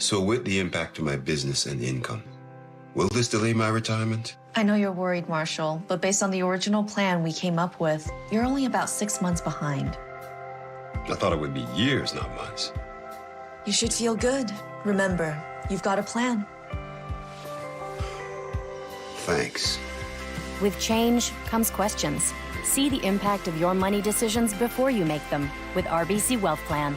So with the impact to my business and income, will this delay my retirement? I know you're worried, Marshall, but based on the original plan we came up with, you're only about 6 months behind. I thought it would be years, not months. You should feel good. Remember, you've got a plan. Thanks. With change comes questions. See the impact of your money decisions before you make them with RBC Wealth Plan.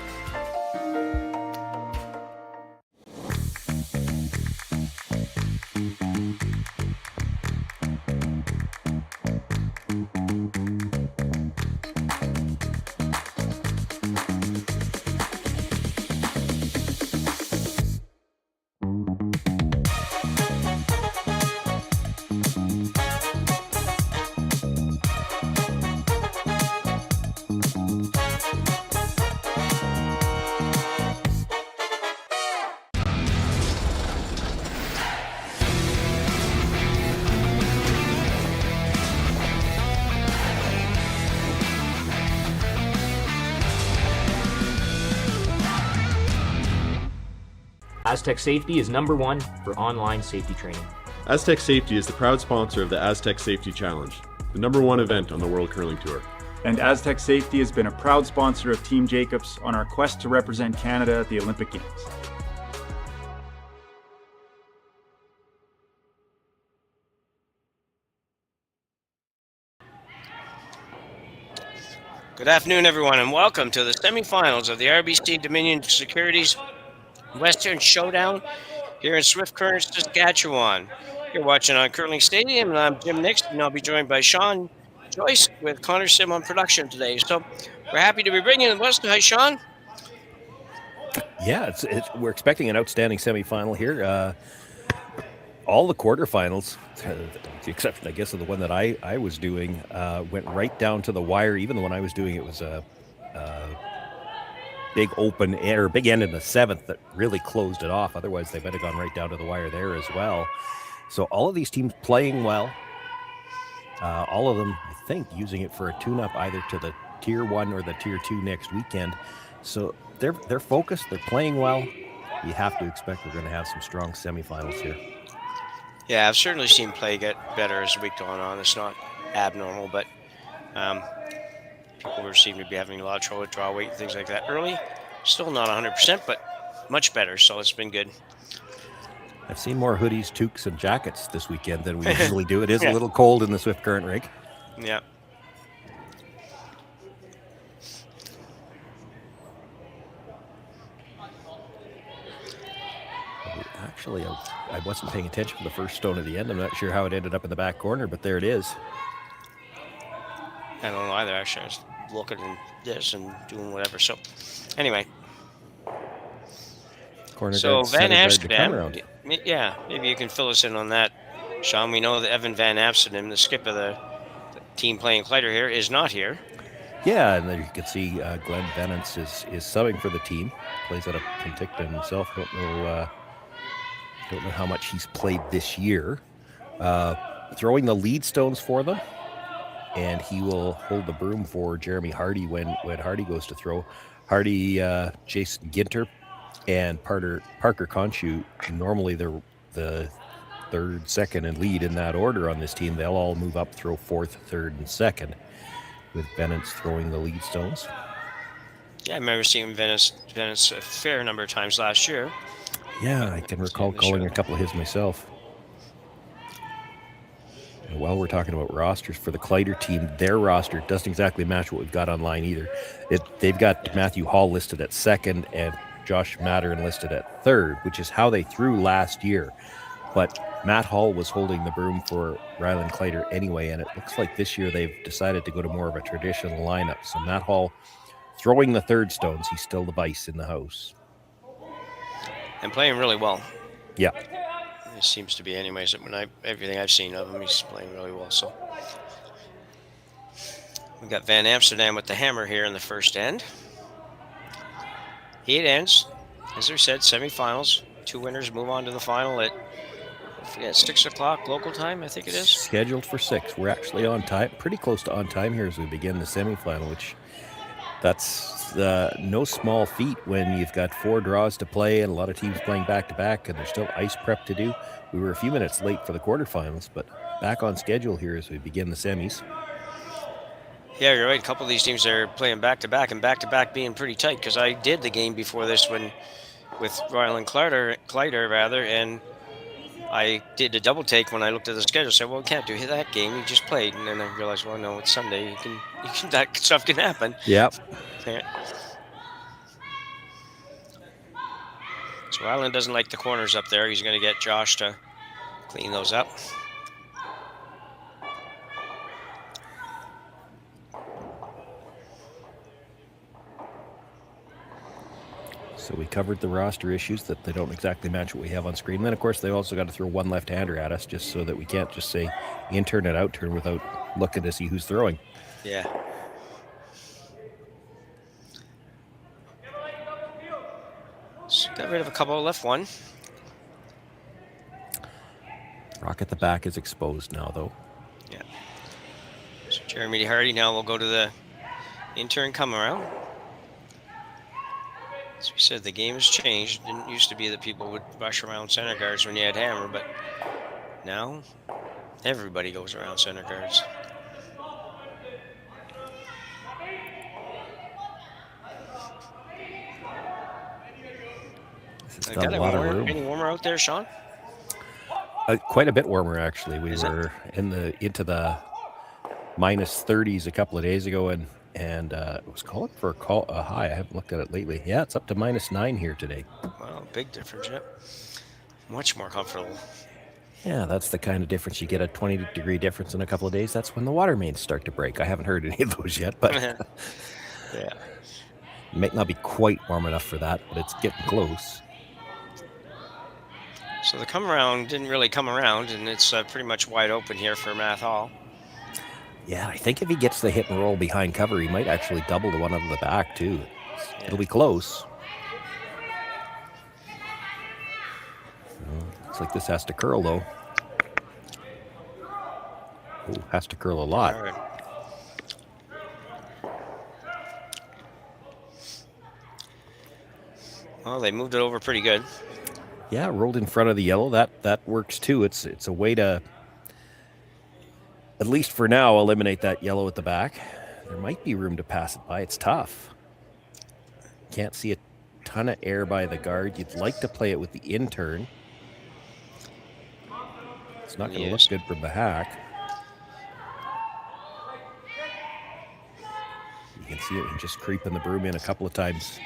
Aztec Safety is #1 for online safety training. Aztec Safety is the proud sponsor of the Aztec Safety Challenge, the #1 event on the World Curling Tour. And Aztec Safety has been a proud sponsor of Team Jacobs on our quest to represent Canada at the Olympic Games. Good afternoon, everyone, and welcome to the semifinals of the RBC Dominion Securities Western Showdown here in Swift Current, Saskatchewan. You're watching on Curling Stadium, and I'm Jim Nix, and I'll be joined by Sean Joyce with Connor Sim on production today. So we're happy to be bringing in West. Hi, Sean. Yeah, we're expecting an outstanding semifinal here. All the quarterfinals, with the exception, I guess, of the one that I was doing, went right down to the wire. Even the one I was doing, it was a big open air, big end in the 7th that really closed it off. Otherwise, they might have gone right down to the wire there as well. So all of these teams playing well. All of them, I think, using it for a tune-up either to the Tier 1 or the Tier 2 next weekend. So they're focused, they're playing well. You have to expect we're going to have some strong semifinals here. Yeah, I've certainly seen play get better as the week going on. It's not abnormal, but people seem to be having a lot of trouble with draw weight and things like that early. Still not 100%, but much better, so it's been good. I've seen more hoodies, toques, and jackets this weekend than we usually do. It is a little cold in the Swift Current rink. Yeah. Actually, I wasn't paying attention to the first stone at the end. I'm not sure how it ended up in the back corner, but there it is. I don't know either, actually. I was looking at this and doing whatever. So, anyway. Corner so, Van Amsterdam. Yeah, maybe you can fill us in on that, Sean. We know that Evan Van Amsterdam, the skip of the team playing Kleiter here, is not here. Yeah, and there you can see Glenn Venance is subbing for the team. Plays out of Penticton himself. Don't know how much he's played this year. Throwing the lead stones for them. And he will hold the broom for Jeremy Hardy when Hardy goes to throw. Hardy, Jason Ginter, and Parker Conchu, normally they're the third, second, and lead in that order on this team. They'll all move up, throw fourth, third, and second, with Venance throwing the lead stones. Yeah, I remember seeing Venance a fair number of times last year. Yeah, I can recall calling a couple of his myself. While we're talking about rosters for the Kleiter team, their roster doesn't exactly match what we've got online either. They've got Matthew Hall listed at second and Josh Mattern listed at third, which is how they threw last year. But Matt Hall was holding the broom for Rylan Kleiter anyway, and it looks like this year they've decided to go to more of a traditional lineup. So Matt Hall throwing the third stones. He's still the vice in the house. And playing really well. Yeah. It seems to be anyways. Everything I've seen of him, he's playing really well. So we've got Van Amsterdam with the hammer here in the first end. 8 ends. As I said, semifinals. 2 winners move on to the final at, I forget, 6 o'clock local time, I think it is. Scheduled for 6. We're actually on time, pretty close to on time here as we begin the semifinal, which that's is no small feat when you've got 4 draws to play and a lot of teams playing back-to-back, and there's still ice prep to do. We were a few minutes late for the quarterfinals, but back on schedule here as we begin the semis. Yeah, you're right. A couple of these teams are playing back-to-back, and back-to-back being pretty tight, because I did the game before this with Rylan Kleiter, and I did a double take when I looked at the schedule. Said, "Well, we can't do that game. We just played." And then I realized, well, no, it's Sunday. That stuff can happen. Yep. Yeah. So Rylan doesn't like the corners up there. He's going to get Josh to clean those up. So we covered the roster issues, that they don't exactly match what we have on screen. And then, of course, they also got to throw one left-hander at us just so that we can't just say in-turn and out-turn without looking to see who's throwing. Yeah. So got rid of a couple, left one. Rock at the back is exposed now, though. Yeah. So Jeremy Hardy now will go to the in-turn come around. As we said, the game has changed. It didn't used to be that people would rush around center guards when you had hammer, but now everybody goes around center guards. It's got a lot of room. Any warmer out there, Sean? Quite a bit warmer, actually. We were into the minus 30s a couple of days ago, and it was calling for a high. I haven't looked at it lately. Yeah, it's up to -9 here today. Wow, big difference, yeah. Much more comfortable. Yeah, that's the kind of difference. You get a 20-degree difference in a couple of days. That's when the water mains start to break. I haven't heard any of those yet, but Yeah. it might not be quite warm enough for that, but it's getting close. So the come around didn't really come around, and it's pretty much wide open here for Matt Hall. Yeah, I think if he gets the hit and roll behind cover, he might actually double the one out of the back, too. Yeah. It'll be close. Looks like this has to curl, though. Ooh, has to curl a lot. All right. Well, they moved it over pretty good. Yeah, rolled in front of the yellow. That works, too. It's a way to, at least for now, eliminate that yellow at the back. There might be room to pass it by. It's tough. Can't see a ton of air by the guard. You'd like to play it with the in-turn. It's not going to look good from the hack. You can see it just creeping the broom in a couple of times.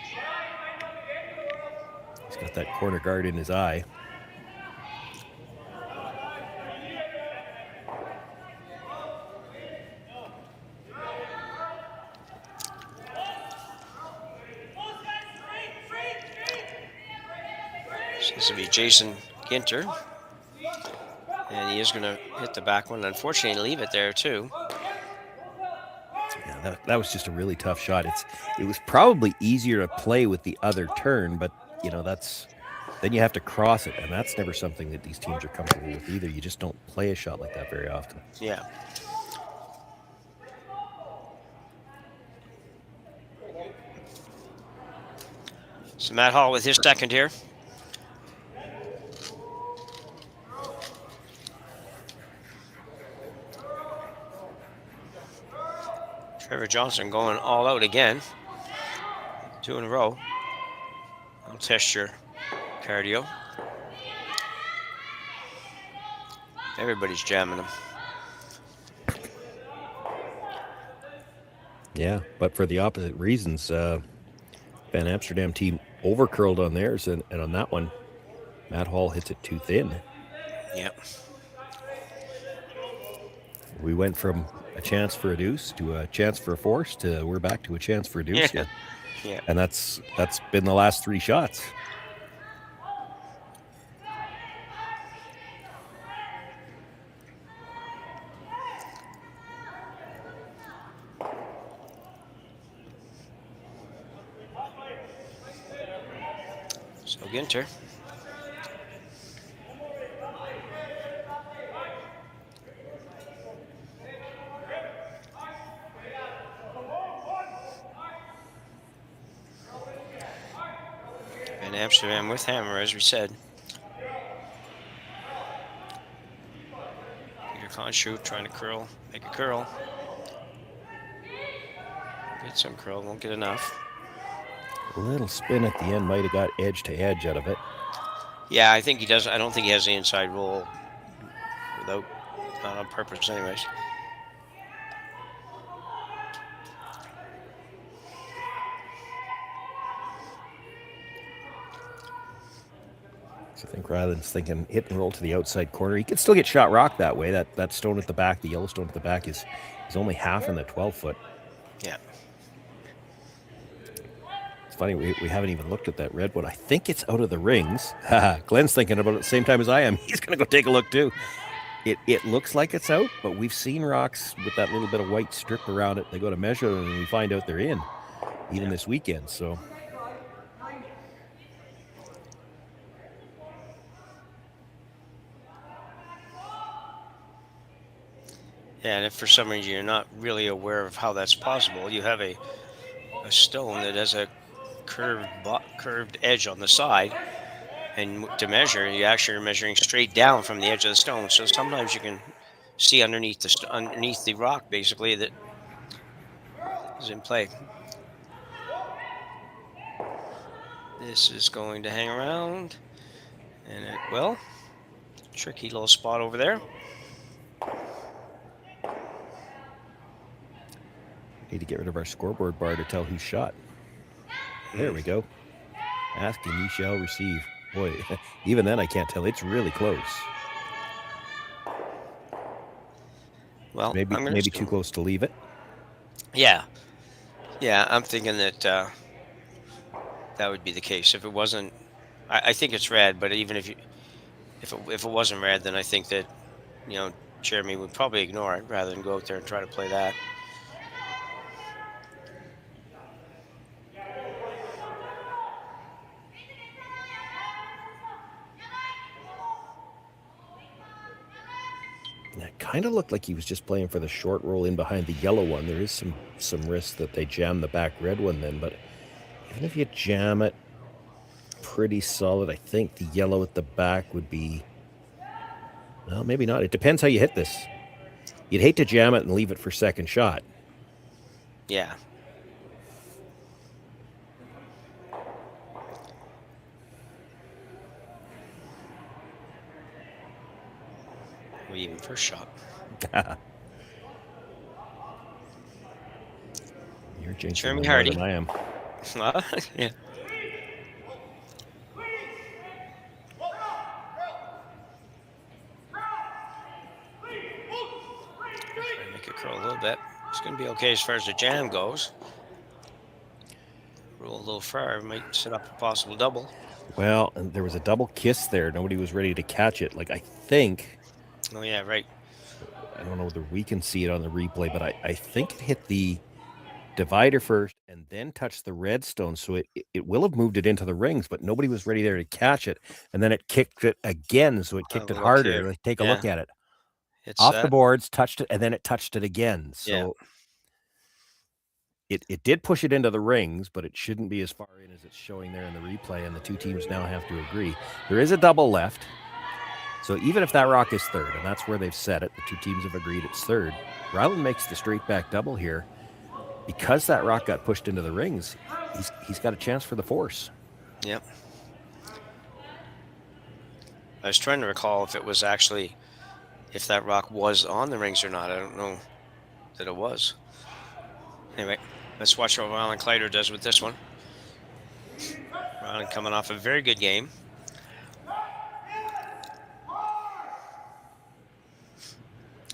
He's got that corner guard in his eye. This will be Jason Ginter. And he is going to hit the back one. Unfortunately, leave it there, too. Yeah, that was just a really tough shot. It was probably easier to play with the other turn, but, then you have to cross it, and that's never something that these teams are comfortable with either. You just don't play a shot like that very often. Yeah. So Matt Hall with his second here. Trevor Johnson going all out again. 2 in a row. I'll test your cardio. Everybody's jamming them. Yeah, but for the opposite reasons. Van Amsterdam team overcurled on theirs, and on that one, Matt Hall hits it too thin. Yep. We went from a chance for a deuce to a chance for a force to we're back to a chance for a deuce here. Yeah. And that's been the last 3 shots. So Ginter. And Amsterdam with hammer, as we said. Peter Conshoot trying to curl, make a curl. Get some curl, won't get enough. A little spin at the end might have got edge to edge out of it. Yeah, I think he does. I don't think he has the inside roll without, not on purpose anyways. I think Rylan's thinking hit and roll to the outside corner. He could still get shot rock that way. That stone at the back, the yellow stone at the back, is only half in the 12-foot. Yeah. It's funny, we haven't even looked at that red one. I think it's out of the rings. Glenn's thinking about it at the same time as I am. He's going to go take a look too. It looks like it's out, but we've seen rocks with that little bit of white strip around it. They go to measure them and we find out they're in, even this weekend. So. Yeah, and if for some reason you're not really aware of how that's possible, you have a stone that has a curved edge on the side, and to measure, you actually are measuring straight down from the edge of the stone. So sometimes you can see underneath the rock, basically, that is in play. This is going to hang around, and it will. Tricky little spot over there. Need to get rid of our scoreboard bar to tell who's shot. There we go. Ask and you shall receive. Boy, even then I can't tell. It's really close. Well, maybe too close to leave it. Yeah, I'm thinking that that would be the case. If it wasn't, I think it's red. But even if it wasn't red, then I think that Jeremy would probably ignore it rather than go out there and try to play that. It kind of looked like he was just playing for the short roll in behind the yellow one. There is some risk that they jam the back red one then, but even if you jam it pretty solid, I think the yellow at the back would be, well, maybe not. It depends how you hit this. You'd hate to jam it and leave it for second shot. Yeah. Even first shot. You're jinxing Jeremy more Hardy. than I am. Yeah. Make it curl a little bit. It's going to be okay as far as the jam goes. Roll a little far, might set up a possible double. Well, and there was a double kiss there. Nobody was ready to catch it. Like, I think. Oh, yeah, right. I don't know whether we can see it on the replay, but I think it hit the divider first and then touched the redstone. So it will have moved it into the rings, but nobody was ready there to catch it. And then it kicked it again. So it kicked it harder. Like, take a look at it. It's off the boards, touched it, and then it touched it again. So it did push it into the rings, but it shouldn't be as far in as it's showing there in the replay. And the two teams now have to agree. There is a double left. So even if that rock is third, and that's where they've set it, the two teams have agreed it's third, Rylan makes the straight back double here. Because that rock got pushed into the rings, he's got a chance for the force. Yep. I was trying to recall if that rock was on the rings or not. I don't know that it was. Anyway, let's watch what Rylan Kleiter does with this one. Rylan coming off a very good game.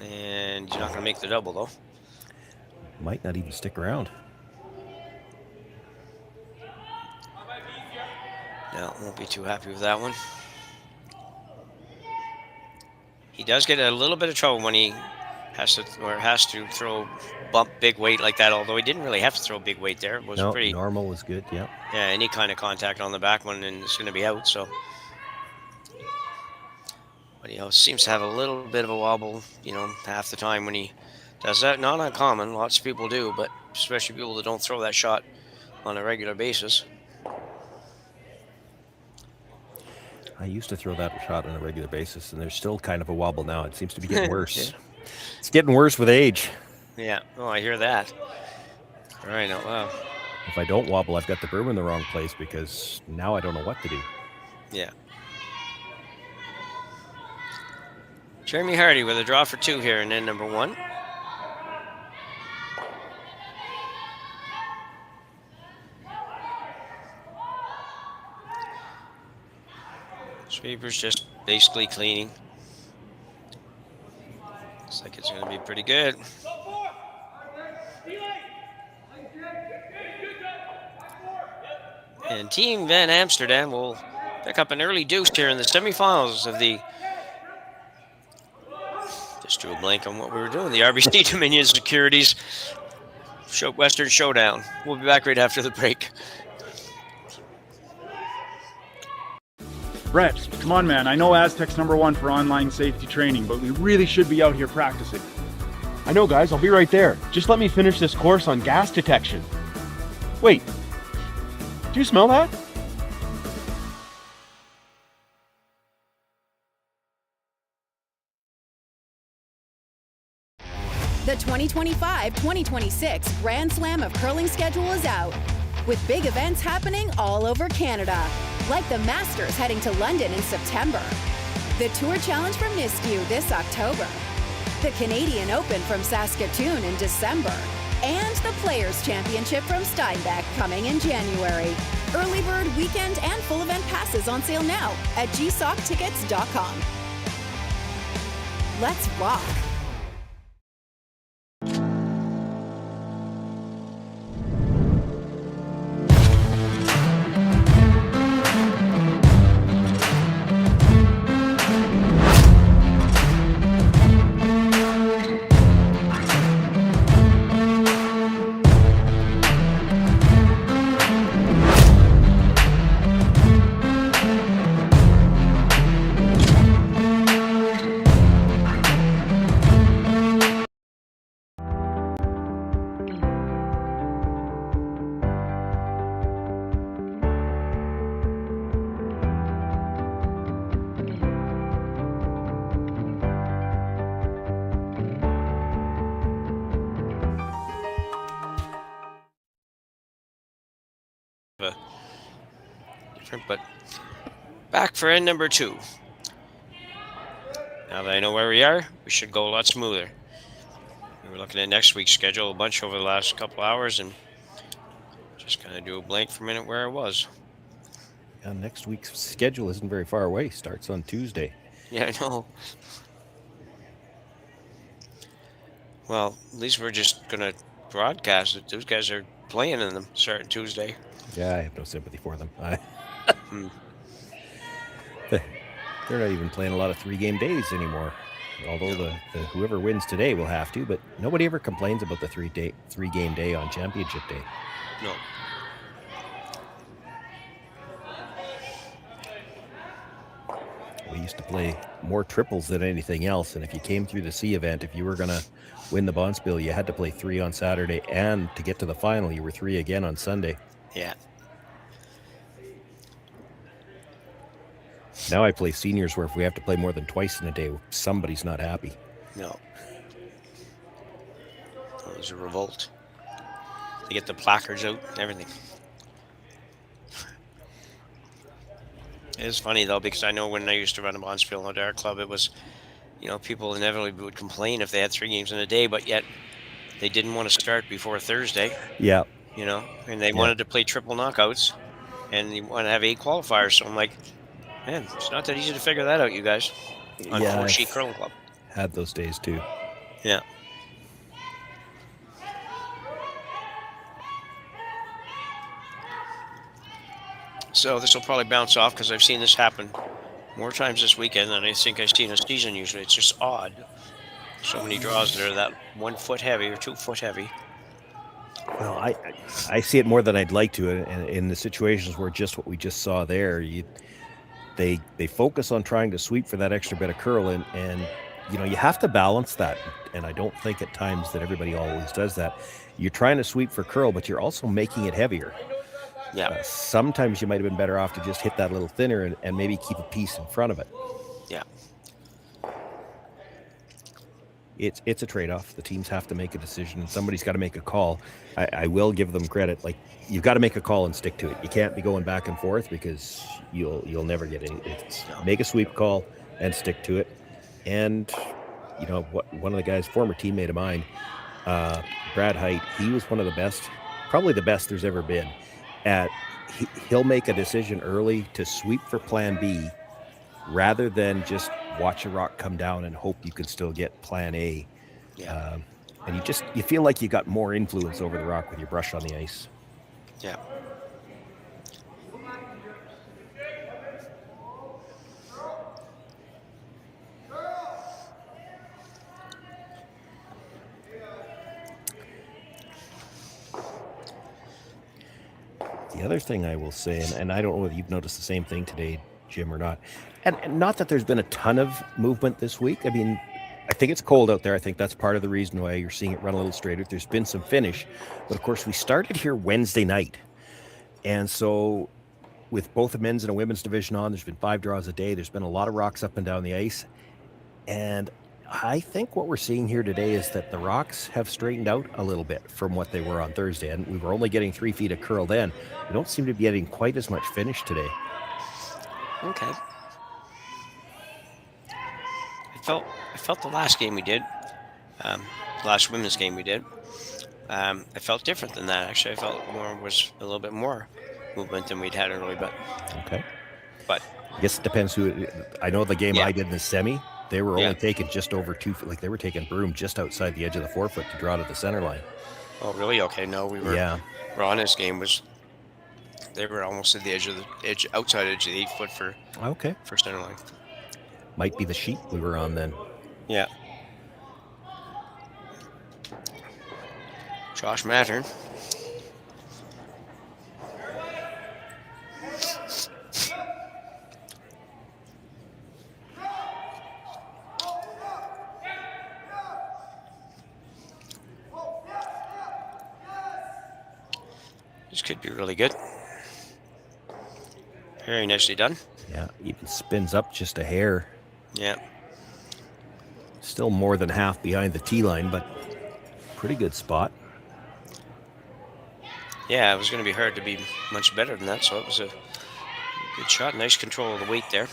And you're not going to make the double, though. Might not even stick around. No, won't be too happy with that one. He does get a little bit of trouble when he has to throw bump big weight like that, although he didn't really have to throw big weight there. It was pretty normal was good, yeah. Yeah, any kind of contact on the back one and it's going to be out, so. But, seems to have a little bit of a wobble, half the time when he does that. Not uncommon. Lots of people do, but especially people that don't throw that shot on a regular basis. I used to throw that shot on a regular basis, and there's still kind of a wobble now. It seems to be getting worse. It's getting worse with age. Yeah. Oh, I hear that. All right. Now, wow. If I don't wobble, I've got the broom in the wrong place because now I don't know what to do. Yeah. Jeremy Hardy with a draw for 2 here in end number 1. Sweeper's just basically cleaning. Looks like it's going to be pretty good. And Team Van Amsterdam will pick up an early deuce here in the semifinals of the... Just drew a blank on what we were doing. The RBC Dominion Securities Western Showdown. We'll be back right after the break. Brett, come on, man. I know Aztec's #1 for online safety training, but we really should be out here practicing. I know, guys. I'll be right there. Just let me finish this course on gas detection. Wait. Do you smell that? The 2025-2026 Grand Slam of Curling schedule is out, with big events happening all over Canada, like the Masters heading to London in September, the Tour Challenge from Nisku this October, the Canadian Open from Saskatoon in December, and the Players' Championship from Steinbach coming in January. Early bird weekend and full event passes on sale now at gsoctickets.com. Let's rock! Different, but back for end number 2. Now that I know where we are, we should go a lot smoother. We were looking at next week's schedule a bunch over the last couple hours and just kind of do a blank for a minute where I was. Next week's schedule isn't very far away. Starts on Tuesday. Yeah, I know. Well, at least we're just going to broadcast it. Those guys are playing in them starting Tuesday. Yeah, I have no sympathy for them. They're not even playing a lot of 3-game days anymore. Although the whoever wins today will have to, but nobody ever complains about the 3-game day on championship day. No. We used to play more triples than anything else, and if you came through the C event, if you were going to win the Bonspiel, you had to play 3 on Saturday, and to get to the final, you were 3 again on Sunday. Yeah. Now I play seniors where if we have to play more than twice in a day, somebody's not happy. No. It was a revolt. They get the placards out and everything. It is funny, though, because I know when I used to run a Bonspiel and Dart Club, it was, people inevitably would complain if they had 3 games in a day, but yet they didn't want to start before Thursday. Yeah. And they wanted to play triple knockouts, and you want to have 8 qualifiers. So I'm like, man, it's not that easy to figure that out, you guys. On 4-sheet curling club. Had those days too. Yeah. So this will probably bounce off because I've seen this happen more times this weekend than I think I've seen a season usually. It's just odd. So many draws that are that 1 foot heavy or 2 foot heavy. Well, I see it more than I'd like to, and in the situations where just what we just saw there, they focus on trying to sweep for that extra bit of curl, and you have to balance that, and I don't think at times that everybody always does that. You're trying to sweep for curl, but you're also making it heavier. Yeah. Sometimes you might have been better off to just hit that a little thinner and maybe keep a piece in front of it. Yeah. It's a trade-off. The teams have to make a decision. Somebody's got to make a call. I will give them credit. Like, you've got to make a call and stick to it. You can't be going back and forth because you'll never get any. Make a sweep call and stick to it. And you know what? One of the guys, former teammate of mine, Brad Height, he was one of the best, probably the best there's ever been. He'll make a decision early to sweep for Plan B, rather than just watch a rock come down and hope you can still get Plan A. Yeah. And you feel like you got more influence over the rock with your brush on the ice. Yeah. The other thing I will say, and I don't know whether you've noticed the same thing today, Jim, or not, and not that there's been a ton of movement this week. I mean, I think it's cold out there. I think that's part of the reason why you're seeing it run a little straighter. There's been some finish, but of course we started here Wednesday night. And so with both a men's and a women's division on, there's been 5 draws a day. There's been a lot of rocks up and down the ice. And I think what we're seeing here today is that the rocks have straightened out a little bit from what they were on Thursday. And we were only getting 3 feet of curl then. We don't seem to be getting quite as much finish today. Okay. I felt the last game we did, the last women's game we did, I felt different than that. Actually, I felt was a little bit more movement than we'd had early, but okay. But I guess it depends who. I know the game I did in the semi, they were only taking just over 2 feet. Like, they were taking broom just outside the edge of the 4 foot to draw to the center line. Oh, really? Okay. No, we were. Yeah. Ronna's game was. They were almost at the outside edge of the 8 foot for center line. Might be the sheet we were on then. Yeah. Josh Mattern. This could be really good. Very nicely done. Yeah, even spins up just a hair. Yeah. Still more than half behind the tee line, but pretty good spot. Yeah, it was going to be hard to be much better than that, so it was a good shot. Nice control of the weight there.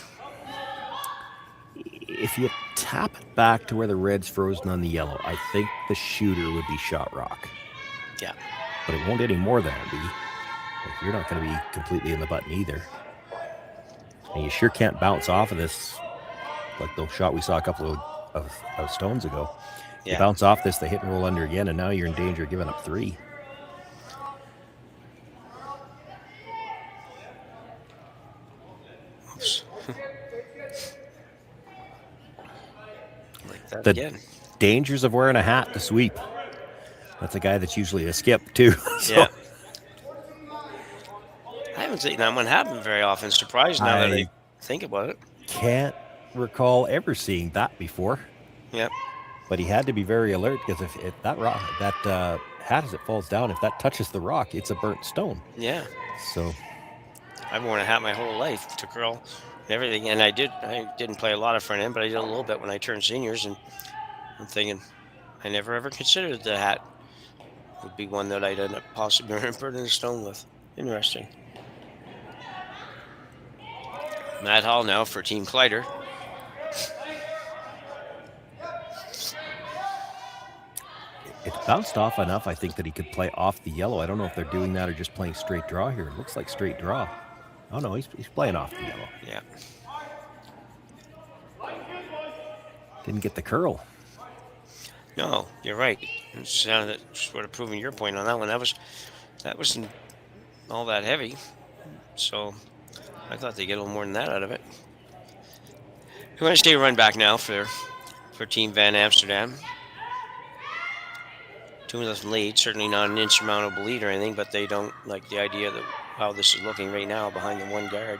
If you tap it back to where the red's frozen on the yellow, I think the shooter would be shot rock. Yeah. But it won't any more than it be. Like, you're not going to be completely in the button either. And you sure can't bounce off of this like the shot we saw a couple of stones ago. Yeah. You bounce off this, they hit and roll under again, and now you're in danger of giving up 3. Oops. Like that the again. Dangers of wearing a hat to sweep. That's a guy that's usually a skip, too. So. Yeah. I haven't seen that one happen very often. Surprised now that I think about it. Can't recall ever seeing that before. Yep. But he had to be very alert, because if that rock, that hat as it falls down, if that touches the rock, it's a burnt stone. Yeah. So I've worn a hat my whole life to curl and everything, and I didn't play a lot of front end, but I did a little bit when I turned seniors, and I'm thinking I never ever considered the hat would be one that I'd end up possibly burning a stone with. Interesting. Matt Hall now for Team Kleiter. It bounced off enough, I think, that he could play off the yellow. I don't know if they're doing that or just playing straight draw here. It looks like straight draw. Oh, no, he's playing off the yellow. Yeah. Didn't get the curl. No, you're right. It sounded sort of proving your point on that one. That wasn't all that heavy. So I thought they'd get a little more than that out of it. We're going to stay run back now for Team Van Amsterdam. 2-0 lead, certainly not an insurmountable lead or anything, but they don't like the idea that how this is looking right now behind the one guard.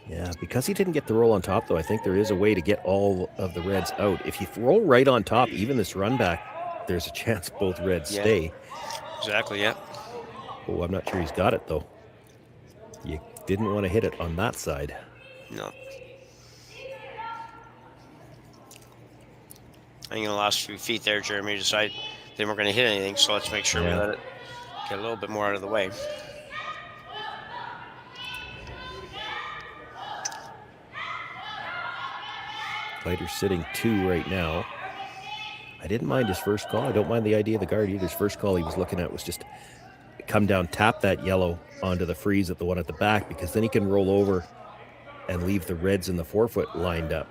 Yeah, because he didn't get the roll on top, though, I think there is a way to get all of the Reds out. If you roll right on top, even this run back, there's a chance both Reds stay. Exactly, yeah. Oh, I'm not sure he's got it, though. You didn't want to hit it on that side. No. I think in the last few feet there, Jeremy decided they weren't going to hit anything, so let's make sure we let it get a little bit more out of the way. Kleiter's sitting 2 right now. I didn't mind his first call. I don't mind the idea of the guard either. His first call he was looking at was just come down, tap that yellow onto the freeze at the one at the back, because then he can roll over and leave the reds in the 4-foot lined up.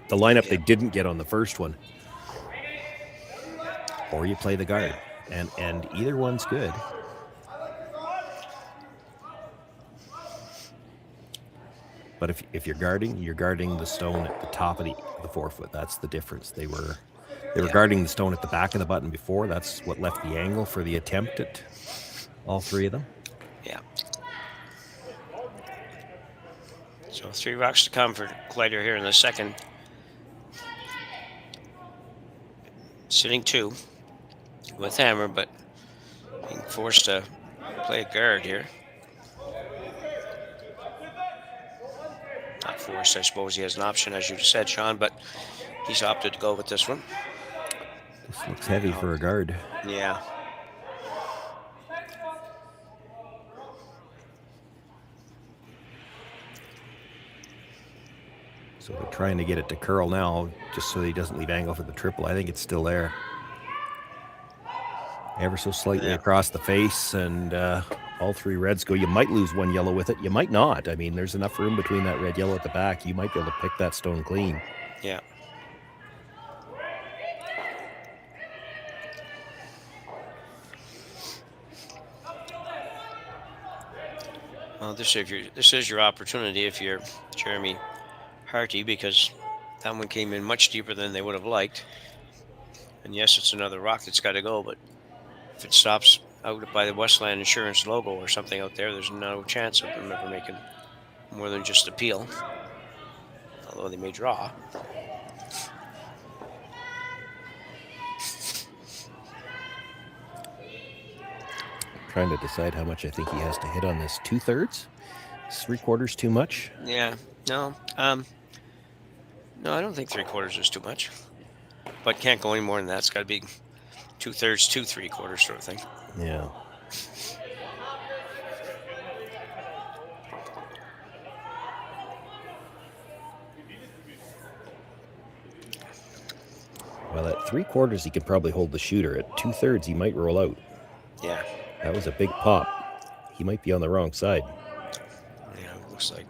The lineup they didn't get on the first one. Or you play the guard. And either one's good. But if you're guarding the stone at the top of the 4-foot. That's the difference. They were guarding the stone at the back of the button before. That's what left the angle for the attempt at all 3 of them. Yeah. So 3 rocks to come for Kleiter here in the second. Sitting 2 with hammer, but being forced to play a guard here. Not forced, I suppose he has an option, as you said, Sean, but he's opted to go with this one. This looks heavy for a guard. Yeah. So they're trying to get it to curl now, just so he doesn't leave angle for the triple. I think it's still there. Ever so slightly across the face, and all 3 reds go. You might lose 1 yellow with it. You might not. I mean, there's enough room between that red yellow at the back. You might be able to pick that stone clean. Yeah. Well, this is your opportunity if you're Jeremy Harty, because that one came in much deeper than they would have liked. And yes, it's another rock that's got to go, but if it stops out by the Westland Insurance logo or something out there, there's no chance of them ever making more than just a peel, although they may draw. Trying to decide how much I think he has to hit on this. 2/3? 3/4 too much? Yeah, no. No, I don't think 3/4 is too much. But can't go any more than that. It's got to be 2/3 to 3/4 sort of thing. Yeah. Well, at 3/4 he could probably hold the shooter. At 2/3 he might roll out. Yeah. That was a big pop. He might be on the wrong side. Yeah, it looks like.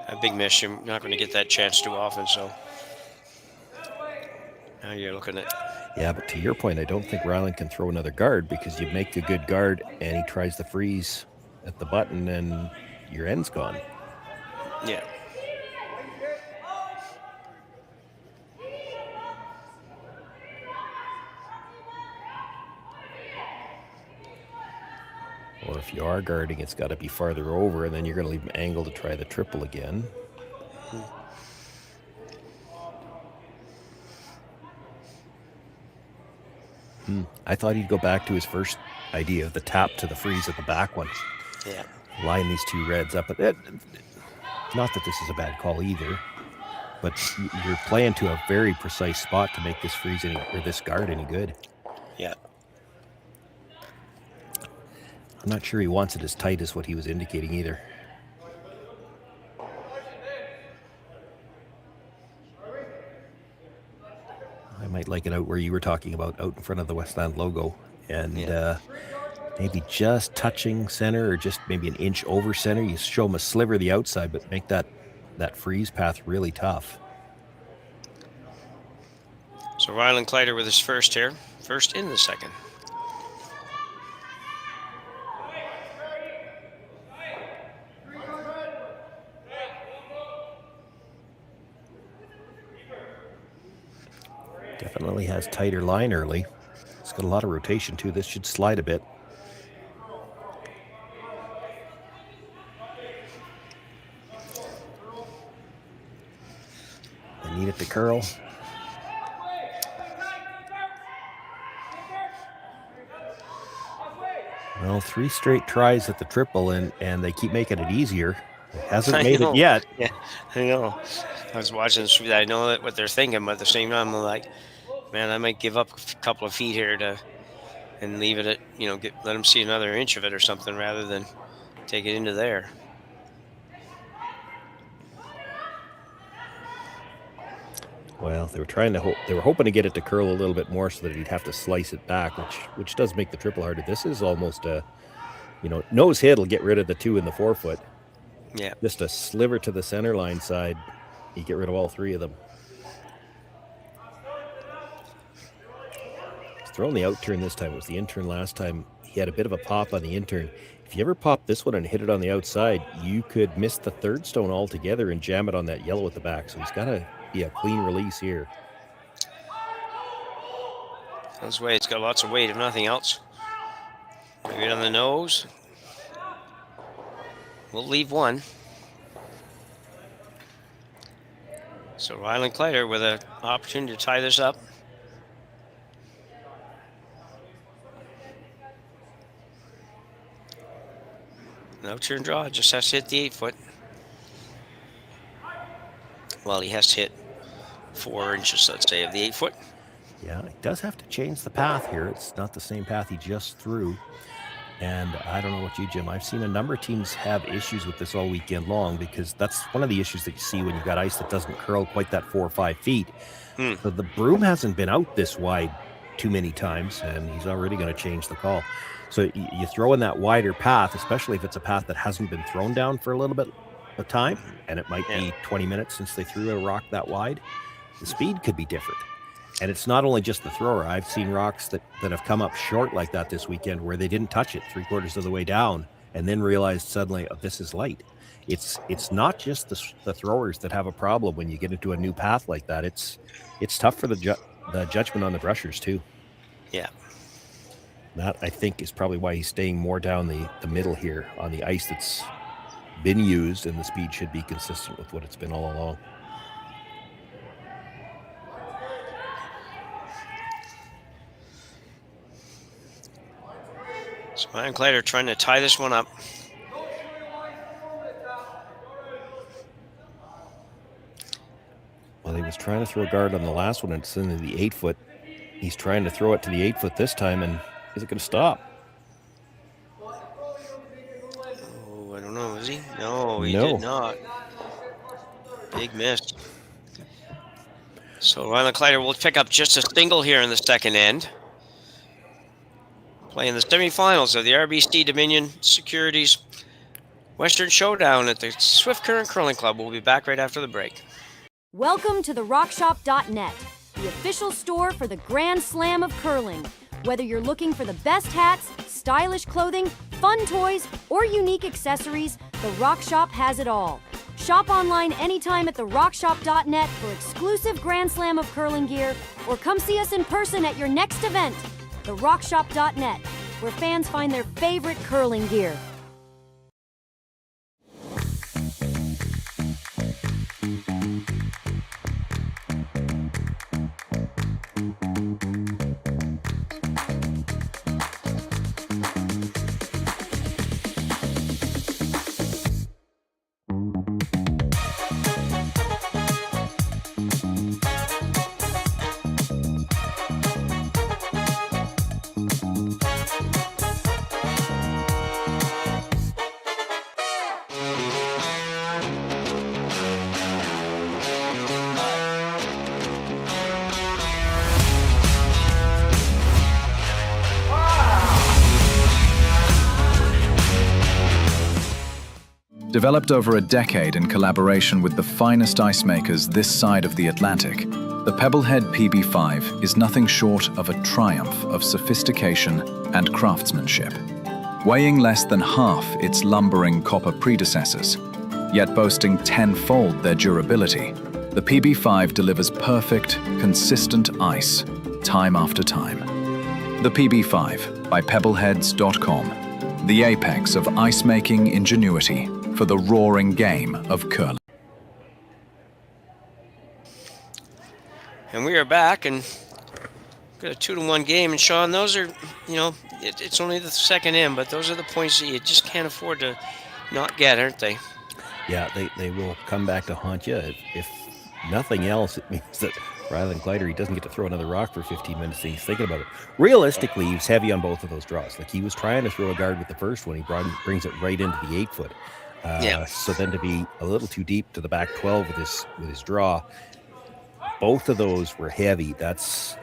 A big miss. You're not going to get that chance too often, so now you're looking at. Yeah, but to your point, I don't think Rylan can throw another guard, because you make a good guard and he tries to freeze at the button and your end's gone. Yeah. Or if you are guarding, it's got to be farther over, and then you're going to leave him angle to try the triple again. I thought he'd go back to his first idea of the tap to the freeze at the back one. Yeah. Line these 2 reds up. Not that this is a bad call either, but you're playing to a very precise spot to make this freeze or this guard any good. Yeah. I'm not sure he wants it as tight as what he was indicating either. I might like it out where you were talking about, out in front of the Westland logo, and maybe just touching center, or just maybe an inch over center. You show him a sliver of the outside, but make that freeze path really tough. So Rylan Kleiter with his first here. First in the second. Definitely has tighter line early. It's got a lot of rotation too. This should slide a bit. They need it to curl. Well, 3 straight tries at the triple, and they keep making it easier. It hasn't made know. it yet. Yeah, I know. I was watching this. I know what they're thinking, but at the same time, I'm like, man, I might give up a couple of feet here and leave it at, let them see another inch of it or something rather than take it into there. Well, they were hoping to get it to curl a little bit more so that he'd have to slice it back, which does make the triple harder. This is almost a, nose hit will get rid of the 2 in the forefoot. Yeah. Just a sliver to the center line side, you get rid of all 3 of them. He's throwing the out turn this time. It was the in turn last time. He had a bit of a pop on the in turn. If you ever pop this one and hit it on the outside, you could miss the 3rd stone altogether and jam it on that yellow at the back. So he's got to be a clean release here. This way, it's got lots of weight, if nothing else. Maybe on the nose. We'll leave one. So Rylan Kleiter with an opportunity to tie this up. No turn draw, just has to hit the 8-foot. Well, he has to hit 4 inches, let's say, of the 8-foot. Yeah, he does have to change the path here. It's not the same path he just threw. And I don't know about you, Jim. I've seen a number of teams have issues with this all weekend long because that's one of the issues that you see when you've got ice that doesn't curl quite that 4 or 5 feet. So the broom hasn't been out this wide too many times, and he's already going to change the call. So you throw in that wider path, especially if it's a path that hasn't been thrown down for a little bit of time, and it might be 20 minutes since they threw a rock that wide. The speed could be different. And it's not only just the thrower. I've seen rocks that have come up short like that this weekend where they didn't touch it 3/4 of the way down and then realized suddenly, oh, this is light. It's not just the throwers that have a problem when you get into a new path like that. It's tough for the judgment on the brushers too. Yeah. That, I think, is probably why he's staying more down the middle here on the ice that's been used, and the speed should be consistent with what it's been all along. So Rylan Kleiter trying to tie this one up. Well, he was trying to throw a guard on the last one, and it's into the 8-foot. He's trying to throw it to the 8-foot this time, and is it going to stop? Oh, I don't know. Is he? No, he did not. Big miss. So Rylan Kleiter will pick up just a single here in the second end. Playing the semifinals of the RBC Dominion Securities Western Showdown at the Swift Current Curling Club. We'll be back right after the break. Welcome to the RockShop.net, the official store for the Grand Slam of curling. Whether you're looking for the best hats, stylish clothing, fun toys, or unique accessories, the RockShop has it all. Shop online anytime at the RockShop.net for exclusive Grand Slam of curling gear, or come see us in person at your next event. The RockShop.net, where fans find their favorite curling gear. Developed over a decade in collaboration with the finest ice makers this side of the Atlantic, the Pebblehead PB5 is nothing short of a triumph of sophistication and craftsmanship. Weighing less than half its lumbering copper predecessors, yet boasting tenfold their durability, the PB5 delivers perfect, consistent ice, time after time. The PB5 by Pebbleheads.com, the apex of ice-making ingenuity for the roaring game of curling. And we are back, and got a 2-1 game. And Sean, those are, it's only the second in, but those are the points that you just can't afford to not get, aren't they? Yeah, they will come back to haunt you. If nothing else, it means that Rylan Kleiter, he doesn't get to throw another rock for 15 minutes and he's thinking about it. Realistically, he was heavy on both of those draws. Like, he was trying to throw a guard with the first one. He brings it right into the 8-foot. So then to be a little too deep to the back 12 with his draw, both of those were heavy. That's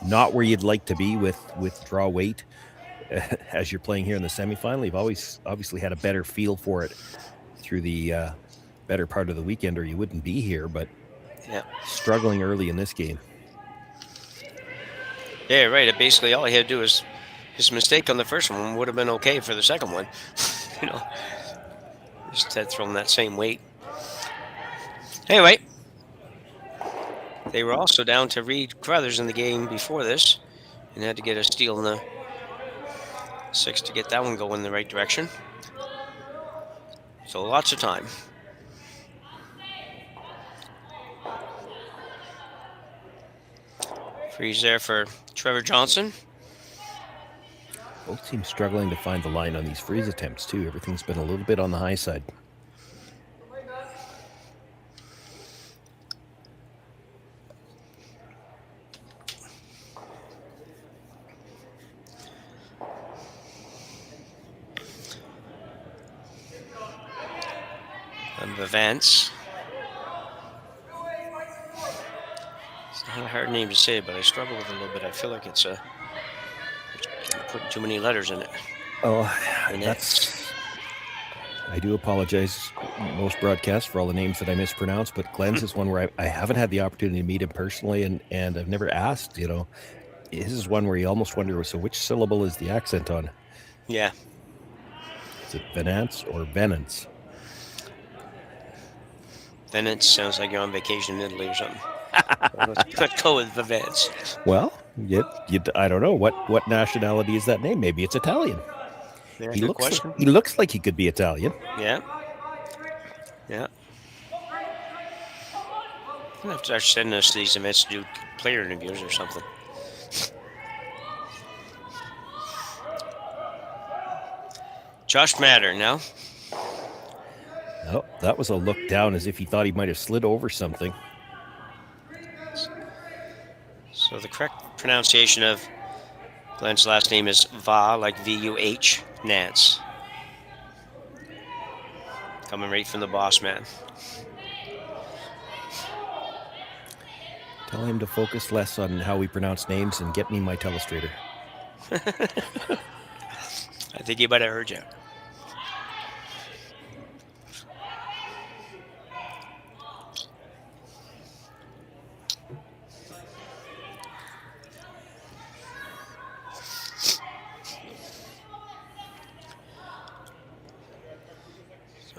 not where you'd like to be with draw weight as you're playing here in the semifinal. You've obviously had a better feel for it through the better part of the weekend, or you wouldn't be here, but struggling early in this game. Yeah, right. Basically, all he had to do is his mistake on the first one would have been okay for the second one. Just had thrown that same weight. Anyway, they were also down to Reed Crothers in the game before this and had to get a steal in the 6 to get that one going in the right direction. So lots of time. Freeze there for Trevor Johnson. Both teams struggling to find the line on these freeze attempts, too. Everything's been a little bit on the high side. And Vance. It's not a hard name to say, but I struggle with it a little bit. I feel like it's putting too many letters in it. Oh, I do apologize, most broadcasts, for all the names that I mispronounce, but Glenn's is one where I haven't had the opportunity to meet him personally, and I've never asked, His is one where you almost wonder, so which syllable is the accent on? Yeah. Is it Venance or Venance? Venance sounds like you're on vacation in Italy or something. Let's go with Vivance. Well, I don't know. What nationality is that name? Maybe it's Italian. Yeah, He question. looks like he could be Italian. Yeah. I'm gonna have to start sending us these events to do player interviews or something. Josh Matter now. Oh, that was a look down as if he thought he might have slid over something. So the correct pronunciation of Glenn's last name is Va, like V-U-H, Nance. Coming right from the boss man. Tell him to focus less on how we pronounce names and get me my telestrator. I think he might have heard you.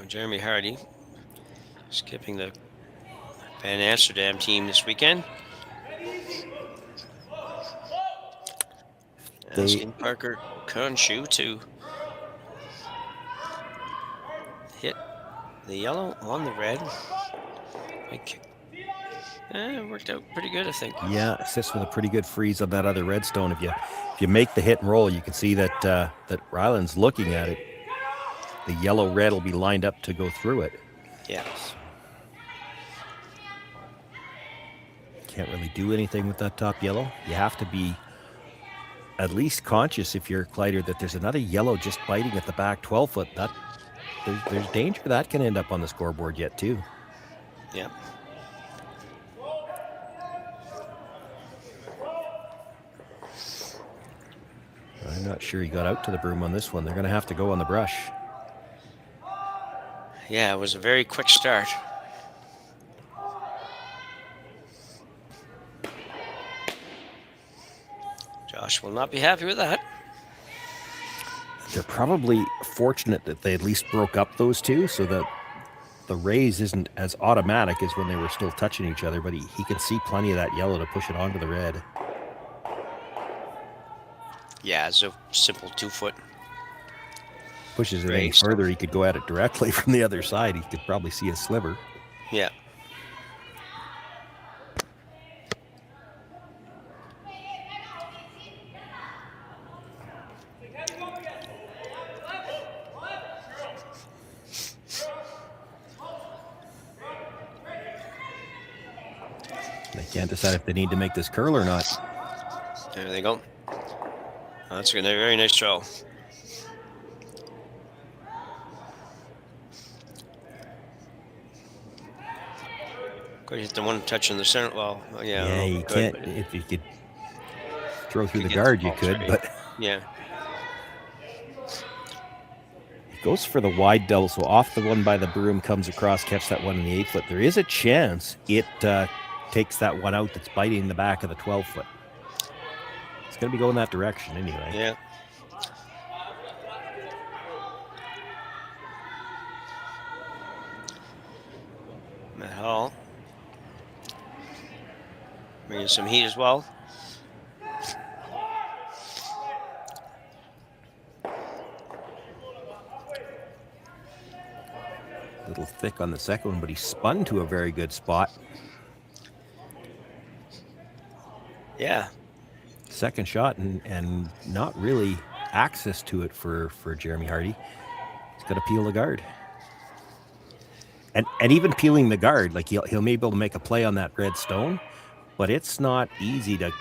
Jeremy Hardy skipping the Van Amsterdam team this weekend. Asking Parker Konshu to hit the yellow on the red. It worked out pretty good, I think. Yeah, assists with a pretty good freeze on that other redstone. If you make the hit and roll, you can see that Rylan's looking at it. The yellow red will be lined up to go through it. Yes. Can't really do anything with that top yellow. You have to be at least conscious, if you're Kleiter, that there's another yellow just biting at the back 12-foot. There's danger that can end up on the scoreboard yet too. Yep. I'm not sure he got out to the broom on this one. They're going to have to go on the brush. Yeah, it was a very quick start. Josh will not be happy with that. They're probably fortunate that they at least broke up those two so that the raise isn't as automatic as when they were still touching each other, but he can see plenty of that yellow to push it onto the red. Yeah, it's a simple 2-foot. Pushes it any further, he could go at it directly from the other side. He could probably see a sliver. Yeah. They can't decide if they need to make this curl or not. There they go. That's a very nice throw. Could hit the one touch in the center. Well, yeah. Yeah, you can't. If you could throw through the guard, you could, but yeah. It goes for the wide double, so off the one by the broom, comes across, catch that one in the 8-foot. There is a chance it takes that one out that's biting the back of the 12-foot. It's going to be going that direction anyway. Yeah. Matt Hall. Bringing some heat as well. A little thick on the second one, but he spun to a very good spot. Yeah. Second shot and not really access to it for Jeremy Hardy. He's got to peel the guard. And even peeling the guard, like he'll be able to make a play on that red stone, but it's not easy to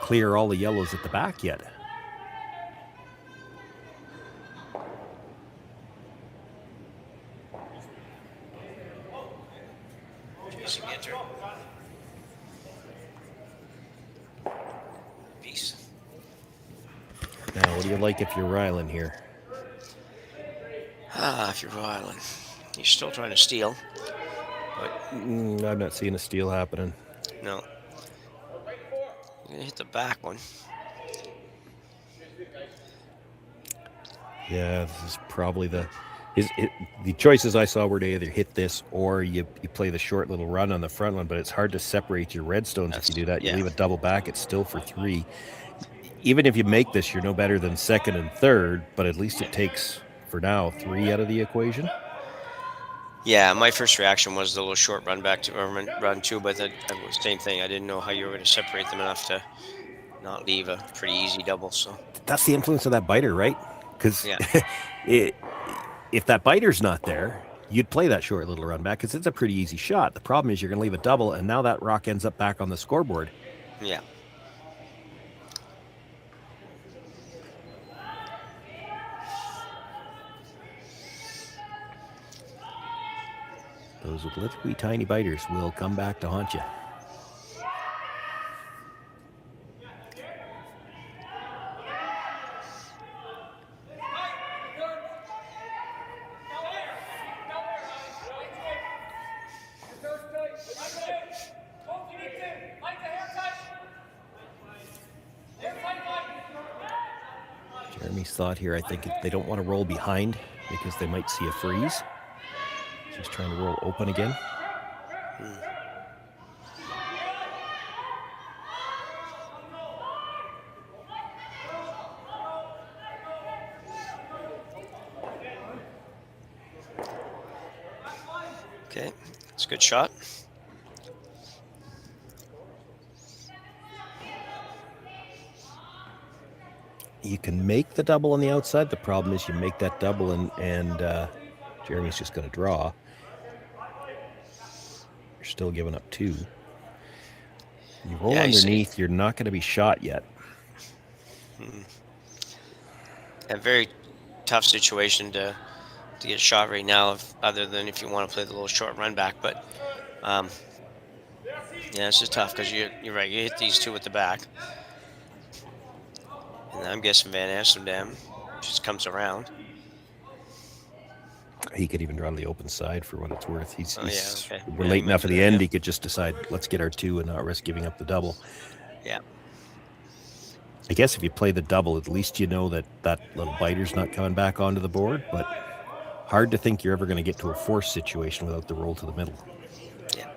clear all the yellows at the back yet. Peace. Now, what do you like if you're Rylan here? If you're Rylan. He's still trying to steal. But I'm not seeing a steal happening. No. You're going to hit the back one. Yeah, this is probably the choices I saw were to either hit this or you play the short little run on the front one, but it's hard to separate your redstones if you do that. You leave it double back, it's still for 3. Even if you make this, you're no better than second and third, but at least it takes, for now, 3 out of the equation. Yeah, my first reaction was the little short run back to run 2, but the same thing. I didn't know how you were going to separate them enough to not leave a pretty easy double. So that's the influence of that biter, right? Because if that biter's not there, you'd play that short little run back because it's a pretty easy shot. The problem is you're going to leave a double, and now that rock ends up back on the scoreboard. Yeah. Those with little wee tiny biters will come back to haunt you. Jeremy's thought here, I think they don't want to roll behind because they might see a freeze. Just trying to roll open again. Okay, it's a good shot. You can make the double on the outside. The problem is you make that double and Jeremy's just going to draw. You're still giving up 2. You roll underneath, you're not going to be shot yet. A very tough situation to get shot right now, other than if you want to play the little short run back. But yeah, it's just tough because you're right. You hit these 2 at the back. And I'm guessing Van Amsterdam just comes around. He could even draw on the open side for what it's worth. We're Yeah, late enough at the end, he could just decide, let's get our 2 and not risk giving up the double. Yeah. I guess if you play the double, at least you know that little biter's not coming back onto the board, but hard to think you're ever going to get to a force situation without the roll to the middle. Yeah.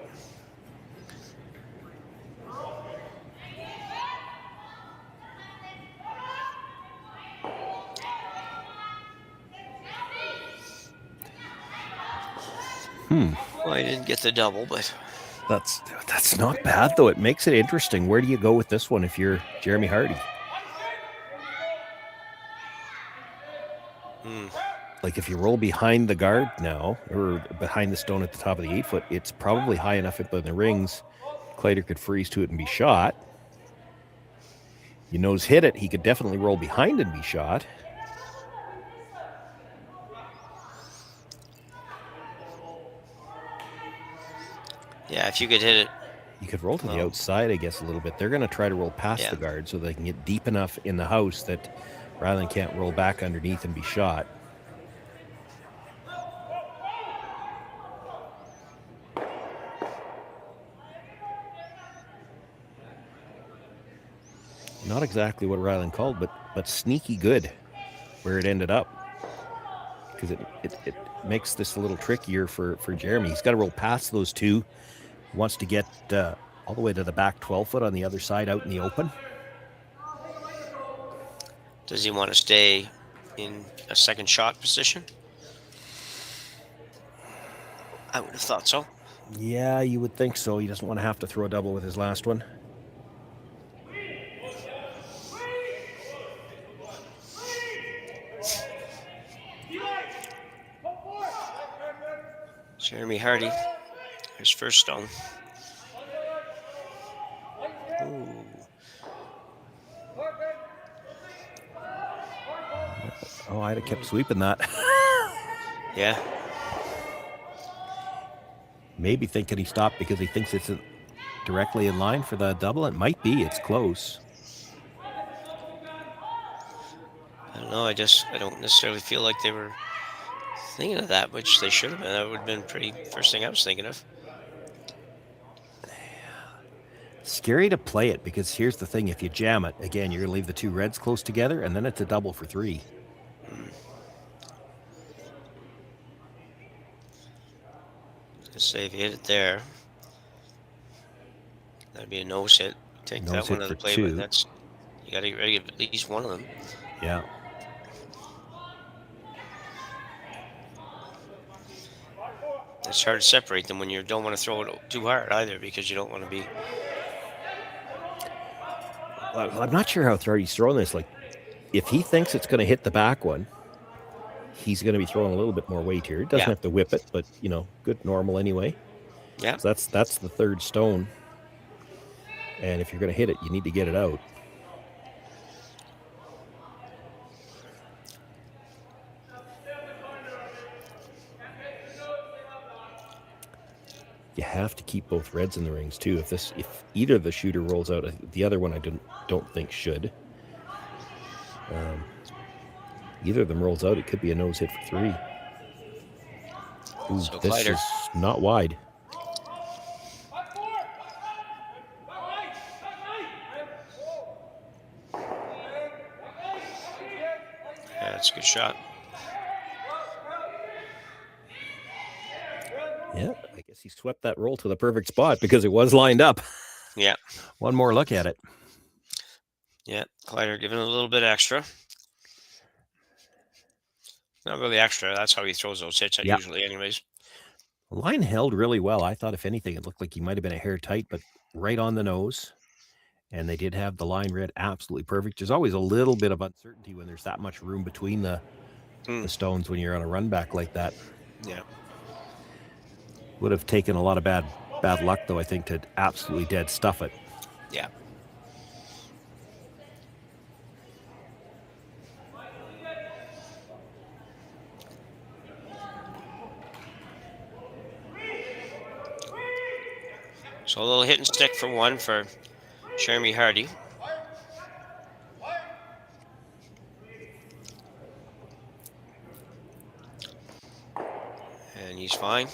Well, I didn't get the double, but that's not bad though. It makes it interesting. Where do you go with this one if you're Jeremy Hardy? Like if you roll behind the guard now, or behind the stone at the top of the 8-foot, it's probably high enough up in the rings Kleiter could freeze to it and be shot. You nose hit it, he could definitely roll behind and be shot. Yeah, if you could hit it. You could roll to the outside, I guess, a little bit. They're going to try to roll past the guard so they can get deep enough in the house that Rylan can't roll back underneath and be shot. Not exactly what Rylan called, but sneaky good where it ended up. Because it makes this a little trickier for Jeremy. He's got to roll past those two. He wants to get all the way to the back 12-foot on the other side out in the open. Does he want to stay in a second shot position? I would have thought so. Yeah, you would think so. He doesn't want to have to throw a double with his last one. Jeremy Hardy, his first stone. Ooh. Oh, I'd have kept sweeping that. Yeah. Maybe thinking he stopped because he thinks it's directly in line for the double. It might be. It's close. I don't know. I don't necessarily feel like they were thinking of that, which they should have been. That would have been pretty first thing I was thinking of. Scary to play it because here's the thing. If you jam it, again, you're going to leave the two reds close together, and then it's a double for 3. Say if you hit it there, that'd be a nose hit. Take Nose that hit one out of the for play, 2. but that's, you got to get ready of at least one of them. Yeah. It's hard to separate them when you don't want to throw it too hard either, because you don't want to be. I'm not sure how he's throwing this. Like, if he thinks it's going to hit the back one, he's going to be throwing a little bit more weight here. He doesn't have to whip it, but, good normal anyway. Yeah. So that's the third stone. And if you're going to hit it, you need to get it out. You have to keep both reds in the rings too. If either of the shooter rolls out, the other one I don't think should. Either of them rolls out, it could be a nose hit for 3. Ooh, So this Kleiter. is not wide. Yeah, it's a good shot. Yeah, I guess he swept that roll to the perfect spot because it was lined up. Yeah. One more look at it. Yeah, Kleiter giving a little bit extra. Not really extra. That's how he throws those hits usually anyways. The line held really well. I thought, if anything, it looked like he might have been a hair tight, but right on the nose. And they did have the line read absolutely perfect. There's always a little bit of uncertainty when there's that much room between the stones when you're on a run back like that. Yeah. Would have taken a lot of bad luck, though, I think, to absolutely dead stuff it. Yeah. So a little hit and stick for 1 for Jeremy Hardy. And he's fine.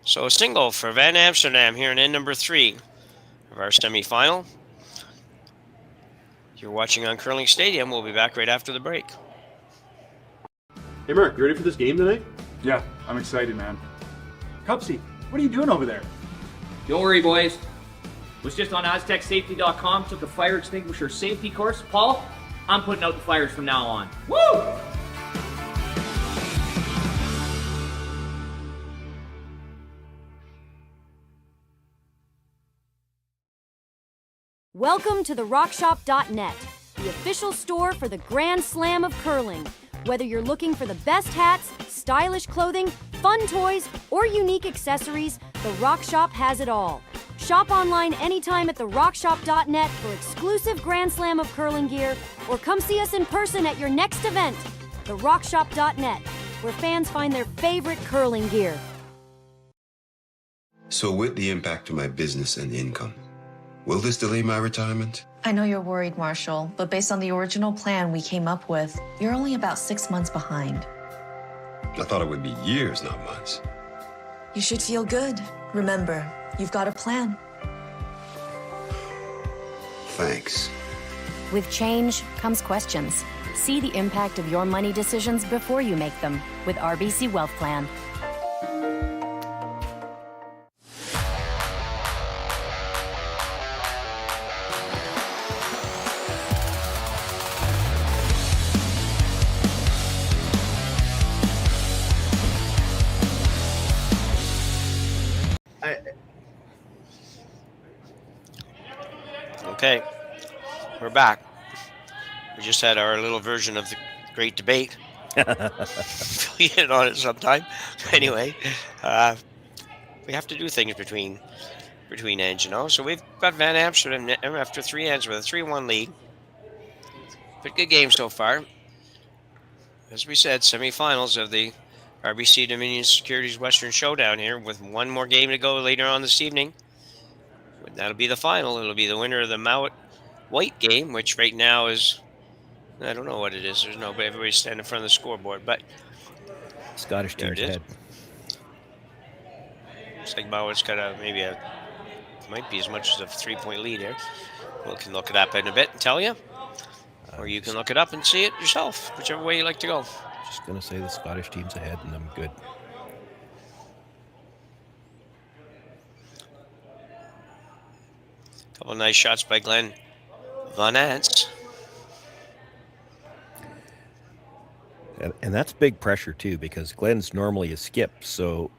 So a single for Van Amsterdam here in end number 3 of our semifinal. You're watching on Curling Stadium. We'll be back right after the break. Hey, Mark, you ready for this game tonight? Yeah, I'm excited, man. Cupsy, what are you doing over there? Don't worry, boys. Was just on AztecSafety.com, took a fire extinguisher safety course. Paul, I'm putting out the fires from now on. Woo! Welcome to the RockShop.net, the official store for the Grand Slam of curling. Whether you're looking for the best hats, stylish clothing, fun toys, or unique accessories, the Rock Shop has it all. Shop online anytime at therockshop.net for exclusive Grand Slam of curling gear, or come see us in person at your next event. Therockshop.net, where fans find their favorite curling gear. So with the impact to my business and income, will this delay my retirement? I know you're worried, Marshall, but based on the original plan we came up with, you're only about 6 months behind. I thought it would be years, not months. You should feel good. Remember, you've got a plan. Thanks. With change comes questions. See the impact of your money decisions before you make them with RBC Wealth Plan. Okay, we're back. We just had our little version of the great debate. Fill you in on it sometime. Anyway, we have to do things between ends, you know. So we've got Van Amsterdam after 3 ends with a 3-1 lead. But good game so far. As we said, semifinals of the RBC Dominion Securities Western Showdown here, with one more game to go later on this evening. That'll be the final. It'll be the winner of the Mowat White game, which right now is, I don't know what it is. There's nobody, everybody's standing in front of the scoreboard, but Scottish team's ahead. Looks like Mowat's got might be as much as a 3-point lead here. We can look it up in a bit and tell you, or you can look it up and see it yourself, whichever way you like to go. Just going to say the Scottish team's ahead, and I'm good. Couple of nice shots by Glenn Van Ants. And that's big pressure too, because Glenn's normally a skip, so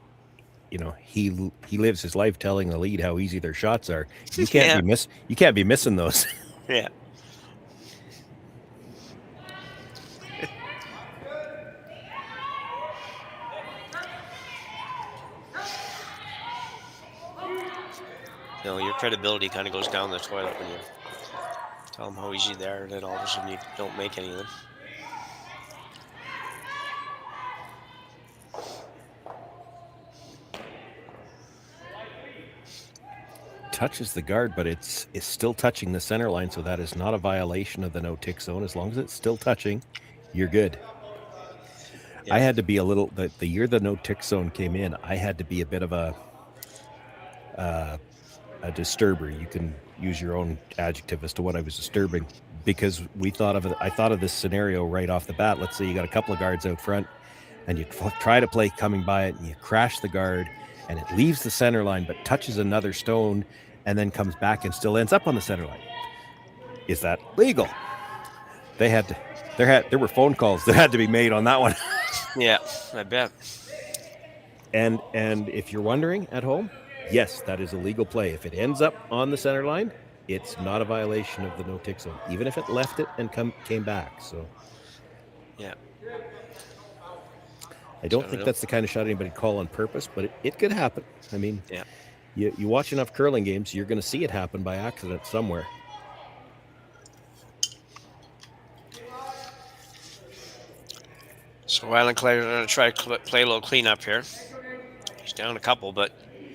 you know he lives his life telling the lead how easy their shots are. You can't you can't be missing those. Yeah. You know, your credibility kind of goes down the toilet when you tell them how easy they are, and then all of a sudden you don't make any of them. Touches the guard, but it's still touching the center line, so that is not a violation of the no-tick zone. As long as it's still touching, you're good. Yeah. I had to be a little, the year the no-tick zone came in, I had to be a bit of a disturber. You can use your own adjective as to what I was disturbing, because I thought of this scenario right off the bat. Let's say you got a couple of guards out front and you try to play coming by it, and you crash the guard and it leaves the center line but touches another stone and then comes back and still ends up on the center line. Is that legal? There were phone calls that had to be made on that one. Yeah, I bet. And if you're wondering at home, yes, that is a legal play. If it ends up on the center line, it's not a violation of the no-tick zone, even if it left it and came back. So, yeah. I don't think that's the kind of shot anybody call on purpose, but it could happen. I mean, yeah. You watch enough curling games, you're going to see it happen by accident somewhere. So Rylan Kleiter going to try to play a little cleanup here. He's down a couple, but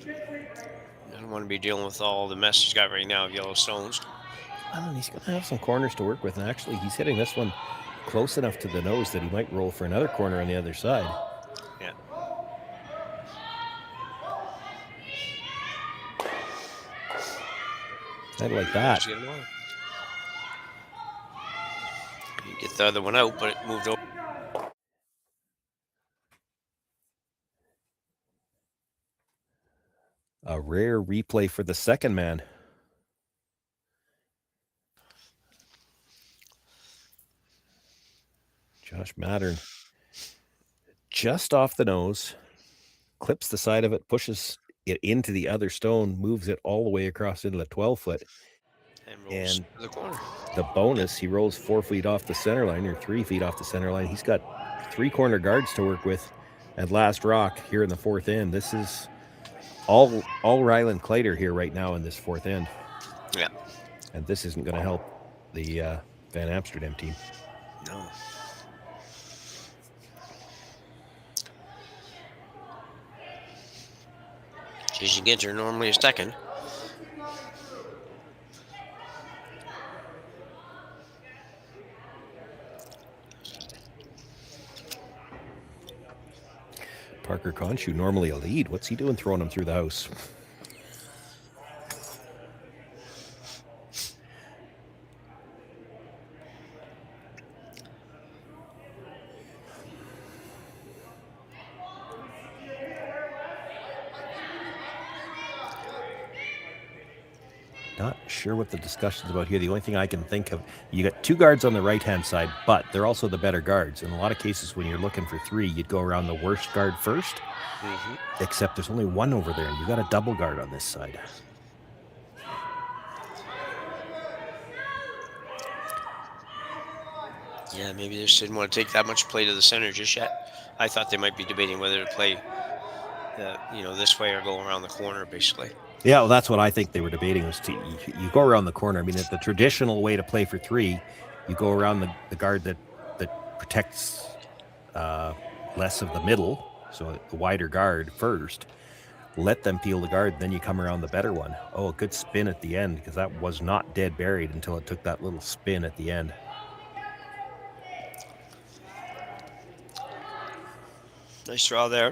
I don't want to be dealing with all the mess he's got right now of yellow stones. Well, he's going to have some corners to work with, and actually he's hitting this one close enough to the nose that he might roll for another corner on the other side. Yeah. I'd like that. You get the other one out, but it moved over. A rare replay for the second man. Josh Mattern, just off the nose, clips the side of it, pushes it into the other stone, moves it all the way across into the 12-foot. And the corner. The bonus, he rolls 4 feet off the center line, or 3 feet off the center line. He's got 3 corner guards to work with at last rock here in the fourth end. This is all Rylan Kleiter here right now in this fourth end. Yeah. And this isn't going to help the Van Amsterdam team. No. Jason Ginter normally a second. Parker Conchu, normally a lead. What's he doing throwing him through the house? Not sure what the discussion's about here. The only thing I can think of, you got two guards on the right-hand side, but they're also the better guards. In a lot of cases, when you're looking for three, you'd go around the worst guard first, except there's only one over there, and you got a double guard on this side. Yeah, maybe they just didn't want to take that much play to the center just yet. I thought they might be debating whether to play, this way or go around the corner, basically. Yeah, well, that's what I think they were debating, was you go around the corner. I mean, the traditional way to play for three, you go around the guard that protects less of the middle, so the wider guard first. Let them peel the guard, then you come around the better one. Oh, a good spin at the end, because that was not dead buried until it took that little spin at the end. Nice draw there.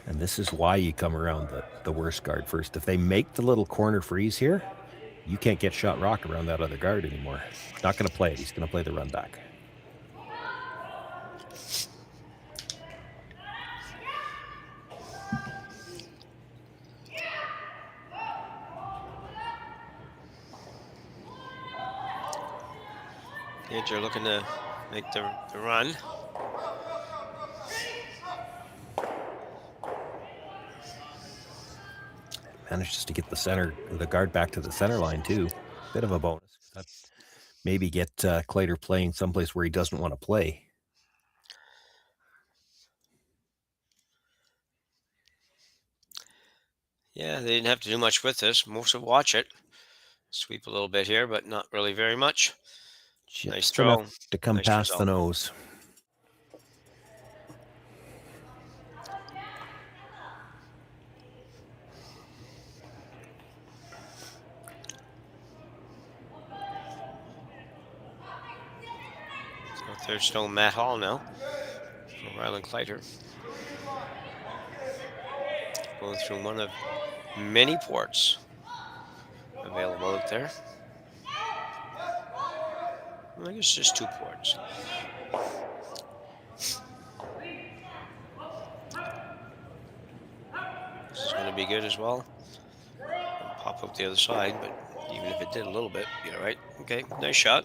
And this is why you come around the worst guard first. If they make the little corner freeze here, you can't get shot rock around that other guard anymore. Not going to play it. He's going to play the run back. They're looking to make the run. Manages to get the guard back to the center line too. Bit of a bonus. That maybe get Kleiter playing someplace where he doesn't want to play. Yeah, they didn't have to do much with this. Mostly watch it. Sweep a little bit here, but not really very much. Just nice throw. To come nice past result. the nose. Third stone Matt Hall now for Rylan Kleiter. Going through one of many ports available out there. I guess just two ports. This is going to be good as well. It'll pop up the other side, but even if it did a little bit, be all right. Okay, nice shot.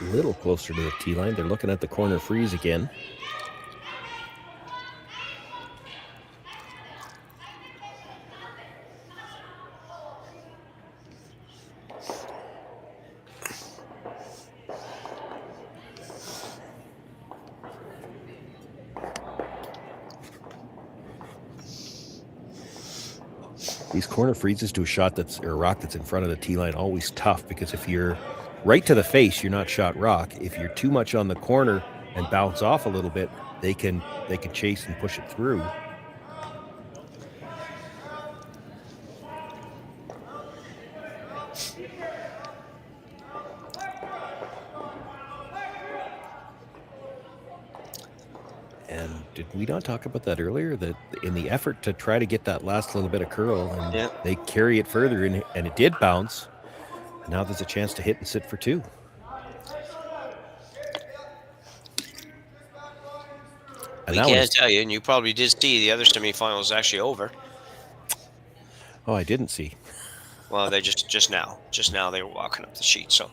A little closer to the tee line. They're looking at the corner freeze again. These corner freezes to a rock that's in front of the tee line, always tough, because if you're right to the face, you're not shot rock. If you're too much on the corner and bounce off a little bit, they can chase and push it through. And did we not talk about that earlier? That in the effort to try to get that last little bit of curl, and they carry it further, and it did bounce. And now there's a chance to hit and sit for two. And we can't tell you, and you probably did see the other semifinals actually over. Oh, I didn't see. Well, they just now they were walking up the sheet. So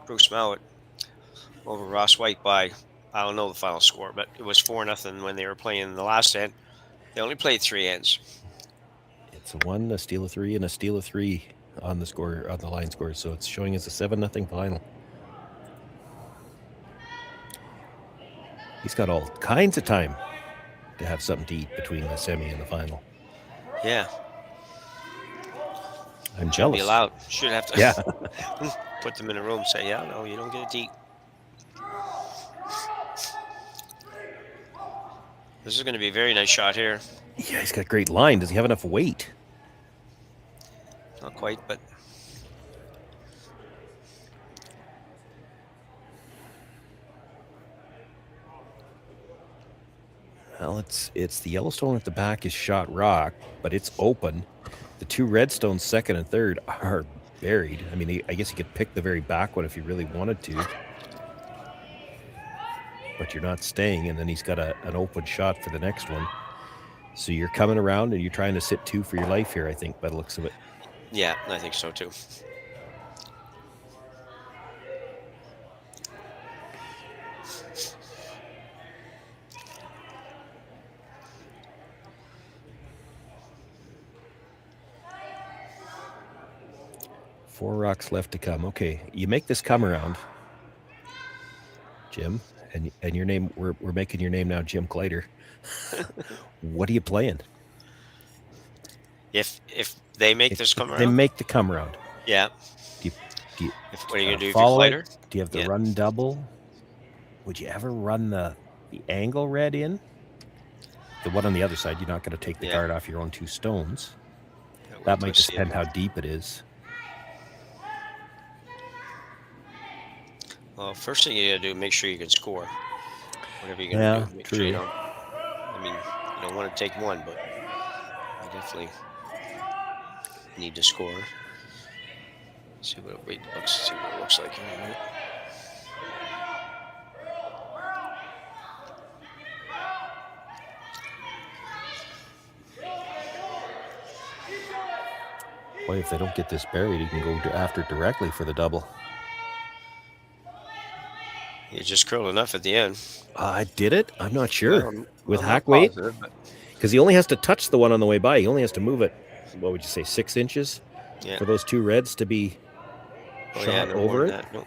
Bruce Mowat over Ross White by, I don't know the final score, but it was 4-0 when they were playing the last end. They only played 3 ends. It's a 1, a steal of 3, and a steal of 3 on the score, on the line score. So it's showing as a 7-0 final. He's got all kinds of time to have something to eat between the semi and the final. Yeah. I'm jealous. Be allowed. Should have to. Yeah. Put them in a room. Say, yeah, no, you don't get to eat. This is going to be a very nice shot here. Yeah, he's got great line. Does he have enough weight? Not quite, but well, it's the Yellowstone at the back is shot rock, but it's open. The two redstones, second and third, are buried. I mean, I guess you could pick the very back one if you really wanted to, but you're not staying. And then he's got an open shot for the next one. So you're coming around and you're trying to sit 2 for your life here, I think, by the looks of it. yeah, I think so too. Four rocks left to come. Okay, you make this come around, Jim, and your name. We're making your name now, Jim Kleiter. What are you playing? If they make this come around, they make the come around. Yeah. Do you, What are you gonna do if you follow play it? her? Do you have the Yeah. run double? Would you ever run the angle red in? The one on the other side, you're not going to take the guard off your own 2 stones. That might just depend how deep it is. Well, first thing you gotta do, make sure you can score. Whatever you're Yeah, gonna do, make true. sure you don't. I mean, you don't want to take one, but you definitely need to score. See what it looks like here, right? Boy, if they don't get this buried, you can go after directly for the double. You just curled enough at the end. Did it? I'm not sure. Well, With I'm hack not weight? positive, but Because he only has to touch the one on the way by. He only has to move it, what would you say, 6 inches? Yeah. For those 2 reds to be Oh, shot yeah, no more over it? than that, no.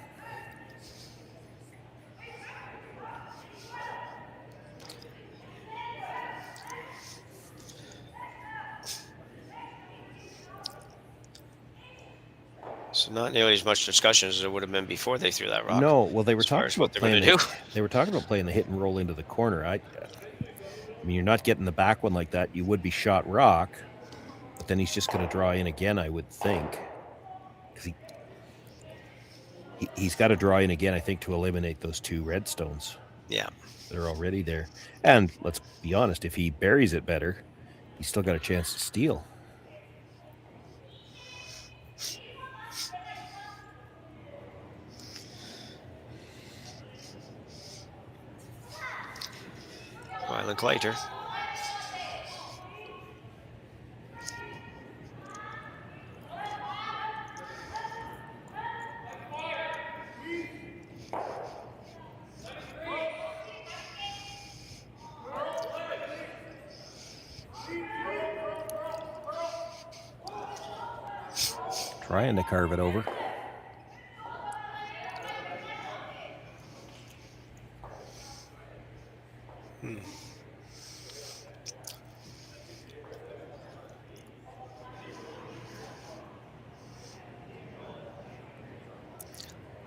So not nearly as much discussion as there would have been before they threw that rock. No, well, they were as far talking as about what they're playing. gonna do. They were talking about playing the hit and roll into the corner. I mean, you're not getting the back one like that. You would be shot rock, but then he's just going to draw in again, I would think, because he's got to draw in again, I think, to eliminate those 2 redstones. Yeah, they're already there. And let's be honest, if he buries it better, he's still got a chance to steal. Rylan Kleiter. Trying to carve it over.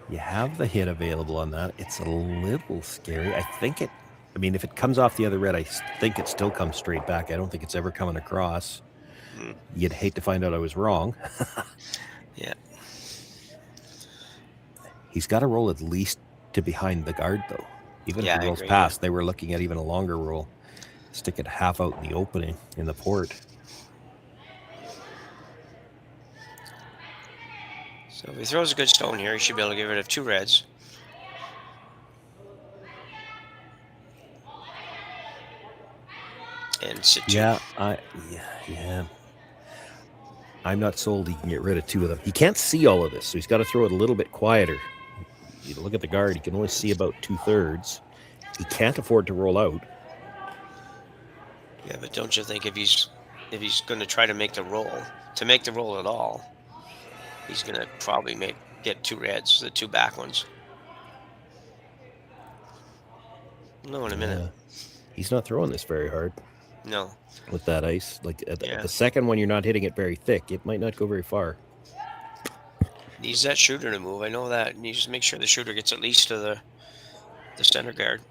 You have the hit available on that. It's a little scary. I mean, if it comes off the other red, I think it still comes straight back. I don't think it's ever coming across. You'd hate to find out I was wrong. Yeah. He's got to roll at least to behind the guard, though. Even if he rolls past, they were looking at even a longer roll. Stick it half out in the opening in the port. So if he throws a good stone here, he should be able to get rid of 2 reds. And sit 2. Yeah. I'm not sold he can get rid of 2 of them. He can't see all of this, so he's got to throw it a little bit quieter. You look at the guard, he can only see about 2/3. He can't afford to roll out. Yeah, but don't you think if he's going to try to make the roll at all, he's going to probably get 2 reds, the 2 back ones. No, in a minute. He's not throwing this very hard. No. With that ice. Like at the second one, you're not hitting it very thick. It might not go very far. Needs that shooter to move. I know that. And you just make sure the shooter gets at least to the center guard.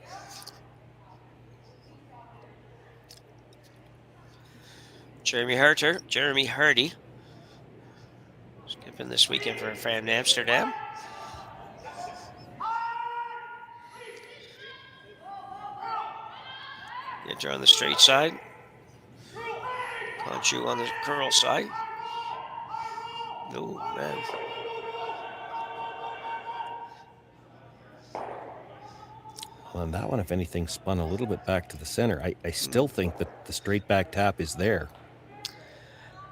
Jeremy Hardy. Skipping this weekend for a fan in Amsterdam. Enter on the straight side. Conchu on the curl side. Oh, man. Well, on that one, if anything, spun a little bit back to the center. I still think that the straight back tap is there.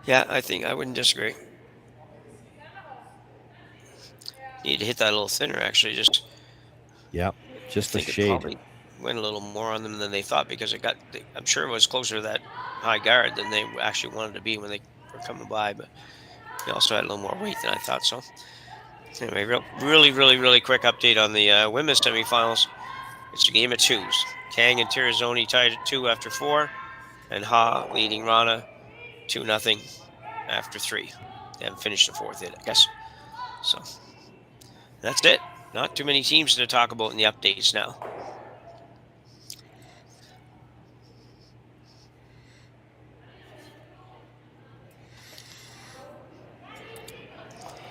Yeah, I wouldn't disagree. Need to hit that a little thinner, actually. Just a shade. Probably went a little more on them than they thought because I'm sure it was closer to that high guard than they actually wanted to be when they were coming by, but they also had a little more weight than I thought. So anyway, really quick update on the women's semifinals. It's a game of twos. Kang and Tirizoni tied at 2 after 4, and Ha leading Rana 2-0 after 3. They haven't finished the fourth yet, I guess. So that's it. Not too many teams to talk about in the updates now.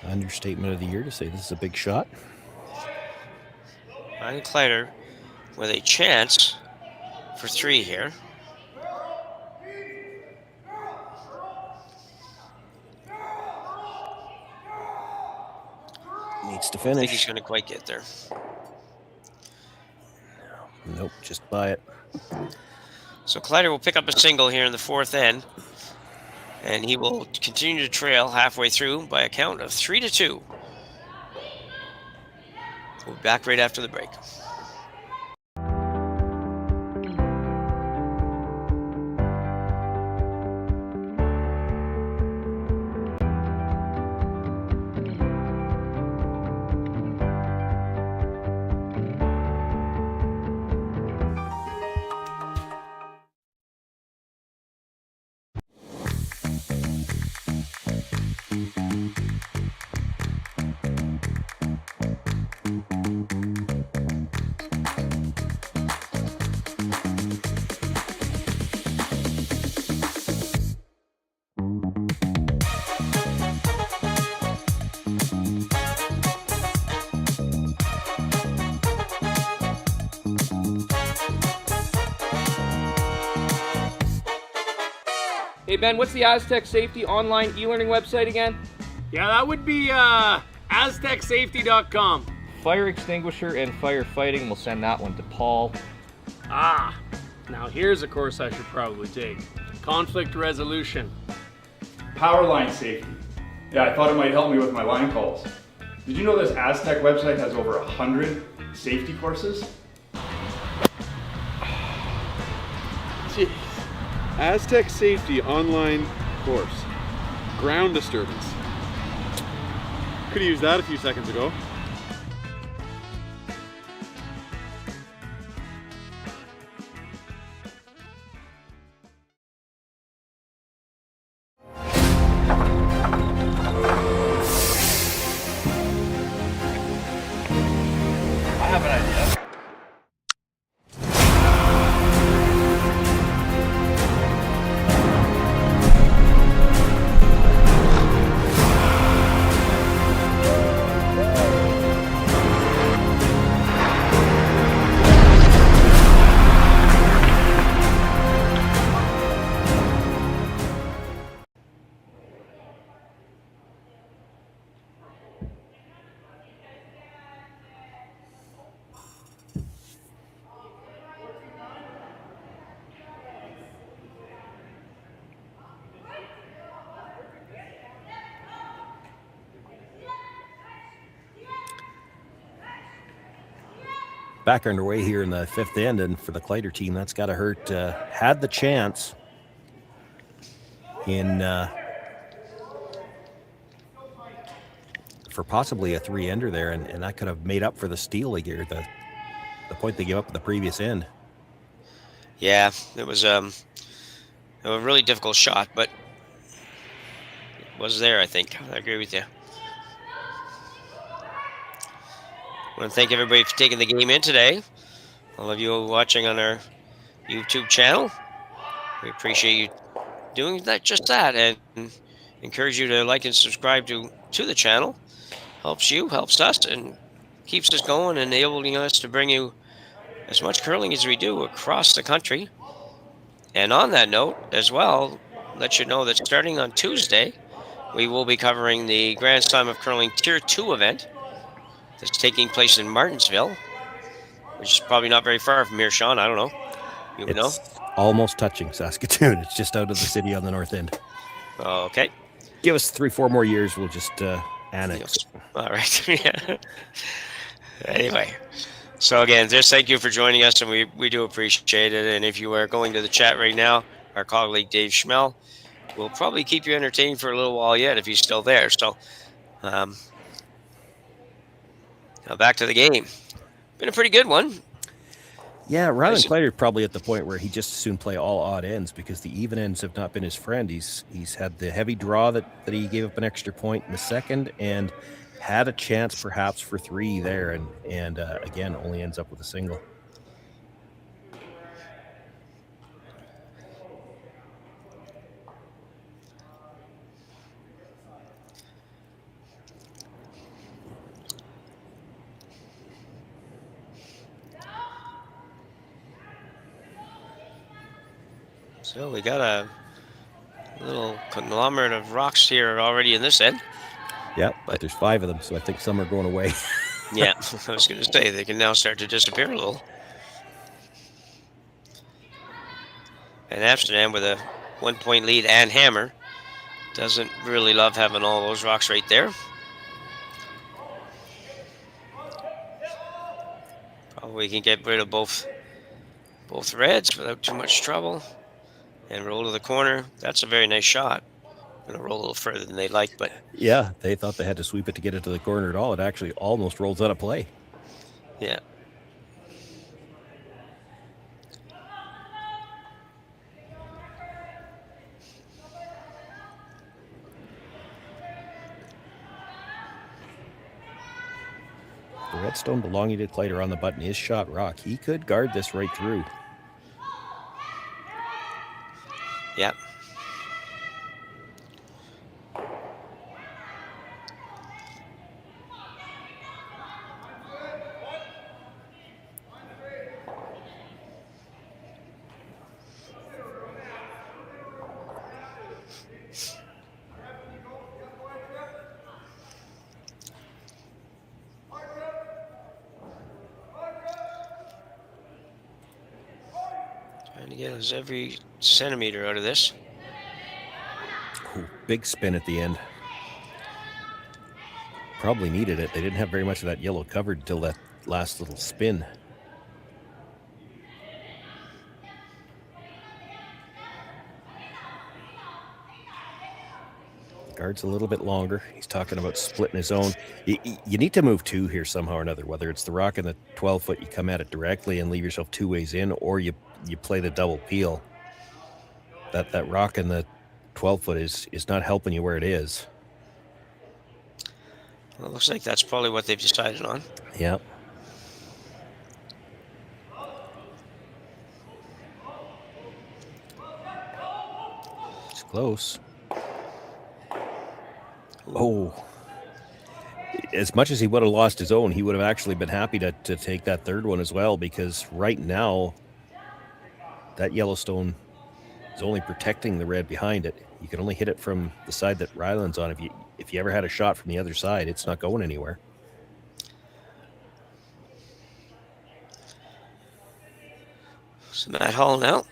Understatement of the year to say this is a big shot. Rylan Kleiter with a chance for 3 here. Needs to I finish. think he's going to quite get there. Nope, just by it. So Kleiter will pick up a single here in the fourth end, and he will continue to trail halfway through by a count of 3-2. We'll be back right after the break. Hey Ben, what's the Aztec Safety online e-learning website again? Yeah, that would be aztecsafety.com. Fire extinguisher and firefighting. We'll send that one to Paul. Now here's a course I should probably take. Conflict resolution. Power line safety. Yeah, I thought it might help me with my line calls. Did you know this Aztec website has over 100 safety courses? Jeez. Aztec Safety online course. Ground disturbance. Could have used that a few seconds ago. I have an idea. Back underway here in the fifth end, and for the Kleiter team, that's got to hurt. Had the chance in for possibly a 3-ender there, and that could have made up for the steal here, the point they gave up in the previous end. Yeah, it was a really difficult shot, but it was there, I think. I agree with you. I want to thank everybody for taking the game in today. All of you watching on our YouTube channel. We appreciate you doing just that, and encourage you to like and subscribe to the channel. Helps you, helps us, and keeps us going, enabling us to bring you as much curling as we do across the country. And on that note as well, let you know that starting on Tuesday, we will be covering the Grand Slam of Curling Tier 2 event that's taking place in Martinsville, which is probably not very far from here, Sean. I don't know. You would know? Almost touching Saskatoon. It's just out of the city on the north end. Okay. Give us 3-4 more years. We'll just annex. All right. Yeah. Anyway. So again, just thank you for joining us, and we do appreciate it. And if you are going to the chat right now, our colleague Dave Schmel will probably keep you entertained for a little while yet if he's still there. So now back to the game. Been a pretty good one. Yeah, Rylan Kleiter probably at the point where he just soon play all odd ends because the even ends have not been his friend. He's had the heavy draw that he gave up an extra point in the second, and had a chance perhaps for 3 there, and again only ends up with a single. So we got a little conglomerate of rocks here already in this end. Yeah, but there's 5 of them, so I think some are going away. Yeah, I was going to say they can now start to disappear a little. And Amsterdam with a 1-point lead and hammer doesn't really love having all those rocks right there. Probably can get rid of both reds without too much trouble. And roll to the corner. That's a very nice shot. Going to roll a little further than they'd like, but... Yeah, they thought they had to sweep it to get it to the corner at all. It actually almost rolls out of play. Yeah. The redstone belonging to Kleiter on the button is shot rock. He could guard this right through. Yep. Trying to get us every centimeter out of this. Ooh, big spin at the end. Probably needed it. They didn't have very much of that yellow covered until that last little spin. Guard's a little bit longer. He's talking about splitting his own. You need to move 2 here somehow or another, whether it's the rock and the 12-foot, you come at it directly and leave yourself 2 ways in, or you play the double peel. That rock and the 12-foot is not helping you where it is. Well, it looks like that's probably what they've decided on. Yep. It's close. Oh. As much as he would have lost his own, he would have actually been happy to take that third one as well, because right now that Yellowstone is only protecting the red behind it. You can only hit it from the side that Rylan's on. If you ever had a shot from the other side, it's not going anywhere. So Matt Hall now.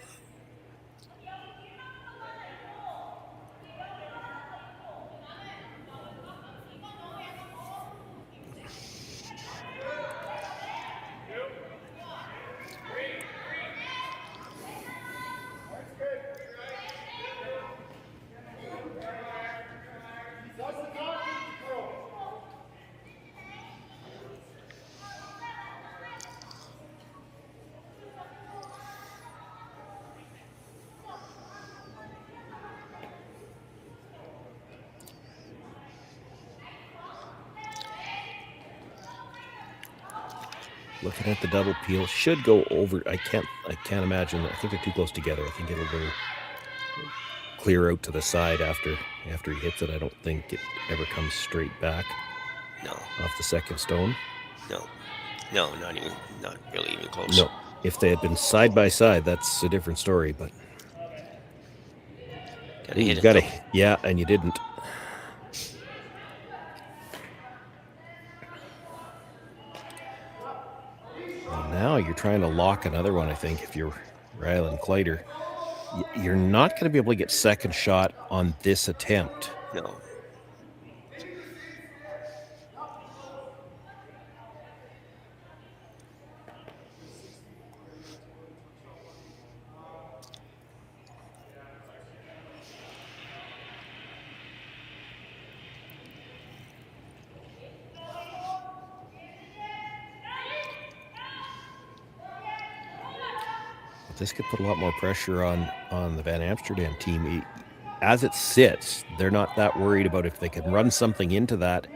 Looking at the double peel, should go over. I can't imagine. I think they're too close together. I think it'll go clear out to the side after he hits it. I don't think it ever comes straight back. No. Off the second stone. No, not really even close. No. If they had been side by side, that's a different story. But you got to, yeah, and you didn't. Well, now you're trying to lock another one. I think if you're Rylan Kleiter, you're not going to be able to get second shot on this attempt. No. This could put a lot more pressure on the Van Amsterdam team. As it sits, they're not that worried about if they can run something into that.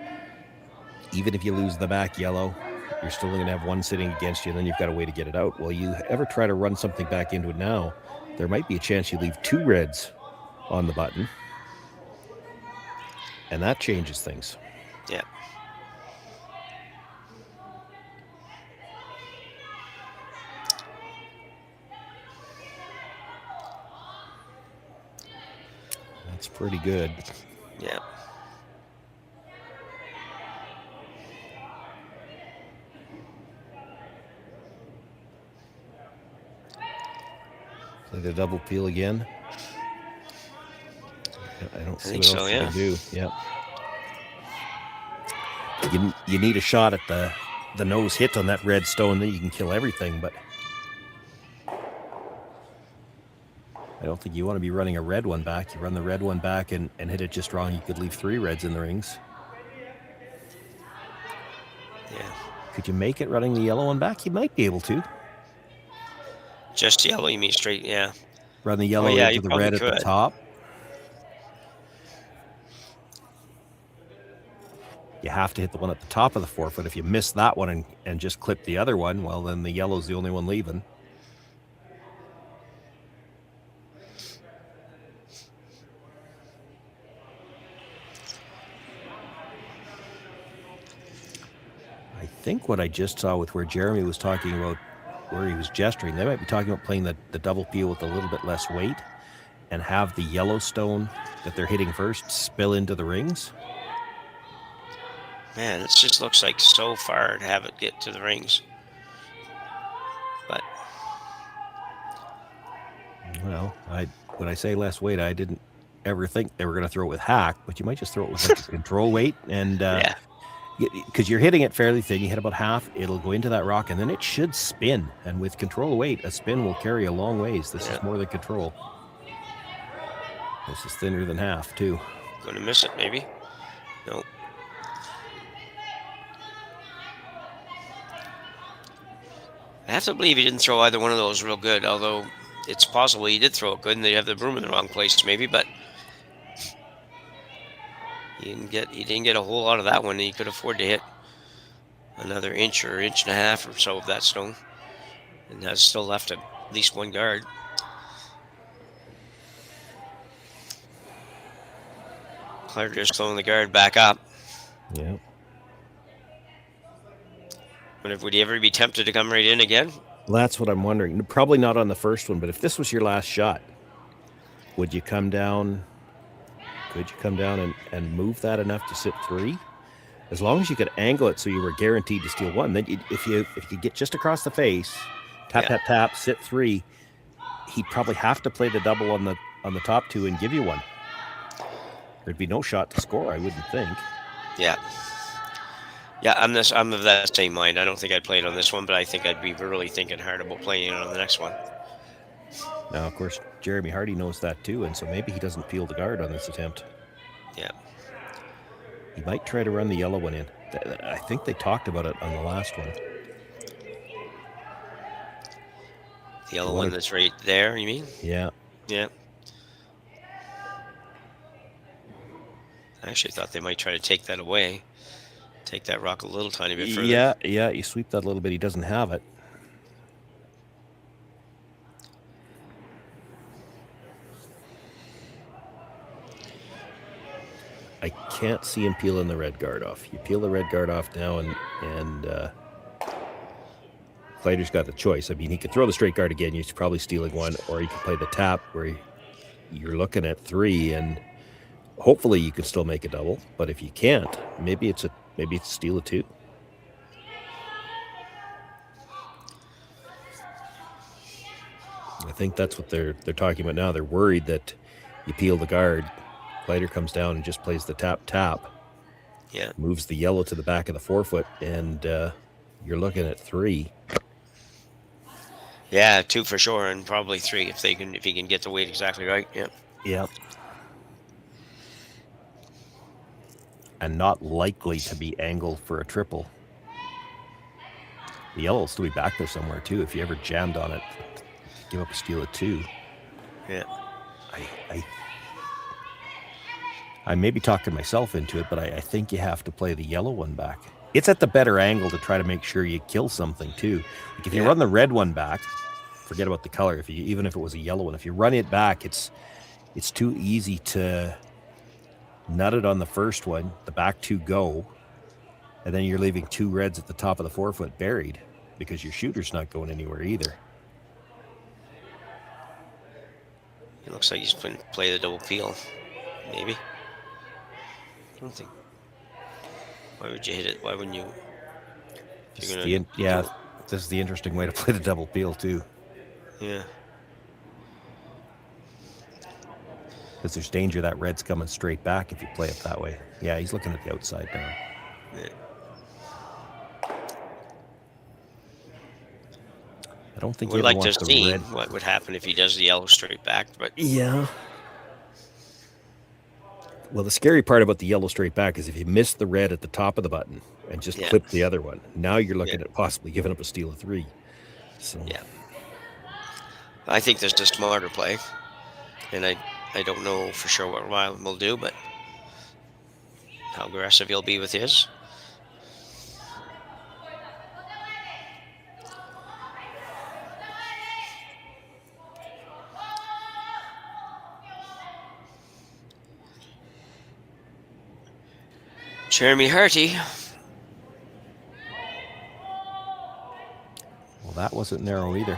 Even if you lose the back yellow, you're still going to have one sitting against you, and then you've got a way to get it out. Well, you ever try to run something back into it now, there might be a chance you leave two reds on the button, and that changes things. Yeah. That's pretty good. Yeah. Play the double peel again. I don't see think what so, else yeah. you can do. Yeah. You need a shot at the nose hit on that red stone, then you can kill everything, but I don't think you want to be running a red one back. You run the red one back and hit it just wrong, you could leave three reds in the rings. Yeah. Could you make it running the yellow one back? You might be able to. Just yellow, you mean straight, yeah. Run the yellow yeah, into the red at the top. You have to hit the one at the top of the 4 foot. If you miss that one and just clip the other one, well, then the yellow's the only one leaving. I think what I just saw with where Jeremy was talking about where he was gesturing, they might be talking about playing the double peel with a little bit less weight and have the yellow stone that they're hitting first spill into the rings. Man, this just looks like so far to have it get to the rings. But well, when I say less weight, I didn't ever think they were going to throw it with hack, but you might just throw it with like a control weight, and because you're hitting it fairly thin, you hit about half, it'll go into that rock, and then it should spin. And with control weight, a spin will carry a long ways. This is more than control. This is thinner than half too. Gonna miss it, maybe. Nope. I have to believe he didn't throw either one of those real good, although it's possible he did throw it good and they have the broom in the wrong place maybe, but he didn't get a whole lot of that one. He could afford to hit another inch or inch and a half or so of that stone and has still left at least one guard. Kleiter just throwing the guard back up. Yeah. Would he ever be tempted to come right in again? Well, that's what I'm wondering. Probably not on the first one, but if this was your last shot, would you come down? Could you come down and move that enough to sit 3? As long as you could angle it so you were guaranteed to steal 1. Then if you get just across the face, tap, sit 3, he'd probably have to play the double on the top 2 and give you 1. There'd be no shot to score, I wouldn't think. Yeah. Yeah, I'm of that same mind. I don't think I'd play it on this one, but I think I'd be really thinking hard about playing it on the next one. Now, of course, Jeremy Hardy knows that too, and so maybe he doesn't peel the guard on this attempt. Yeah. He might try to run the yellow one in. I think they talked about it on the last one. The yellow one that's right there, you mean? Yeah. Yeah. I actually thought they might try to take that away. take that rock a little tiny bit further. Yeah, you sweep that a little bit. He doesn't have it. I can't see him peeling the red guard off. You peel the red guard off now, and Kleiter's got the choice. I mean, he could throw the straight guard again. He's probably stealing one, or he could play the tap where you're looking at 3, and hopefully you can still make a double. But if you can't, maybe it's steal a 2. I think that's what they're talking about now. They're worried that you peel the guard, Kleiter comes down and just plays the tap. Yeah. Moves the yellow to the back of the forefoot, and you're looking at 3. Yeah, 2 for sure, and probably 3 if he can get the weight exactly right. Yeah. Yeah. And not likely to be angled for a triple. The yellow will still be back there somewhere too. If you ever jammed on it, give up a steal of 2. Yeah. I may be talking myself into it, but I think you have to play the yellow one back. It's at the better angle to try to make sure you kill something too. Like if you run the red one back, forget about the color. Even if it was a yellow one, if you run it back, it's too easy to nut it on the first one, the back 2 go, and then you're leaving 2 reds at the top of the forefoot buried because your shooter's not going anywhere either. It looks like he's going to play the double peel, maybe. I don't think. Why would you hit it? Why wouldn't you? This is the interesting way to play the double peel too. Yeah. Because there's danger that red's coming straight back if you play it that way. Yeah, he's looking at the outside now. Yeah. I don't think we'd like to see what would happen if he does the yellow straight back, but yeah. Well, the scary part about the yellow straight back is if you miss the red at the top of the button and just clip the other one, now you're looking at possibly giving up a steal of 3. So yeah, I think there's a smarter play, and I don't know for sure what Rylan will do, but how aggressive he'll be with his. Jeremy Harty. Well, that wasn't narrow either.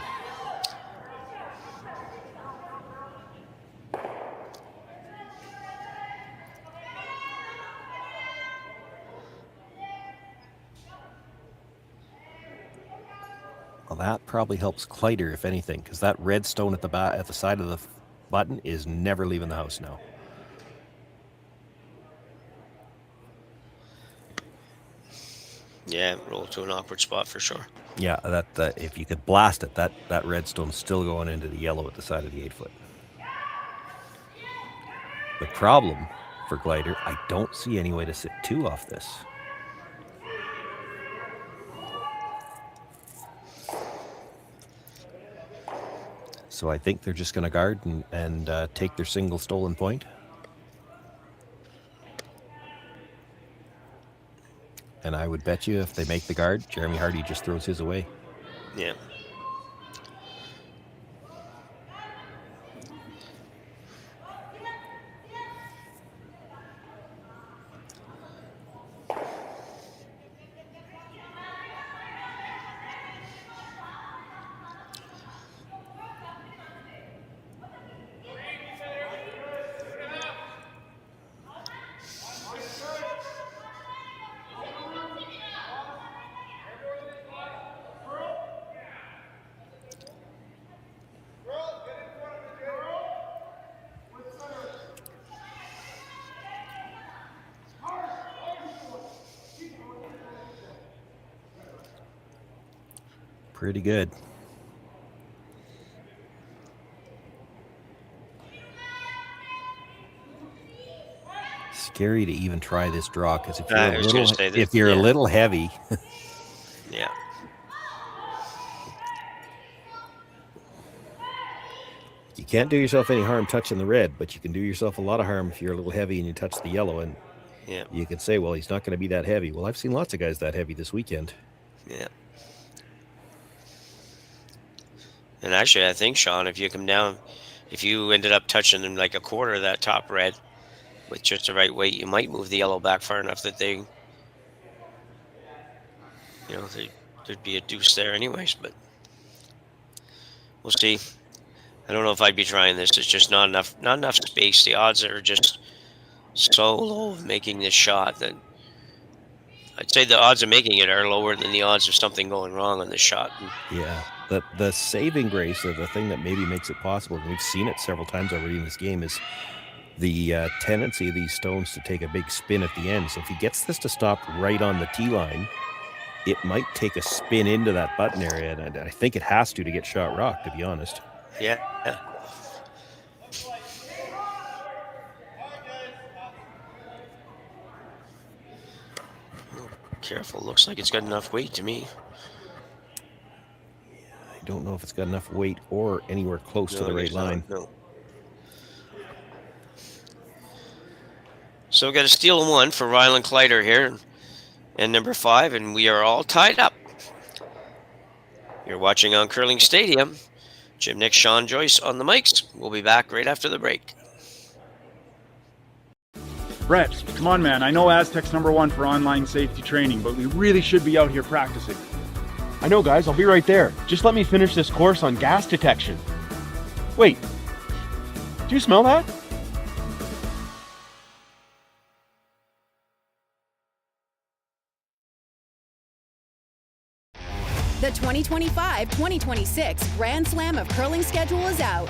Well, that probably helps Kleiter, if anything, because that red stone at the side of the button is never leaving the house now. Yeah, roll to an awkward spot for sure. Yeah, that if you could blast it, that redstone's still going into the yellow at the side of the 8-foot. The problem for Kleiter, I don't see any way to sit 2 off this. So I think they're just going to guard and take their single stolen point. And I would bet you if they make the guard, Jeremy Harty just throws his away. Yeah. Pretty good. Scary to even try this draw because if you're a little heavy. Yeah. You can't do yourself any harm touching the red, but you can do yourself a lot of harm if you're a little heavy and you touch the yellow. And Yeah. You could say, well, he's not going to be that heavy. Well, I've seen lots of guys that heavy this weekend. Yeah. And actually, I think, Sean, if you come down, if you ended up touching them like a quarter of that top red with just the right weight, you might move the yellow back far enough that they, there'd be a deuce there anyways, but we'll see. I don't know if I'd be trying this. It's just not enough space. The odds are just so low of making this shot that I'd say the odds of making it are lower than the odds of something going wrong on this shot. Yeah. The saving grace, or the thing that maybe makes it possible, and we've seen it several times already in this game, is the tendency of these stones to take a big spin at the end. So if he gets this to stop right on the tee line, it might take a spin into that button area, and I think it has to get shot rock, to be honest. Yeah. Careful, looks like it's got enough weight to me. I don't know if it's got enough weight or anywhere close to the right line. No. So we got a steal and one for Rylan Kleiter here, and number 5, and we are all tied up. You're watching on Curling Stadium. Jim Nick, Sean Joyce on the mics. We'll be back right after the break. Brett, come on, man. I know Aztec's #1 for online safety training, but we really should be out here practicing. I know, guys. I'll be right there. Just let me finish this course on gas detection. Wait. Do you smell that? The 2025-2026 Grand Slam of Curling schedule is out,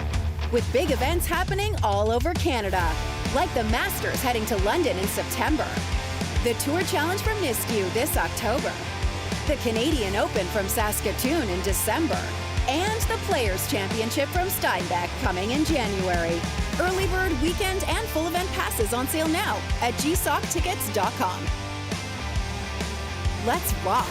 with big events happening all over Canada, like the Masters heading to London in September, the Tour Challenge from Nisku this October, the Canadian Open from Saskatoon in December, and the Players' Championship from Steinbeck coming in January. Early bird weekend and full event passes on sale now at gsoctickets.com. Let's rock!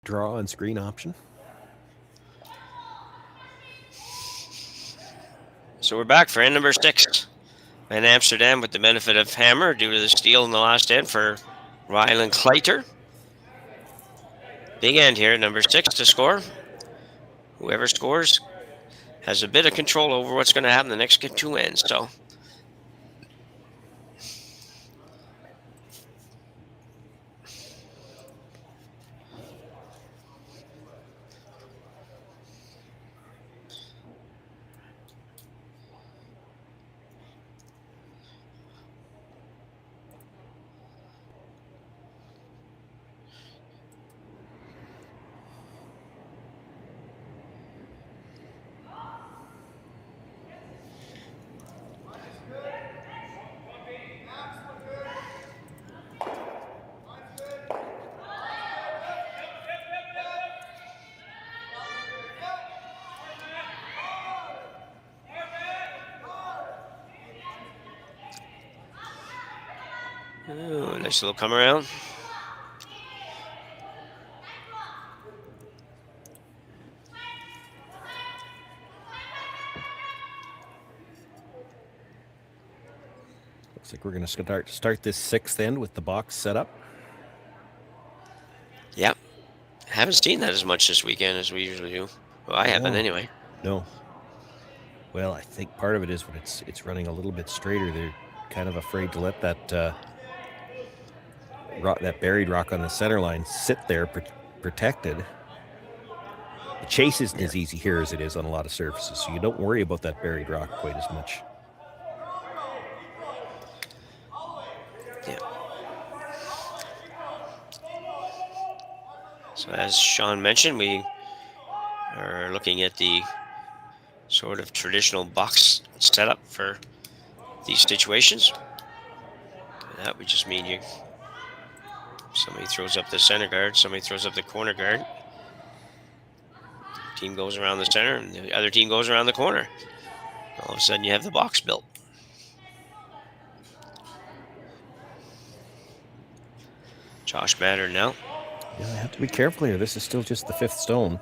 Draw and screen option. So we're back for end number 6 in Amsterdam with the benefit of hammer due to the steal in the last end for Rylan Kleiter. Big end here, number 6 to score. Whoever scores has a bit of control over what's going to happen the next 2 ends. So ooh, nice little come around. Looks like we're going to start this 6th end with the box set up. Yep. Haven't seen that as much this weekend as we usually do. Well, I haven't anyway. No. Well, I think part of it is when it's running a little bit straighter. They're kind of afraid to let that that buried rock on the center line sit there protected. The chase isn't as easy here as it is on a lot of surfaces, so you don't worry about that buried rock quite as much. Yeah. So as Sean mentioned, we are looking at the sort of traditional box setup for these situations. And that would just mean somebody throws up the center guard, somebody throws up the corner guard. Team goes around the center, and the other team goes around the corner. All of a sudden, you have the box built. Josh battered now. Yeah, I have to be careful here. This is still just the 5th stone.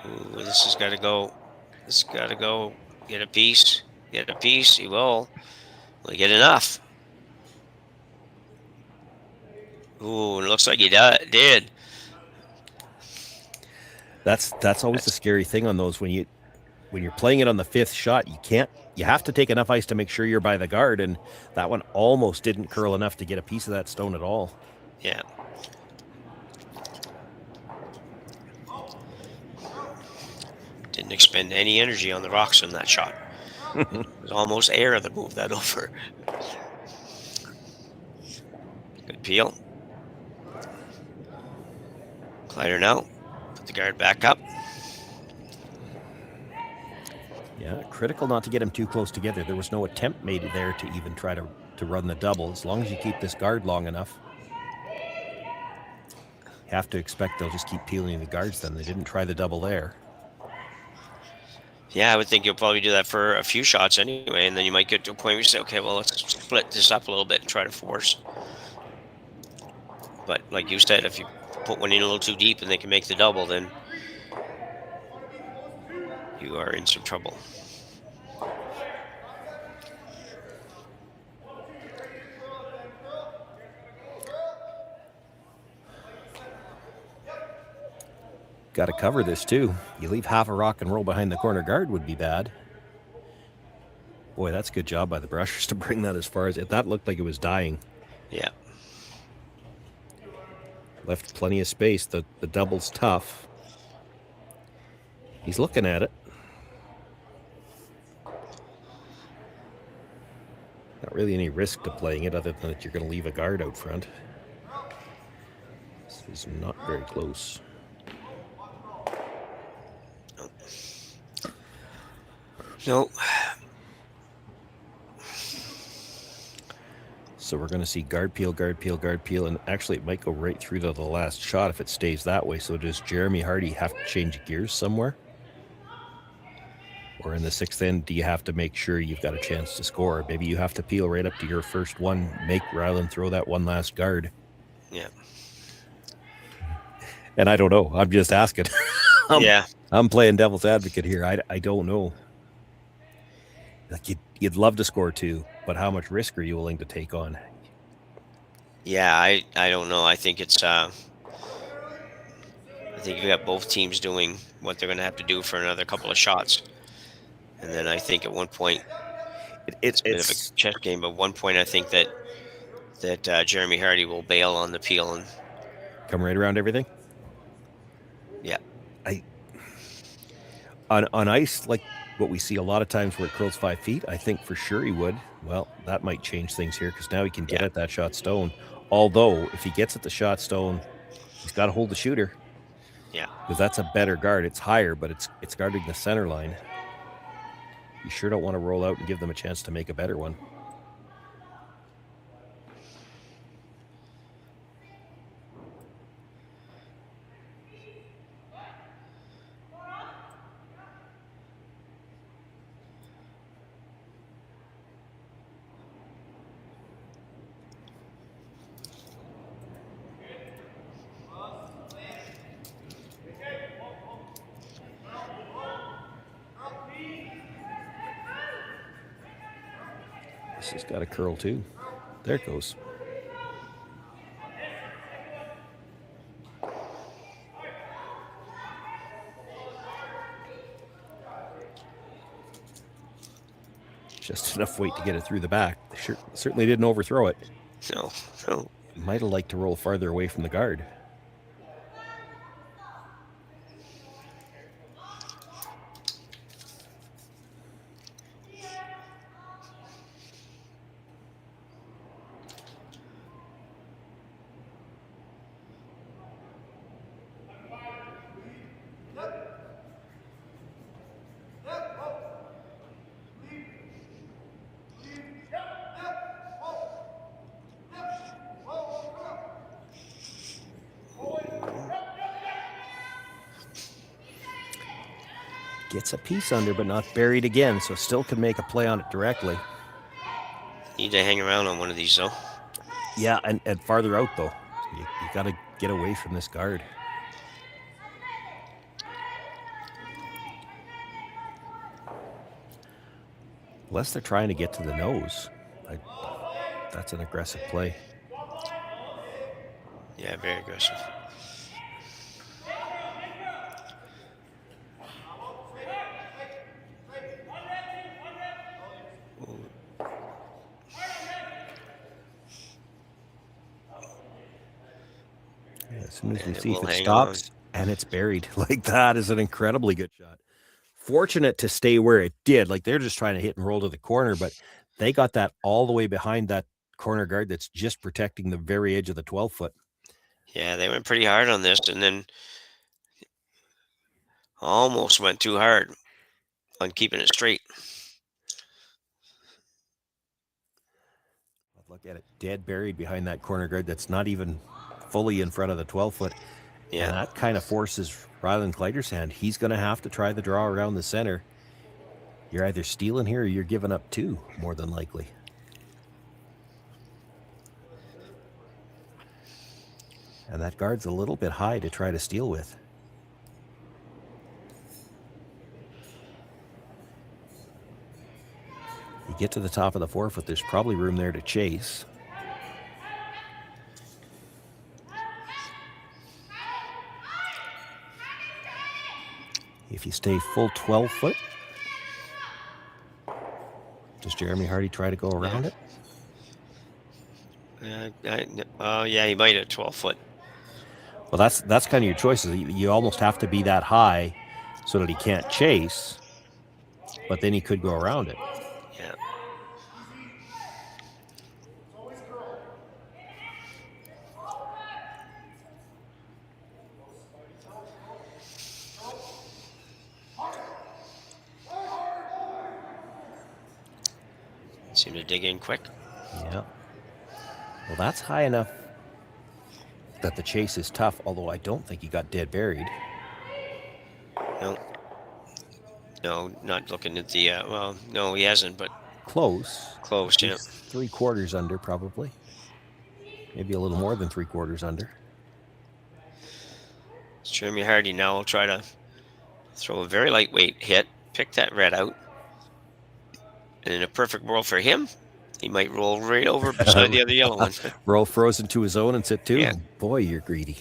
Ooh, this has got to go. This has got to go. Get a piece. Get a piece. He will. Will he get enough? Ooh, it looks like he did. That's always the scary thing on those when you're playing it on the 5th shot. You have to take enough ice to make sure you're by the guard, and that one almost didn't curl enough to get a piece of that stone at all. Yeah. Didn't expend any energy on the rocks in that shot. It was almost air that moved that over. Good peel. Kleiter now. Put the guard back up. Yeah, critical not to get them too close together. There was no attempt made there to even try to run the double. As long as you keep this guard long enough, you have to expect they'll just keep peeling the guards then. They didn't try the double there. Yeah, I would think you'll probably do that for a few shots anyway, and then you might get to a point where you say, okay, well, let's split this up a little bit and try to force. But like you said, if you put one in a little too deep and they can make the double, then you are in some trouble. Got to cover this too. You leave half a rock and roll behind the corner guard would be bad. Boy, that's a good job by the brushers to bring that as far as it. That looked like it was dying. Yeah. Left plenty of space. The double's tough. He's looking at it. Not really any risk to playing it other than that you're going to leave a guard out front. This is not very close. No. So we're going to see guard peel, guard peel, guard peel, and actually it might go right through to the last shot if it stays that way. So does Jeremy Hardy have to change gears somewhere? Or in the 6th end, do you have to make sure you've got a chance to score? Maybe you have to peel right up to your first one, make Rylan throw that one last guard. Yeah. And I don't know. I'm just asking. Yeah. I'm playing devil's advocate here. I don't know. Like you'd love to score 2, but how much risk are you willing to take on? Yeah, I don't know. I think it's I think you got both teams doing what they're going to have to do for another couple of shots, and then I think at one point it's a bit of a chess game. But at one point, I think that Jeremy Hardy will bail on the peel and come right around everything. Yeah, on ice like what we see a lot of times where it curls 5 feet, I think for sure he would. Well, that might change things here because now he can get at that shot stone. Although, if he gets at the shot stone, he's got to hold the shooter. Yeah. Because that's a better guard. It's higher, but it's guarding the center line. You sure don't want to roll out and give them a chance to make a better one. This has got a curl too. There it goes. Just enough weight to get it through the back. They certainly didn't overthrow it. No. Might have liked to roll farther away from the guard. Gets a piece under, but not buried again, so still can make a play on it directly. Need to hang around on one of these, though. Yeah, and farther out, though. You got to get away from this guard. Unless they're trying to get to the nose. That's an aggressive play. Yeah, very aggressive. As soon as we see if it stops and it's buried, like that is an incredibly good shot. Fortunate to stay where it did. Like they're just trying to hit and roll to the corner, but they got that all the way behind that corner guard that's just protecting the very edge of the 12-foot. Yeah, they went pretty hard on this and then almost went too hard on keeping it straight. Look at it, dead buried behind that corner guard that's not even fully in front of the 12-foot. Yeah. And that kind of forces Rylan Kleiter's hand. He's going to have to try the draw around the center. You're either stealing here or you're giving up two, more than likely. And that guard's a little bit high to try to steal with. You get to the top of the 4-foot, there's probably room there to chase. If you stay full 12-foot, does Jeremy Hardy try to go around it? Yeah, he might at 12-foot. Well, that's kind of your choices. You almost have to be that high so that he can't chase, but then he could go around it. Yeah. Seem to dig in quick. Yeah. Well, that's high enough that the chase is tough, although I don't think he got dead buried. No, not looking at the, well, no, he hasn't, but... Close, yeah. 3/4 under, probably. Maybe a little more than 3/4 under. Jeremy Hardy now will try to throw a very lightweight hit, pick that red out. And in a perfect world for him, he might roll right over beside the other yellow one. Roll frozen to his zone and sit two? Yeah. Boy, you're greedy.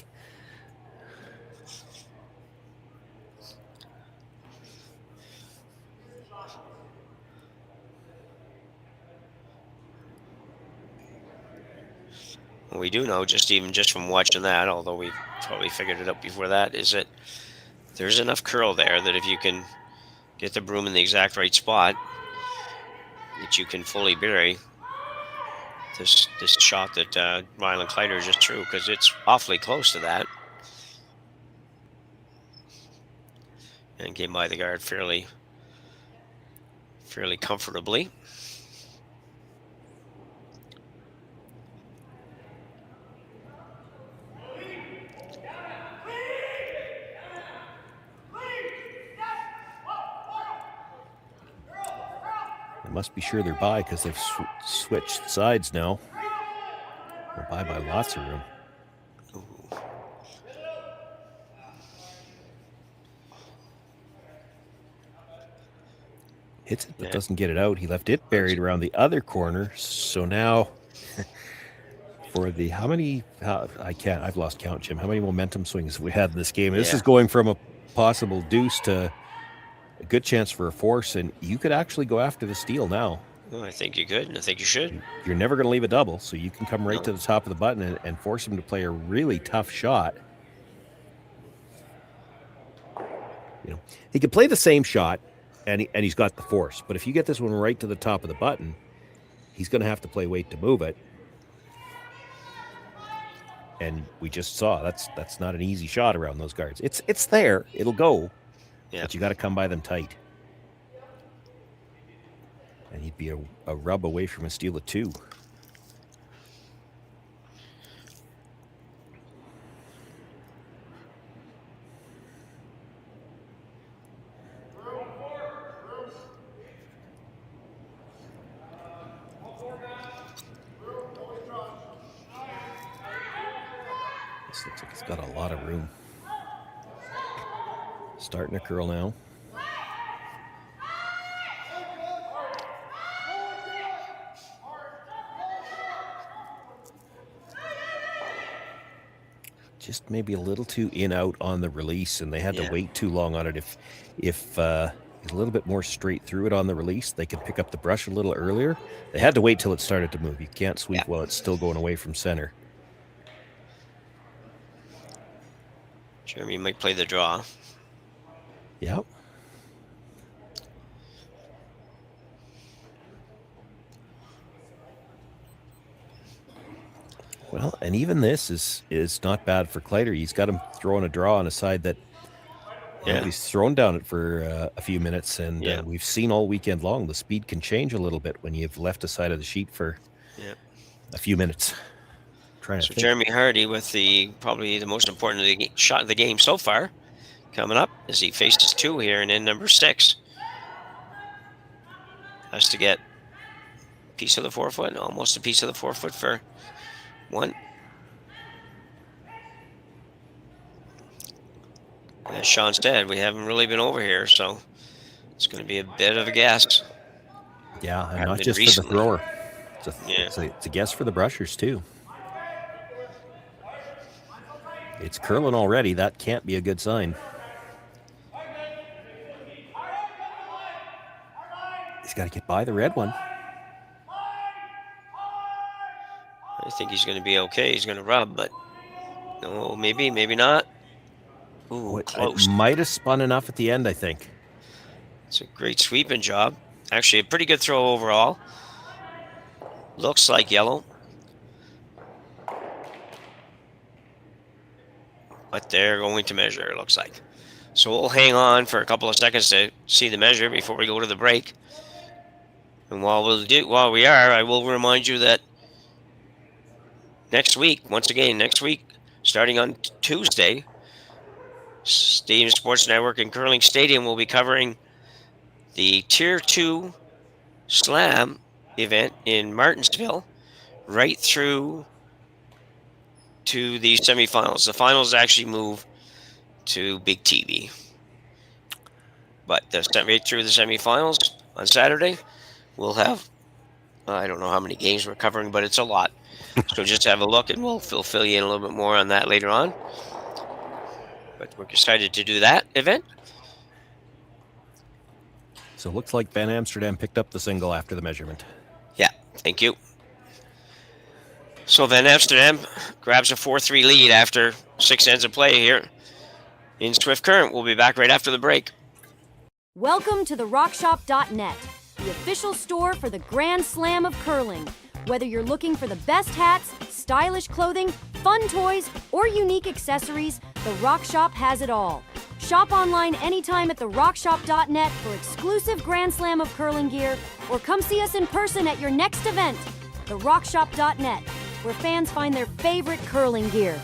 What we do know, just from watching that, although we probably figured it out before that, is that there's enough curl there that if you can get the broom in the exact right spot, that you can fully bury this shot that Rylan Kleiter just threw, because it's awfully close to that. And came by the guard fairly comfortably. Must be sure they're by because they've switched sides now. They're by lots of room. Ooh. Hits it but doesn't get it out. He left it buried around the other corner. So now for the I've lost count, Jim. How many momentum swings have we had in this game? This is going from a possible deuce to a good chance for a force, and you could actually go after the steal now. Well, I think you could, and I think you should. You're never going to leave a double, so you can come right to the top of the button and force him to play a really tough shot. You know, he can play the same shot, and he's got the force. But if you get this one right to the top of the button, he's going to have to play weight to move it. And we just saw that's not an easy shot around those guards. It's there, it'll go, but you got to come by them tight. And he'd be a rub away from a steal of 2. This looks like it's got a lot of room. Starting to curl now. Just maybe a little too in-out on the release, and they had to wait too long on it. If he's a little bit more straight through it on the release, they could pick up the brush a little earlier. They had to wait till it started to move. You can't sweep while it's still going away from center. Jeremy might play the draw. Yep. Well, and even this is not bad for Kleiter. He's got him throwing a draw on a side that he's thrown down it for a few minutes, and we've seen all weekend long the speed can change a little bit when you've left a side of the sheet for a few minutes. So Jeremy Hardy with probably the most important shot of the game so far coming up as he faces 2 here and in number 6. Has to get a piece of the forefoot, almost a piece of the forefoot for 1. As Sean said, we haven't really been over here, so it's going to be a bit of a guess. Yeah, and not just for the thrower. It's a guess for the brushers, too. It's curling already. That can't be a good sign. He's got to get by the red one. I think he's going to be okay. He's going to rub, but no, maybe not. Ooh, close. It might have spun enough at the end, I think. It's a great sweeping job. Actually, a pretty good throw overall. Looks like yellow. But they're going to measure, it looks like. So we'll hang on for a couple of seconds to see the measure before we go to the break. And while we are, I will remind you that next week, starting on Tuesday, Stadium Sports Network and Curling Stadium will be covering the Tier 2 Slam event in Martinsville right through to the semifinals. The finals actually move to Big TV. But right through the semifinals on Saturday, we'll have, I don't know how many games we're covering, but it's a lot. So just have a look, and we'll fill you in a little bit more on that later on. But we're excited to do that event. So it looks like Van Amsterdam picked up the single after the measurement. Yeah, thank you. So Van Amsterdam grabs a 4-3 lead after 6 ends of play here in Swift Current. We'll be back right after the break. Welcome to the RockShop.net, the official store for the Grand Slam of curling. Whether you're looking for the best hats, stylish clothing, fun toys, or unique accessories, the Rock Shop has it all. Shop online anytime at therockshop.net for exclusive Grand Slam of curling gear, or come see us in person at your next event. Therockshop.net, where fans find their favorite curling gear.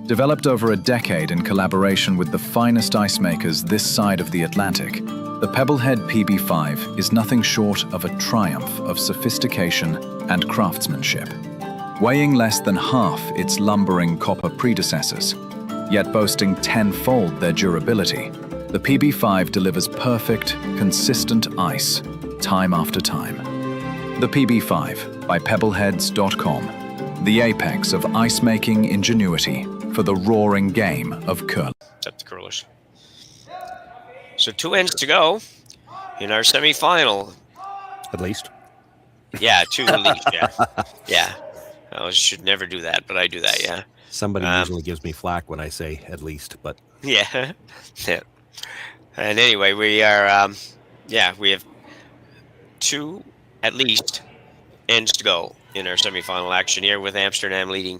Developed over a decade in collaboration with the finest ice makers this side of the Atlantic, the Pebblehead PB5 is nothing short of a triumph of sophistication and craftsmanship. Weighing less than half its lumbering copper predecessors, yet boasting tenfold their durability, the PB5 delivers perfect, consistent ice, time after time. The PB5 by Pebbleheads.com, the apex of ice-making ingenuity for the roaring game of curling. Except the curlers. So 2 ends to go in our semifinal. At least. Yeah, 2 at least, yeah. Yeah. I should never do that, but I do that, yeah. Somebody usually gives me flack when I say at least, but... Yeah. Yeah. And anyway, we are, we have 2 at least ends to go in our semifinal action here, with Amsterdam leading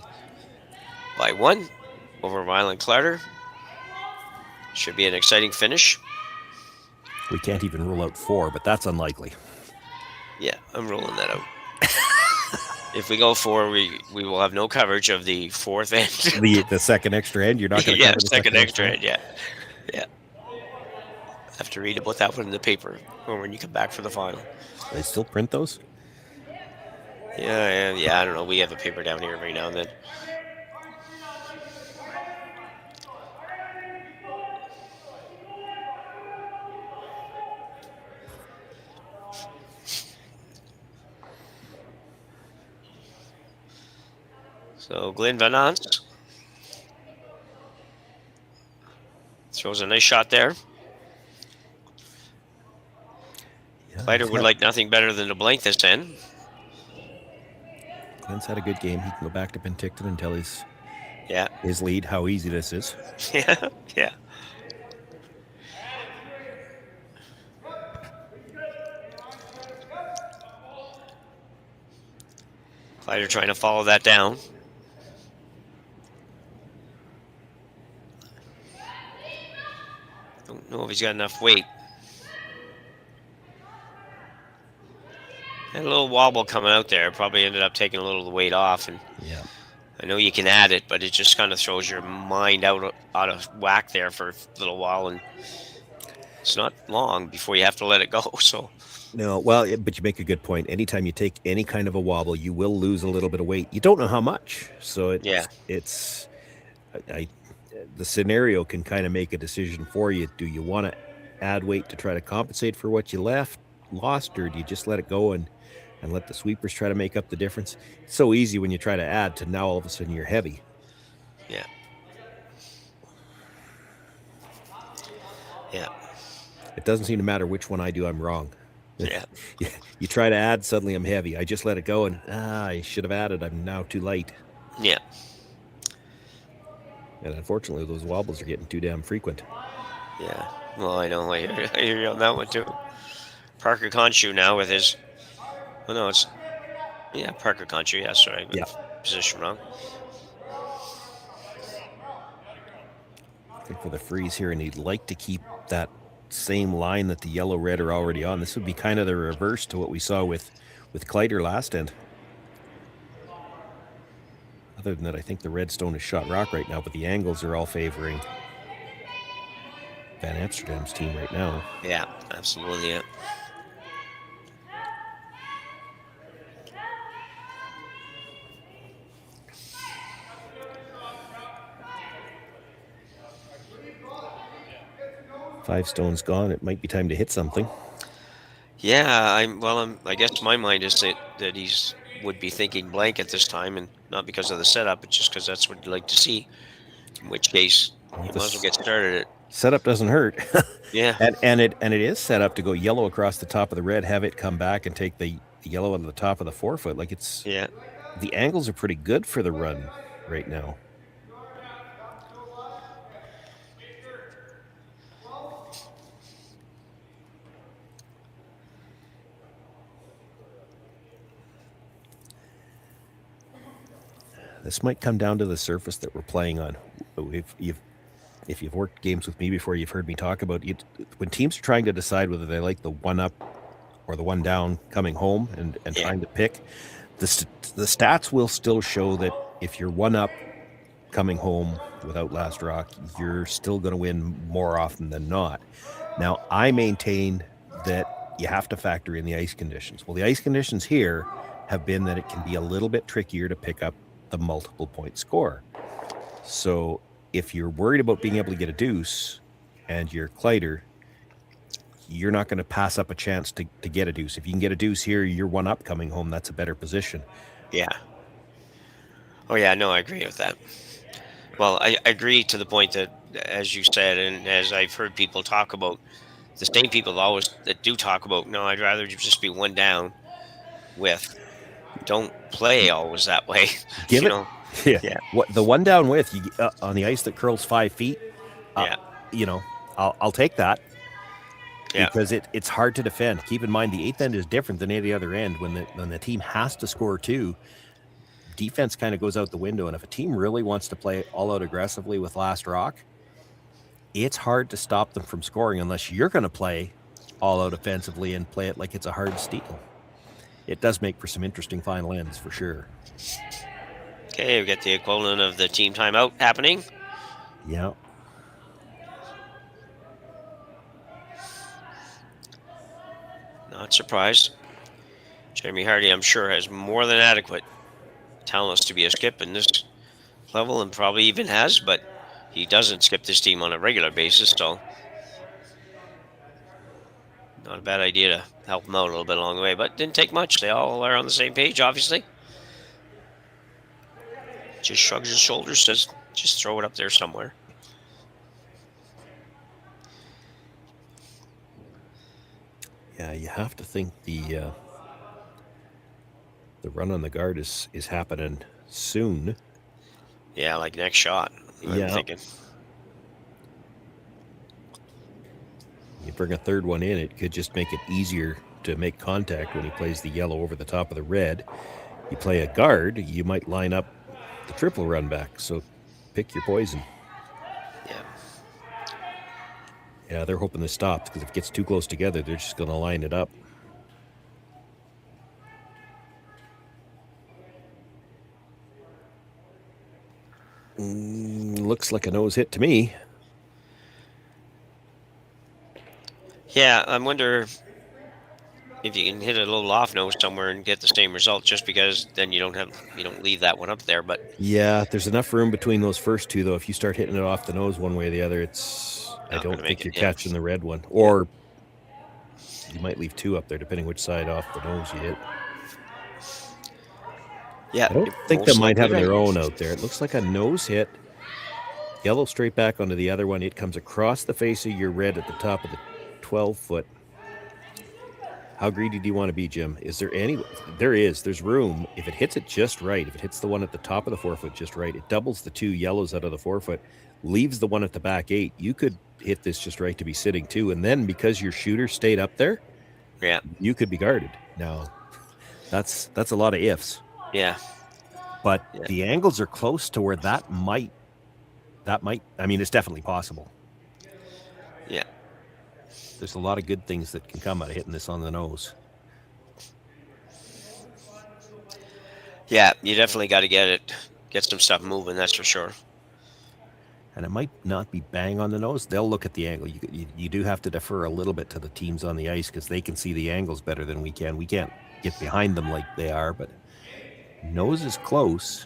by 1 over Rylan Kleiter. Should be an exciting finish. We can't even rule out 4, but that's unlikely. Yeah, I'm ruling that out. If we go 4, we will have no coverage of the 4th end. the second extra end, you're not going to cover the second extra end, yeah. Yeah. Have to read about that one in the paper or when you come back for the final. They still print those? Yeah, I don't know. We have a paper down here every now and then. So Glenn Van Ans throws a nice shot there. Yeah, Kleiter would like nothing better than to blank this end. Glenn's had a good game. He can go back to Penticton and tell his lead how easy this is. Yeah, yeah. Kleiter trying to follow that down. Don't know if he's got enough weight. Had a little wobble coming out there. Probably ended up taking a little of the weight off. And yeah, I know you can add it, but it just kind of throws your mind out of whack there for a little while, and it's not long before you have to let it go. So. No, well, but you make a good point. Anytime you take any kind of a wobble, you will lose a little bit of weight. You don't know how much, so the scenario can kind of make a decision for you. Do you want to add weight to try to compensate for what you lost, or do you just let it go and let the sweepers try to make up the difference? It's so easy when you try to add to now all of a sudden you're heavy. Yeah. Yeah. It doesn't seem to matter which one I do, I'm wrong. Yeah. You try to add, suddenly I'm heavy. I just let it go, and I should have added. I'm now too light. Yeah. And unfortunately, those wobbles are getting too damn frequent. Yeah. Well, I know. I hear you on that one, too. Parker Conchu now with his... Oh, no, it's... Yeah, Parker Conchu. Yeah, sorry. Yeah. Position wrong. Looking for the freeze here, and he'd like to keep that same line that the yellow-red are already on. This would be kind of the reverse to what we saw with Kleiter last end. Other than that, I think the redstone is shot rock right now, but the angles are all favoring Van Amsterdam's team right now. Yeah, absolutely, yeah. Five stones gone. It might be time to hit something. Yeah, I guess my mind is that he's would be thinking blank at this time, and not because of the setup, but just because that's what you'd like to see. In which case, you might as well get started it. Setup doesn't hurt. Yeah. And it is set up to go yellow across the top of the red, have it come back and take the yellow on the top of the forefoot. Like it's the angles are pretty good for the run right now. This might come down to the surface that we're playing on. If you've worked games with me before, you've heard me talk about it. When teams are trying to decide whether they like the one up or the one down coming home and trying to pick, the stats will still show that if you're one up coming home without last rock, you're still going to win more often than not. Now, I maintain that you have to factor in the ice conditions. Well, the ice conditions here have been that it can be a little bit trickier to pick up the multiple point score. So if you're worried about being able to get a deuce and you're Kleiter, you're not going to pass up a chance to get a deuce. If you can get a deuce here, you're one up coming home. That's a better position. Yeah. Oh, yeah, no, I agree with that. Well, I agree to the point that, as you said, and as I've heard people talk about, the same people that do talk about, no, I'd rather just be one down with. Don't play always that way. Give you it. know? Yeah. What the one down with you on the ice that curls 5 feet? I'll take that. Yeah. Because it's hard to defend. Keep in mind the eighth end is different than any other end. When the team has to score 2, defense kind of goes out the window. And if a team really wants to play all out aggressively with last rock, it's hard to stop them from scoring unless you're going to play all out offensively and play it like it's a hard steal. It does make for some interesting final ends for sure. Okay, we got the equivalent of the team timeout happening. Yeah. Not surprised. Jeremy Hardy, I'm sure, has more than adequate talents to be a skip in this level, and probably even has, but he doesn't skip this team on a regular basis, so not a bad idea to help him out a little bit along the way, but didn't take much. They all are on the same page, obviously. Just shrugs his shoulders, says, just throw it up there somewhere. Yeah, you have to think the run on the guard is happening soon. Yeah, like next shot. I'm thinking. You bring a third one in, it could just make it easier to make contact when he plays the yellow over the top of the red. You play a guard, you might line up the triple run back. So pick your poison. Yeah, they're hoping this stops because if it gets too close together, they're just going to line it up. Looks like a nose hit to me. Yeah, I wonder if you can hit a little off nose somewhere and get the same result, just because then you don't leave that one up there. But yeah, there's enough room between those first two, though. If you start hitting it off the nose one way or the other, I don't think you're catching the red one. Or you might leave 2 up there, depending which side off the nose you hit. Yeah, I don't think they might have their own out there. It looks like a nose hit. Yellow straight back onto the other one. It comes across the face of your red at the top of the 12-foot. How greedy do you want to be, Jim? Is there any? There is. There's room. If it hits it just right, if it hits the one at the top of the 4-foot just right, it doubles the 2 yellows out of the 4-foot, leaves the one at the back 8. You could hit this just right to be sitting 2, and then because your shooter stayed up there, you could be guarded. Now, that's a lot of ifs. Yeah. But the angles are close to where that might, I mean, it's definitely possible. Yeah. There's a lot of good things that can come out of hitting this on the nose. Yeah, you definitely got to get some stuff moving, that's for sure. And it might not be bang on the nose. They'll look at the angle. You do have to defer a little bit to the teams on the ice because they can see the angles better than we can. We can't get behind them like they are, but nose is close.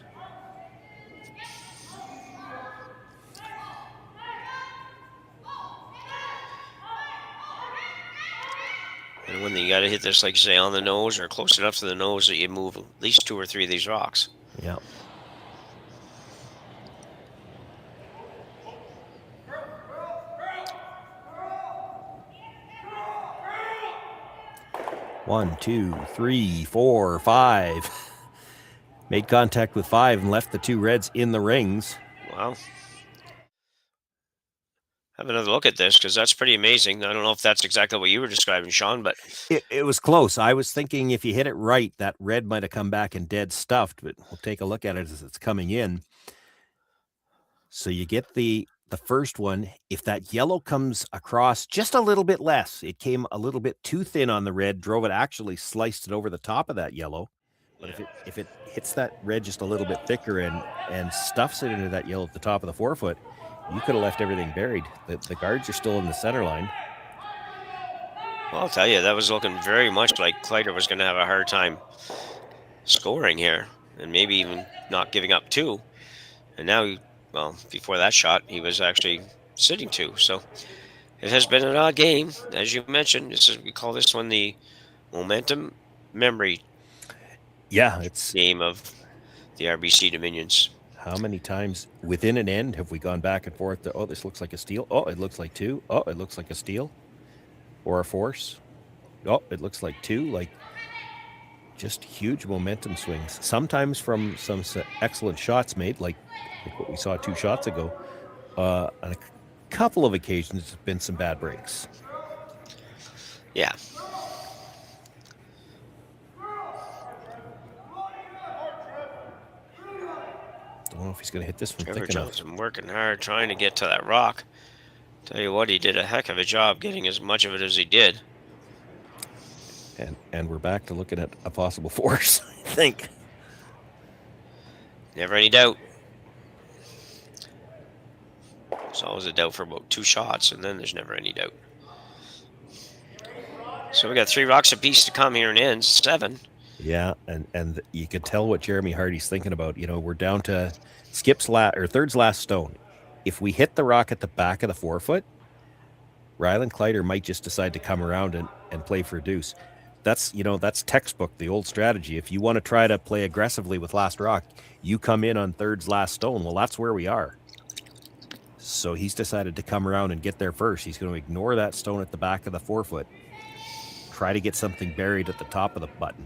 And when you got to hit this, like you say, on the nose or close enough to the nose that you move at least 2 or 3 of these rocks. Yeah. One, 2, 3, 4, 5. Made contact with 5 and left the 2 reds in the rings. Wow. Have another look at this because that's pretty amazing. I don't know if that's exactly what you were describing, Sean, but it was close. I was thinking if you hit it right, that red might have come back and dead stuffed, but we'll take a look at it as it's coming in. So you get the first one. If that yellow comes across just a little bit less, it came a little bit too thin on the red, drove it, actually sliced it over the top of that yellow. But if it hits that red just a little bit thicker and stuffs it into that yellow at the top of the forefoot, you could have left everything buried. The guards are still in the center line. Well, I'll tell you, that was looking very much like Kleiter was going to have a hard time scoring here, and maybe even not giving up 2. And now, well, before that shot, he was actually sitting 2. So it has been an odd game, as you mentioned. We call this one the momentum memory. Yeah, it's game of the RBC Dominions. How many times within an end have we gone back and forth to, oh, this looks like a steal. Oh, it looks like 2. Oh, it looks like a steal or a force. Oh, it looks like 2. Like, just huge momentum swings. Sometimes from some excellent shots made, like what we saw 2 shots ago. On a couple of occasions, there's been some bad breaks. Yeah. Don't know if he's going to hit this one Trevor thick enough. Johnson working hard, trying to get to that rock. Tell you what, he did a heck of a job getting as much of it as he did. And we're back to looking at a possible force, I think. Never any doubt. There's always a doubt for about 2 shots, and then there's never any doubt. So we got 3 rocks apiece to come here in ends, 7. Yeah, and you could tell what Jeremy Hardy's thinking about. You know, we're down to third's last stone. If we hit the rock at the back of the forefoot, Rylan Kleiter might just decide to come around and play for a deuce. That's textbook, the old strategy. If you want to try to play aggressively with last rock, you come in on third's last stone. Well, that's where we are. So he's decided to come around and get there first. He's going to ignore that stone at the back of the forefoot. Try to get something buried at the top of the button.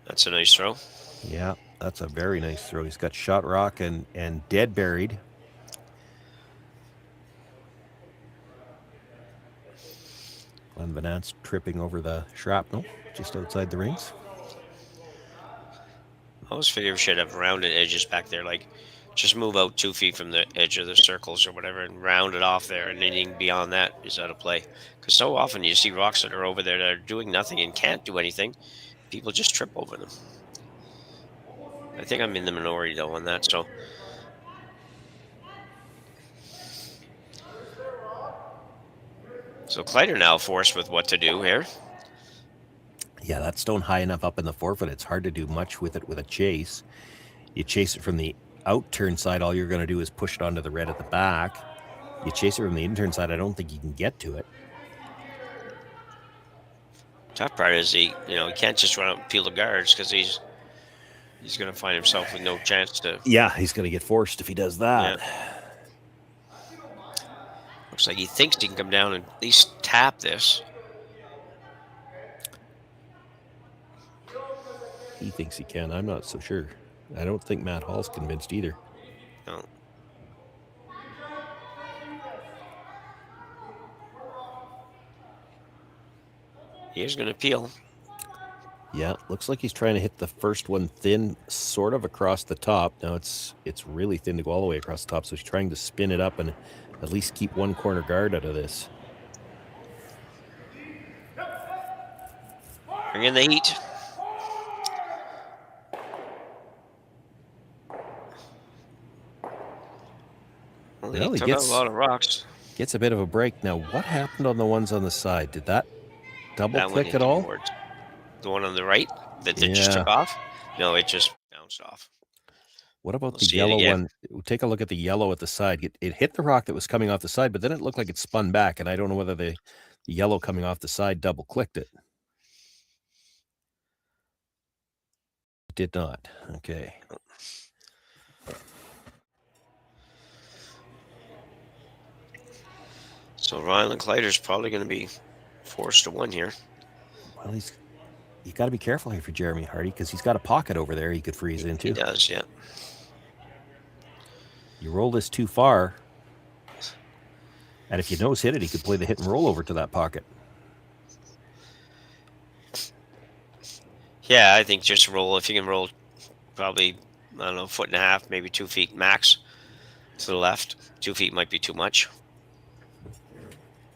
That's a nice throw. Yeah, that's a very nice throw. He's got shot rock and dead buried. Glenn Venance tripping over the shrapnel just outside the rings. I always figure we should have rounded edges back there, like just move out 2 feet from the edge of the circles or whatever and round it off there, and anything beyond that is out of play. Because so often you see rocks that are over there that are doing nothing and can't do anything. People just trip over them. I think I'm in the minority, though, on that, so. So Kleiter now forced with what to do here. Yeah, that stone high enough up in the forefoot, it's hard to do much with it with a chase. You chase it from the out-turn side, all you're going to do is push it onto the red at the back. You chase it from the in-turn side, I don't think you can get to it. Tough part is he can't just run out and peel the guards because he's going to find himself with no chance to. Yeah, he's going to get forced if he does that. Yeah. Looks like he thinks he can come down and at least tap this. He thinks he can. I'm not so sure. I don't think Matt Hall's convinced either. No. He is going to peel. Yeah, looks like he's trying to hit the first one thin, sort of across the top. Now it's really thin to go all the way across the top, so he's trying to spin it up and at least keep one corner guard out of this. Bring in the heat. Well, he took out a lot of rocks. Gets a bit of a break. Now, what happened on the ones on the side? Did that double click at all? Towards the one on the right that just took off? No, it just bounced off. What about the yellow one? Take a look at the yellow at the side. It hit the rock that was coming off the side, but then it looked like it spun back, and I don't know whether the yellow coming off the side double clicked it. It did not. Okay. So Rylan Kleiter's probably going to be forced to win here. Well, you got to be careful here for Jeremy Hardy because he's got a pocket over there he could freeze into. He does, yeah. You roll this too far, And if you nose hit it, he could play the hit and roll over to that pocket. Yeah, I think just roll. If you can roll probably, I don't know, 1.5 feet, maybe 2 feet max to the left. 2 feet might be too much.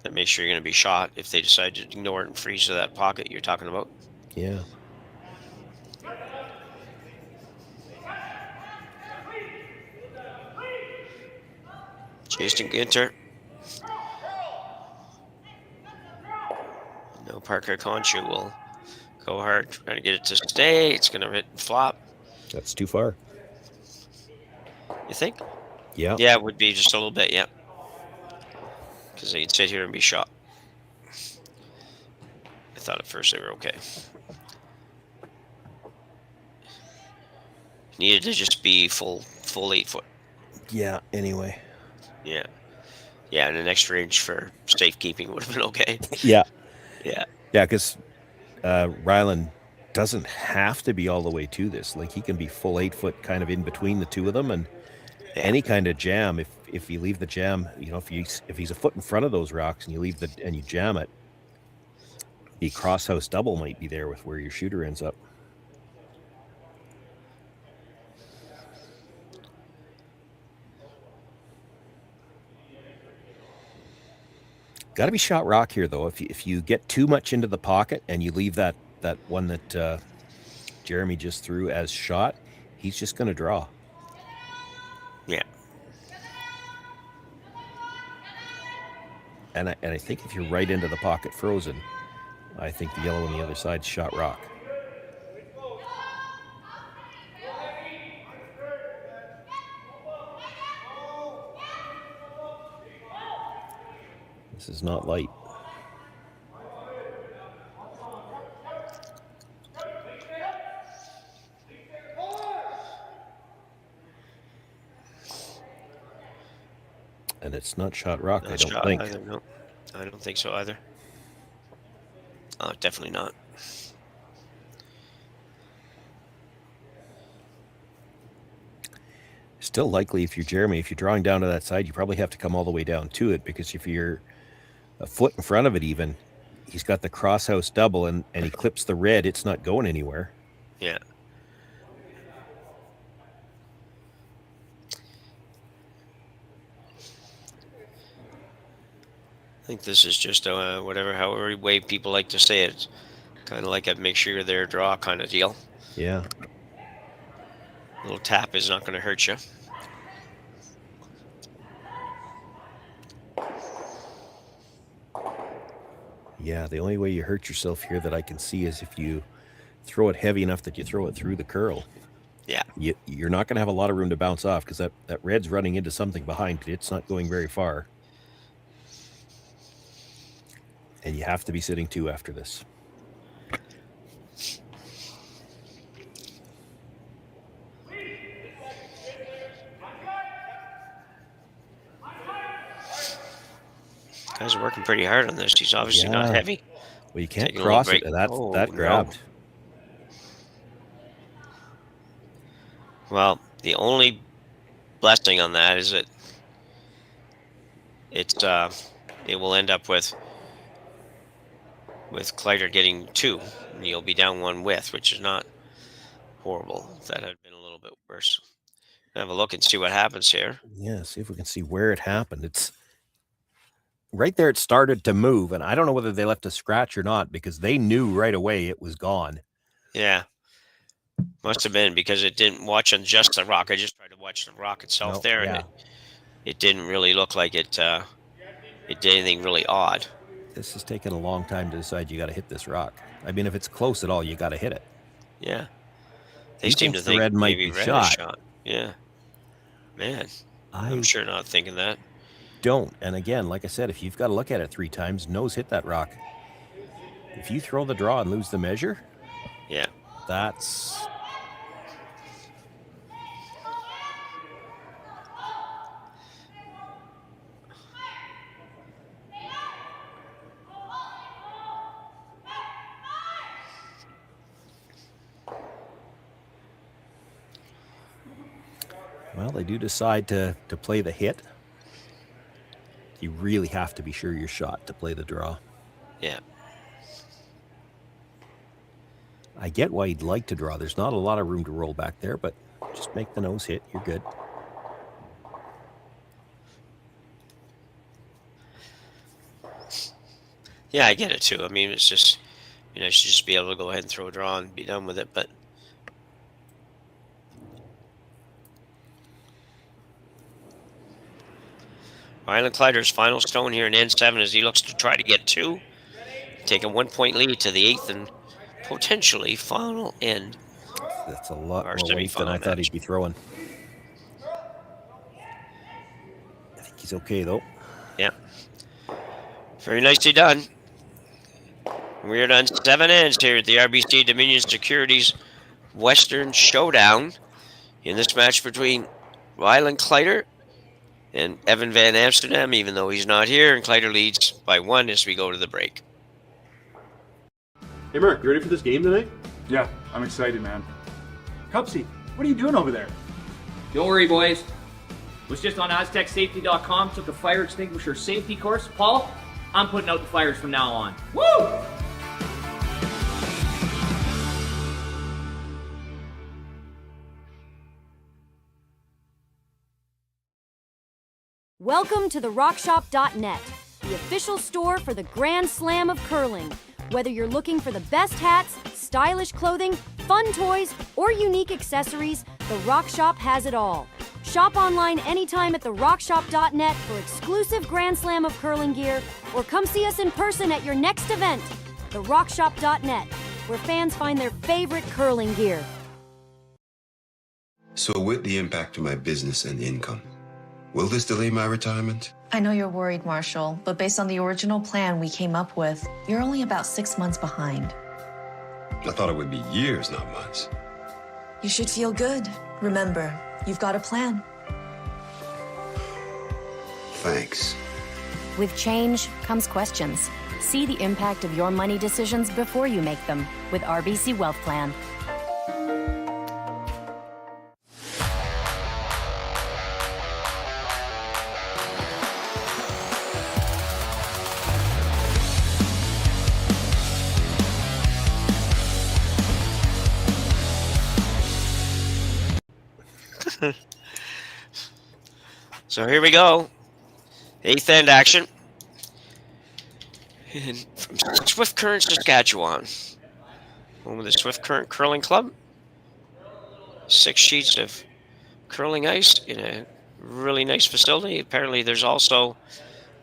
That makes sure you're going to be shot if they decide to ignore it and freeze to that pocket you're talking about. Yeah. Jason Ginter. No, Parker Conchu will go hard, trying to get it to stay. It's going to hit and flop. That's too far. You think? Yeah. Yeah, it would be just a little bit, yeah. Because they'd sit here and be shot. I thought at first they were okay. Needed to just be full 8 foot. Yeah, anyway. Yeah. Yeah, and an extra inch for safekeeping would have been okay. Yeah. Yeah. Yeah, because Rylan doesn't have to be all the way to this. Like, he can be full 8 foot kind of in between the two of them, and any kind of jam, if you leave the jam, you know, if he's a foot in front of those rocks and you leave and you jam it, the crosshouse double might be there with where your shooter ends up. Got to be shot rock here, though. If you get too much into the pocket and you leave that one that Jeremy just threw as shot, he's just going to draw. Yeah. And I think if you're right into the pocket frozen, I think the yellow on the other side is shot rock. This is not light. And it's not shot rock, I don't think. Either, no. I don't think so either. Oh, definitely not. Still likely, if you're Jeremy, if you're drawing down to that side, you probably have to come all the way down to it, because if you're a foot in front of it even, he's got the crosshouse double and he clips the red, it's not going anywhere. Yeah. I think this is just however way people like to say it. Kind of like a make sure you're there, draw kind of deal. Yeah. A little tap is not going to hurt you. Yeah, the only way you hurt yourself here that I can see is if you throw it heavy enough that you throw it through the curl. Yeah. You're not going to have a lot of room to bounce off, because that red's running into something behind it. It's not going very far. And you have to be sitting 2 after this. Guys are working pretty hard on this. He's obviously not heavy. Well, you can't Taking cross it. That grabbed. No. Well, the only blessing on that is that it will end up with Kleiter getting 2, and you'll be down 1 width, which is not horrible. That had been a little bit worse. Have a look and see what happens here. Yeah, see if we can see where it happened. It's right there. It started to move, and I don't know whether they left a scratch or not, because they knew right away it was gone. Yeah. Must have been, because it didn't watch on just the rock. I just tried to watch the rock itself there, and it didn't really look like it did anything really odd. This is taking a long time to decide you got to hit this rock. I mean, if it's close at all, you got to hit it. Yeah. They seem to think the red might maybe be red shot. Yeah. Man, I'm sure not thinking that. Don't. And again, like I said, if you've got to look at it 3 times, nose hit that rock. If you throw the draw and lose the measure, yeah, that's... Well, they do decide to play the hit. You really have to be sure you're shot to play the draw. Yeah. I get why you'd like to draw. There's not a lot of room to roll back there, but just make the nose hit. You're good. Yeah, I get it too. I mean, it's just, I should just be able to go ahead and throw a draw and be done with it, but Rylan Kleiter's final stone here in N7 as he looks to try to get 2. Take a 1-point lead to the 8th and potentially final end. That's a lot Our more weight than I thought match. he'd be throwing. I think he's okay, though. Yeah. Very nicely done. We're done 7 ends here at the RBC Dominion Securities Western Showdown in this match between Rylan Kleiter and Evan Van Amsterdam, even though he's not here, and Kleiter leads by 1 as we go to the break. Hey Mark, you ready for this game tonight? Yeah, I'm excited, man. Cupsy, what are you doing over there? Don't worry, boys. Was just on AztecSafety.com, took a fire extinguisher safety course. Paul, I'm putting out the fires from now on. Woo! Welcome to the RockShop.net, the official store for the Grand Slam of curling. Whether you're looking for the best hats, stylish clothing, fun toys, or unique accessories, the Rock Shop has it all. Shop online anytime at therockshop.net for exclusive Grand Slam of curling gear, or come see us in person at your next event. Therockshop.net, where fans find their favorite curling gear. So with the impact to my business and income, will this delay my retirement? I know you're worried, Marshall, but based on the original plan we came up with, you're only about 6 months behind. I thought it would be years, not months. You should feel good. Remember, you've got a plan. Thanks. With change comes questions. See the impact of your money decisions before you make them with RBC Wealth Plan. So here we go. 8th end action. From Swift Current, Saskatchewan. Home of the Swift Current Curling Club. 6 sheets of curling ice in a really nice facility. Apparently there's also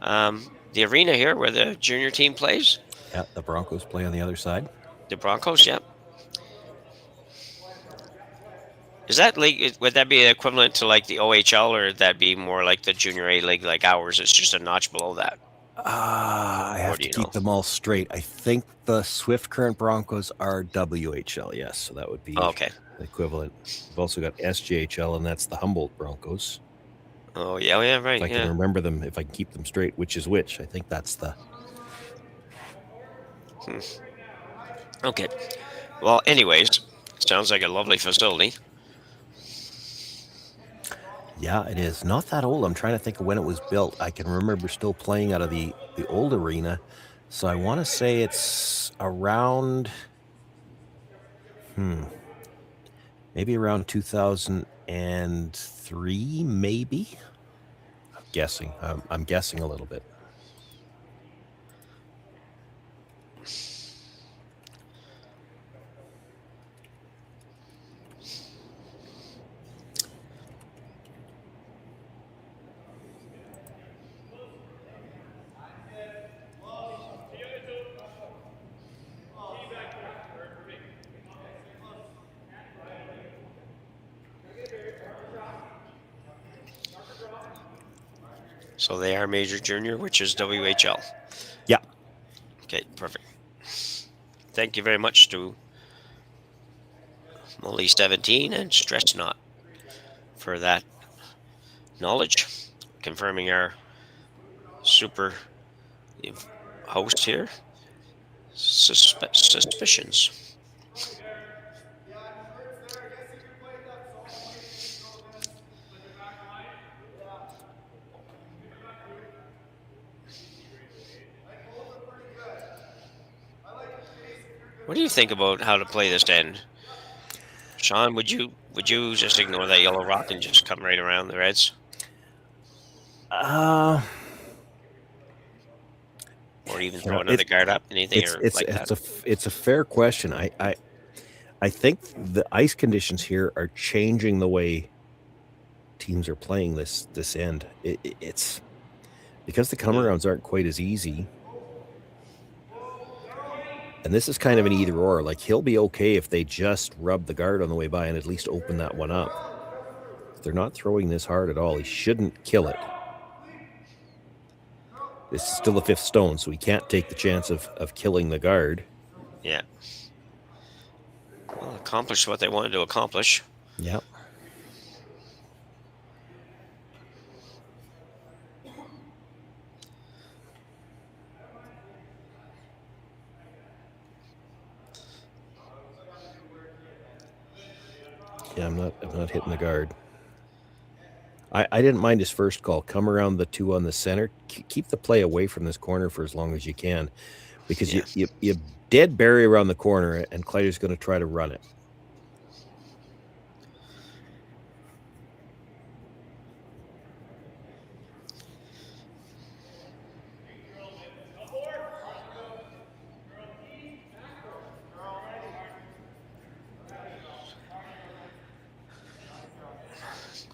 the arena here where the junior team plays. Yeah, the Broncos play on the other side. The Broncos, yeah. Is that league, would that be equivalent to like the OHL, or would that be more like the junior A league like ours? It's just a notch below that. I have to keep them all straight. I think the Swift Current Broncos are WHL, yes. So that would be okay. The equivalent. We've also got SJHL, and that's the Humboldt Broncos. Oh, yeah, right. If I can remember them, if I can keep them straight, which is which. I think that's the... Okay. Well, anyways, sounds like a lovely facility. Yeah, it is. Not that old. I'm trying to think of when it was built. I can remember still playing out of the old arena. So I want to say it's around... Maybe around 2003, maybe? I'm guessing. I'm guessing a little bit. So they are major junior, which is WHL. Yeah. Okay, perfect. Thank you very much to Molly 17 and Stress Not for that knowledge, confirming our super host here. Suspicions. What do you think about how to play this end? Sean, would you just ignore that yellow rock and just come right around the reds? Or even throw another guard up? Anything it's a fair question. I think the ice conditions here are changing the way teams are playing this end. It's because the come arounds aren't quite as easy. And this is kind of an either or. Like, he'll be okay if they just rub the guard on the way by and at least open that one up. If they're not throwing this hard at all, he shouldn't kill it. This is still a 5th stone, so he can't take the chance of killing the guard. Yeah. Well, accomplish what they wanted to accomplish. Yeah. Yeah, I'm not hitting the guard. I didn't mind his first call. Come around the 2 on the center. Keep the play away from this corner for as long as you can, because you dead bury around the corner, and Kleiter's going to try to run it.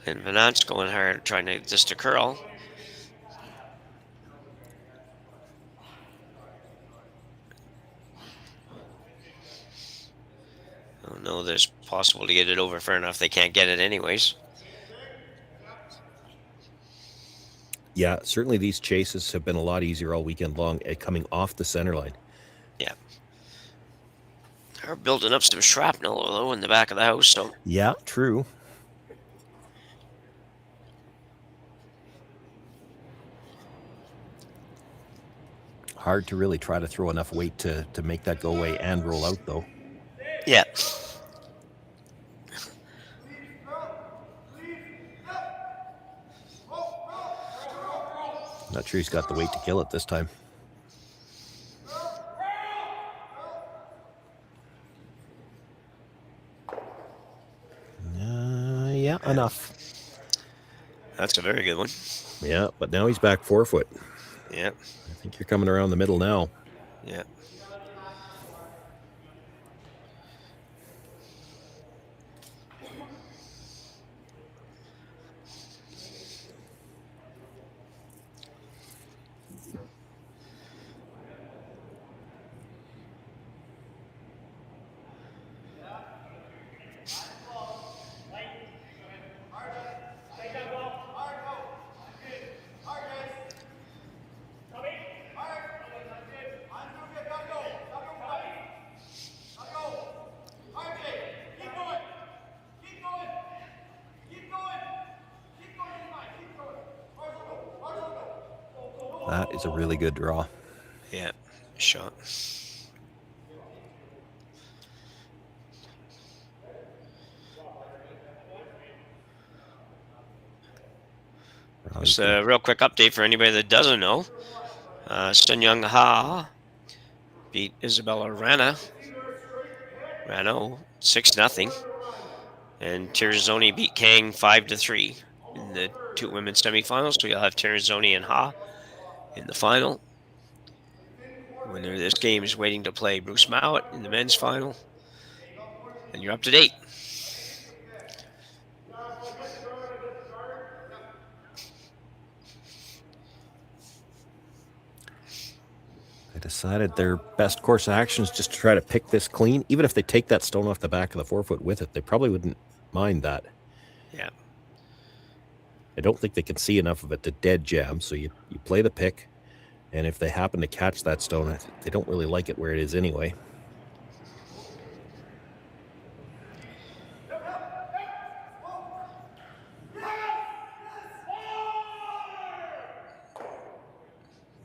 And Venant's going hard, trying to just to curl. I don't know, there's possible to get it over fair enough. They can't get it anyways. Yeah, certainly these chases have been a lot easier all weekend long at coming off the center line. Yeah. They're building up some shrapnel, though, in the back of the house. So yeah, true. Hard to really try to throw enough weight to make that go away and roll out, though. Yeah. Not sure he's got the weight to kill it this time. Yeah, enough. That's a very good one. Yeah, but now he's back 4 foot. Yeah. I think you're coming around the middle now. Yeah. That is a really good draw. Yeah, shot. Just a real quick update for anybody that doesn't know. Sun Young Ha beat Isabella Rano 6-0. And Tirizoni beat Kang 5-3 in the 2 women's semifinals. So you'll have Tirizoni and Ha in the final. Winner of this game is waiting to play Bruce Mowat in the men's final. And you're up to date. They decided their best course of action is just to try to pick this clean. Even if they take that stone off the back of the 4 foot with it, they probably wouldn't mind that. Yeah. I don't think they can see enough of it to dead jam, so you play the pick, and if they happen to catch that stone, they don't really like it where it is anyway.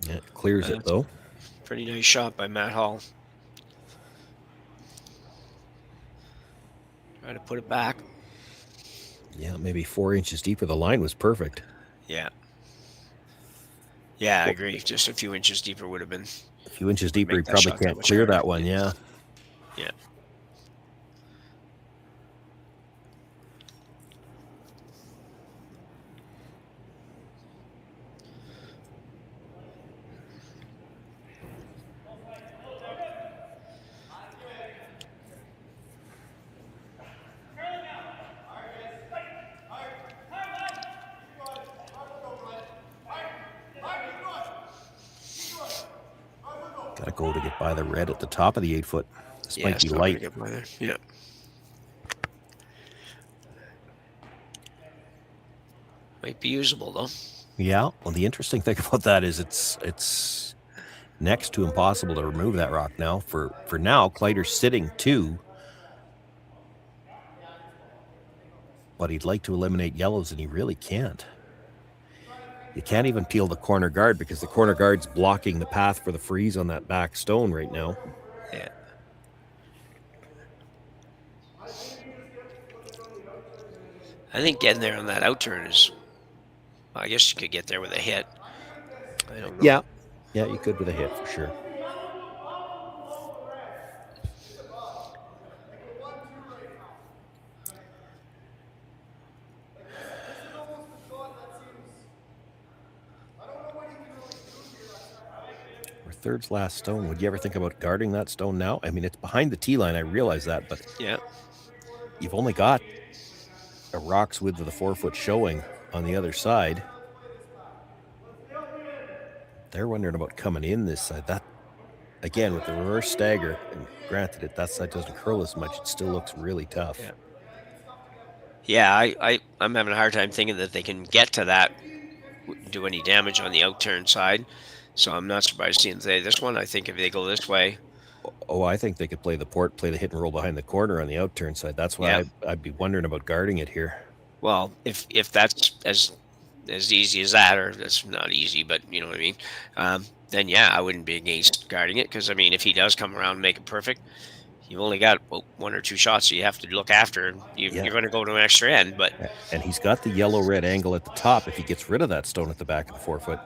Yeah, it clears it, though. Pretty nice shot by Matt Hall. Try to put it back. Yeah, maybe 4 inches deeper. The line was perfect. Yeah. Yeah, I agree. Just a few inches deeper would have been. A few inches deeper, he probably can't clear that one, yeah. Yeah. Got to go to get by the red at the top of the 8-foot. This might be light. Get by there. Yeah. Might be usable though. Yeah. Well, the interesting thing about that is it's next to impossible to remove that rock now. For now, Kleiter's sitting 2. But he'd like to eliminate yellows, and he really can't. You can't even peel the corner guard because the corner guard's blocking the path for the freeze on that back stone right now. Yeah. I think getting there on that outturn is... Well, I guess you could get there with a hit. I don't know. Yeah. Yeah, you could with a hit for sure. Third's last stone. Would you ever think about guarding that stone now? I mean, it's behind the tee line. I realize that, but yeah, you've only got a rock's width of the 4-foot showing on the other side. They're wondering about coming in this side. That, again, with the reverse stagger, and granted, that side doesn't curl as much, it still looks really tough. Yeah, I'm having a hard time thinking that they can get to that, do any damage on the outturn side. So I'm not surprised seeing this one. I think if they go this way. Oh, I think they could play the port, play the hit and roll behind the corner on the outturn side. That's why I'd be wondering about guarding it here. Well, if that's as easy as that, or that's not easy, but you know what I mean, then yeah, I wouldn't be against guarding it, because I mean, if he does come around and make it perfect, you've only got 1 or 2 shots, so you have to look after. You're going to go to an extra end, but and he's got the yellow-red angle at the top. If he gets rid of that stone at the back of the 4-foot.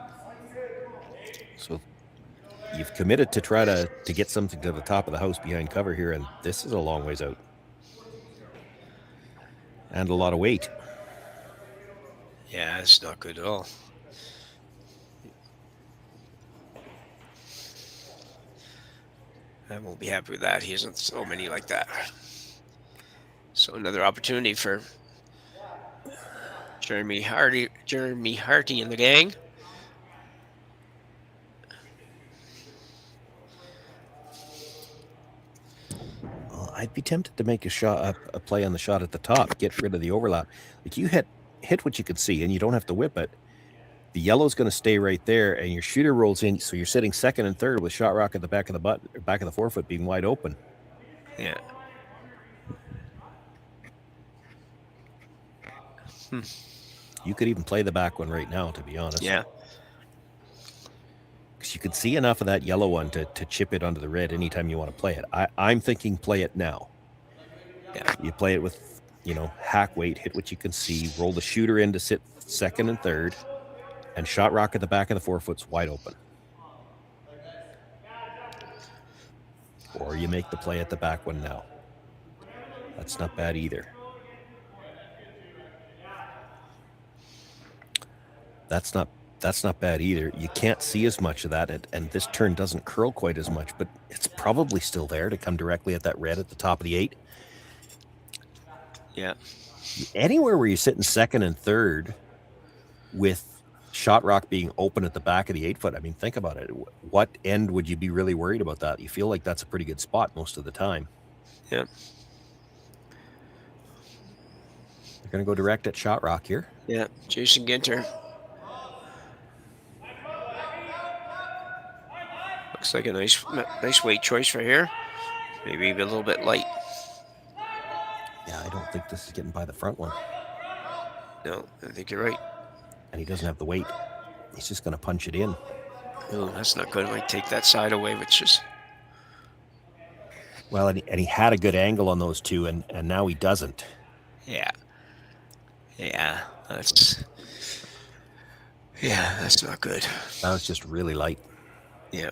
So you've committed to try to get something to the top of the house behind cover here, and this is a long ways out. And a lot of weight. Yeah, it's not good at all. I won't be happy with that. He hasn't so many like that. So another opportunity for Jeremy Harty and the gang. I'd be tempted to make a play on the shot at the top, get rid of the overlap. Like, you hit what you can see, and you don't have to whip it. The yellow's going to stay right there, and your shooter rolls in, so you're sitting second and third with shot rock at the back of the back of the 4-foot being wide open. Yeah. You could even play the back one right now, to be honest. Yeah. Because you could see enough of that yellow one to chip it onto the red anytime you want to play it. I'm thinking play it now. Yeah. You play it with, hack weight, hit what you can see, roll the shooter in to sit second and third, and shot rock at the back of the 4-foot's wide open. Or you make the play at the back one now. That's not bad either. That's not bad either. You can't see as much of that, and this turn doesn't curl quite as much, but it's probably still there to come directly at that red at the top of the 8. Yeah. Anywhere where you're sitting second and third with shot rock being open at the back of the 8-foot, I mean, think about it. What end would you be really worried about that? You feel like that's a pretty good spot most of the time. Yeah. They're going to go direct at shot rock here. Yeah, Jason Ginter. Looks like a nice weight choice for here. Maybe even a little bit light. Yeah, I don't think this is getting by the front one. No, I think you're right. And he doesn't have the weight. He's just going to punch it in. Oh, that's not good. I might take that side away, which is... Well, and he had a good angle on those two, and now he doesn't. Yeah. Yeah, that's not good. That was just really light. Yeah.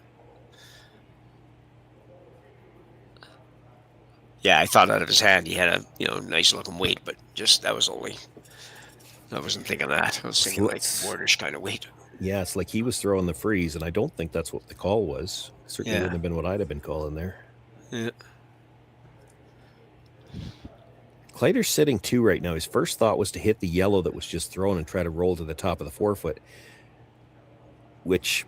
Yeah, I thought out of his hand he had a nice looking weight, but just that was only. I wasn't thinking that. I was thinking like boardish kind of weight. Yeah, it's like he was throwing the freeze, and I don't think that's what the call was. Certainly wouldn't have been what I'd have been calling there. Yeah. Kleiter's sitting 2 right now. His first thought was to hit the yellow that was just thrown and try to roll to the top of the forefoot, which,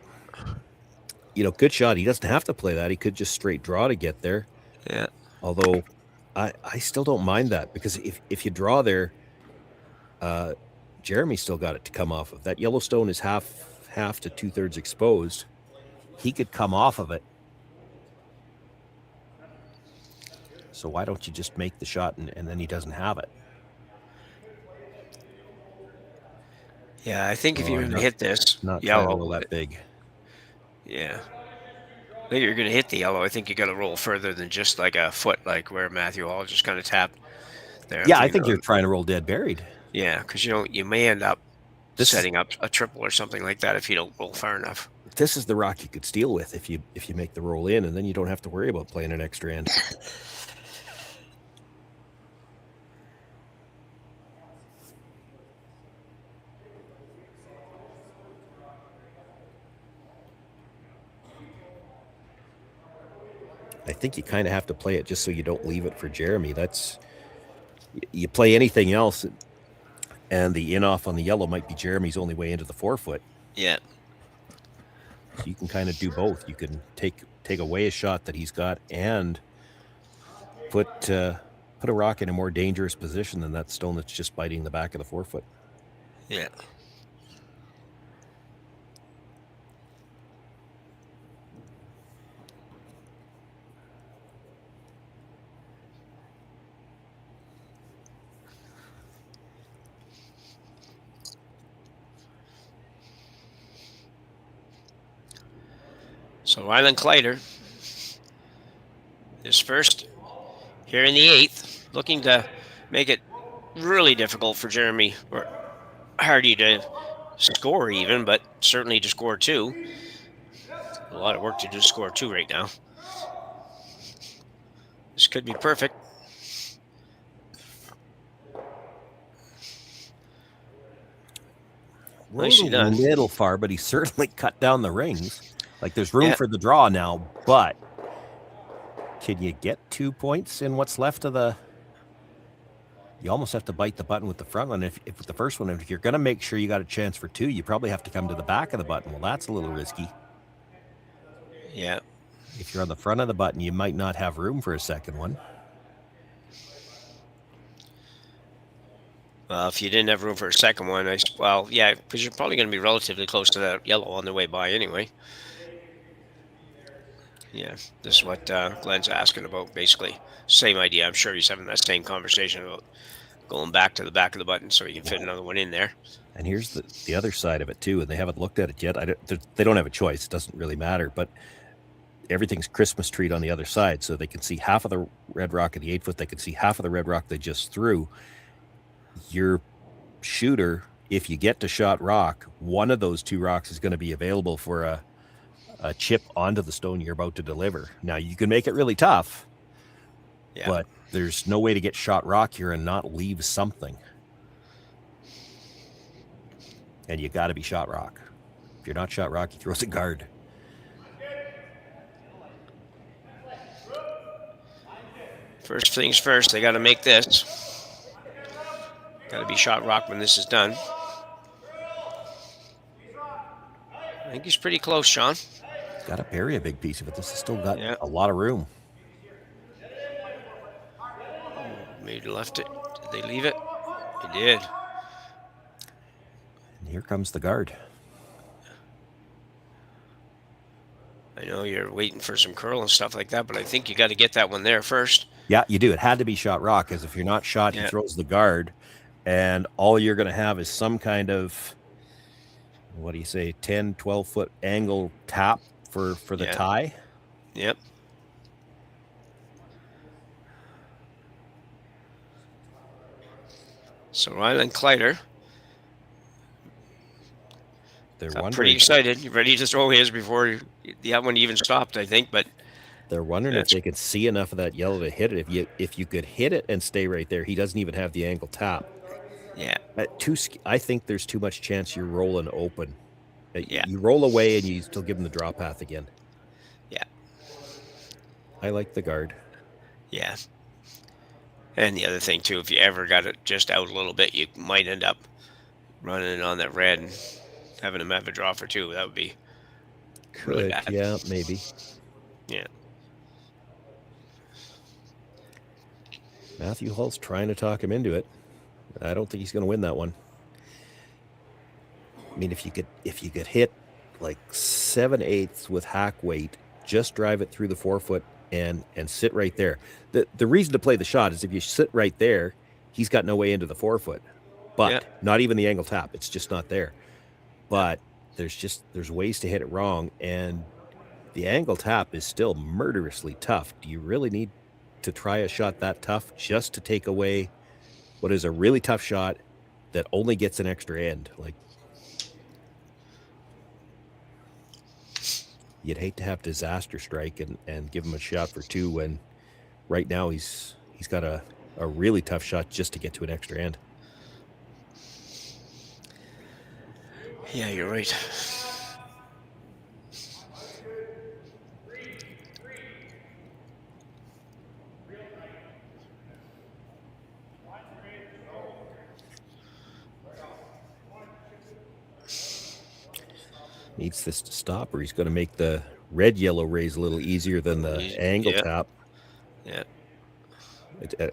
good shot. He doesn't have to play that. He could just straight draw to get there. Yeah. Although I still don't mind that, because if you draw there, Jeremy still got it to come off of. That Yellowstone is half to 2/3 exposed. He could come off of it. So why don't you just make the shot and then he doesn't have it? Yeah, I think if you're going to hit this not yellow, that big. Yeah. Maybe you're going to hit the yellow. I think you got to roll further than just like a foot, like where Matthew Hall just kind of tapped there. Yeah, I think you're trying to roll dead buried. Yeah, because you may end up setting up a triple or something like that if you don't roll far enough. This is the rock you could steal with if you make the roll in, and then you don't have to worry about playing an extra end. I think you kind of have to play it just so you don't leave it for Jeremy. You play anything else, and the in-off on the yellow might be Jeremy's only way into the forefoot. Yeah. So you can kind of do both. You can take away a shot that he's got and put a rock in a more dangerous position than that stone that's just biting the back of the forefoot. Yeah. So Rylan Kleiter is first here in the 8th, looking to make it really difficult for Jeremy or Hardy to score even, but certainly to score 2. A lot of work to do to score 2 right now. This could be perfect. Nicely done. A little far, but he certainly cut down the rings. Like, there's room for the draw now, but can you get 2 points in what's left of the... You almost have to bite the button with the front one. If with the first one, if you're going to make sure you got a chance for 2, you probably have to come to the back of the button. Well, that's a little risky. Yeah. If you're on the front of the button, you might not have room for a second one. Well, if you didn't have room for a second one, yeah, because you're probably going to be relatively close to that yellow on the way by anyway. Yeah, this is what Glenn's asking about, basically. Same idea. I'm sure he's having that same conversation about going back to the back of the button so he can fit another one in there. And here's the other side of it, too, and they haven't looked at it yet. They don't have a choice. It doesn't really matter, but everything's Christmas treat on the other side, so they can see half of the red rock at the 8-foot. They can see half of the red rock they just threw. Your shooter, if you get to shot rock, one of those 2 rocks is going to be available for a chip onto the stone you're about to deliver. Now, you can make it really tough, but there's no way to get shot rock here and not leave something. And you got to be shot rock. If you're not shot rock, he throws a guard. First things first, they got to make this. Got to be shot rock when this is done. I think he's pretty close, Sean. Got to bury a big piece of it. This has still got a lot of room. Maybe left it. Did they leave it? They did. And here comes the guard. I know you're waiting for some curl and stuff like that, but I think you got to get that one there first. Yeah, you do. It had to be shot rock, because if you're not shot, he throws the guard, and all you're going to have is some kind of, what do you say, 10, 12-foot angle tap for the tie. Yep. So Rylan Kleiter. They're pretty excited. Ready to throw his before that one even stopped, I think. But They're wondering if they can see enough of that yellow to hit it. If you could hit it and stay right there, he doesn't even have the angle tap. Yeah. I think there's too much chance you're rolling open. Yeah. You roll away and you still give him the draw path again. Yeah. I like the guard. Yeah. And the other thing, too, if you ever got it just out a little bit, you might end up running on that red and having him have a draw for two. That would be really bad. Yeah, maybe. Yeah. Matthew Hull's trying to talk him into it. I don't think he's going to win that one. I mean, if you could hit like 7/8 with hack weight, just drive it through the 4-foot and sit right there. The reason to play the shot is if you sit right there, he's got no way into the 4-foot. But not even the angle tap. It's just not there. But there's ways to hit it wrong, and the angle tap is still murderously tough. Do you really need to try a shot that tough just to take away what is a really tough shot that only gets an extra end? Like, you'd hate to have disaster strike and give him a shot for two when right now he's got a really tough shot just to get to an extra end. Yeah, you're right. Needs this to stop, or he's going to make the red-yellow raise a little easier than the angle tap. Yeah.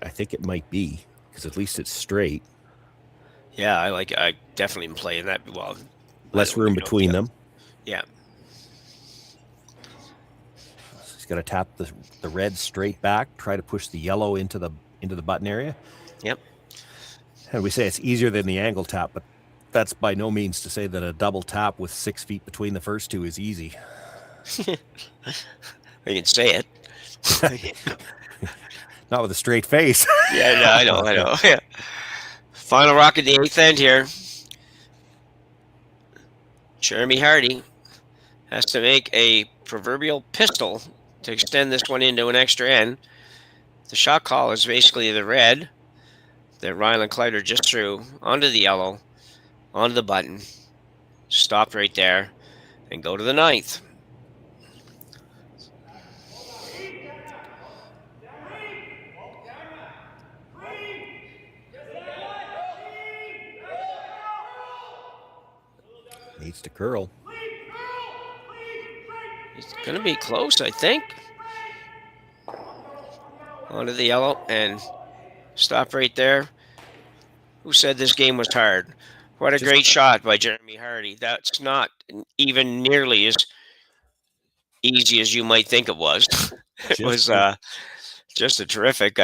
I think it might be, because at least it's straight. Yeah, I definitely am playing that. Well, less room between them. Yeah. So he's got to tap the red straight back, try to push the yellow into the button area. Yep. And we say it's easier than the angle tap, but that's by no means to say that a double tap with 6 feet between the first two is easy. You can say it. Not with a straight face. Yeah, no, I know. Yeah. Final rock at the 8th end here. Jeremy Hardy has to make a proverbial pistol to extend this one into an extra end. The shot call is basically the red that Rylan Kleiter just threw onto the yellow, onto the button, stop right there, and go to the 9th. Needs to curl. It's going to be close, I think. Onto the yellow and stop right there. Who said this game was hard? What a great shot by Jeremy Hardy. That's not even nearly as easy as you might think it was. It was just a terrific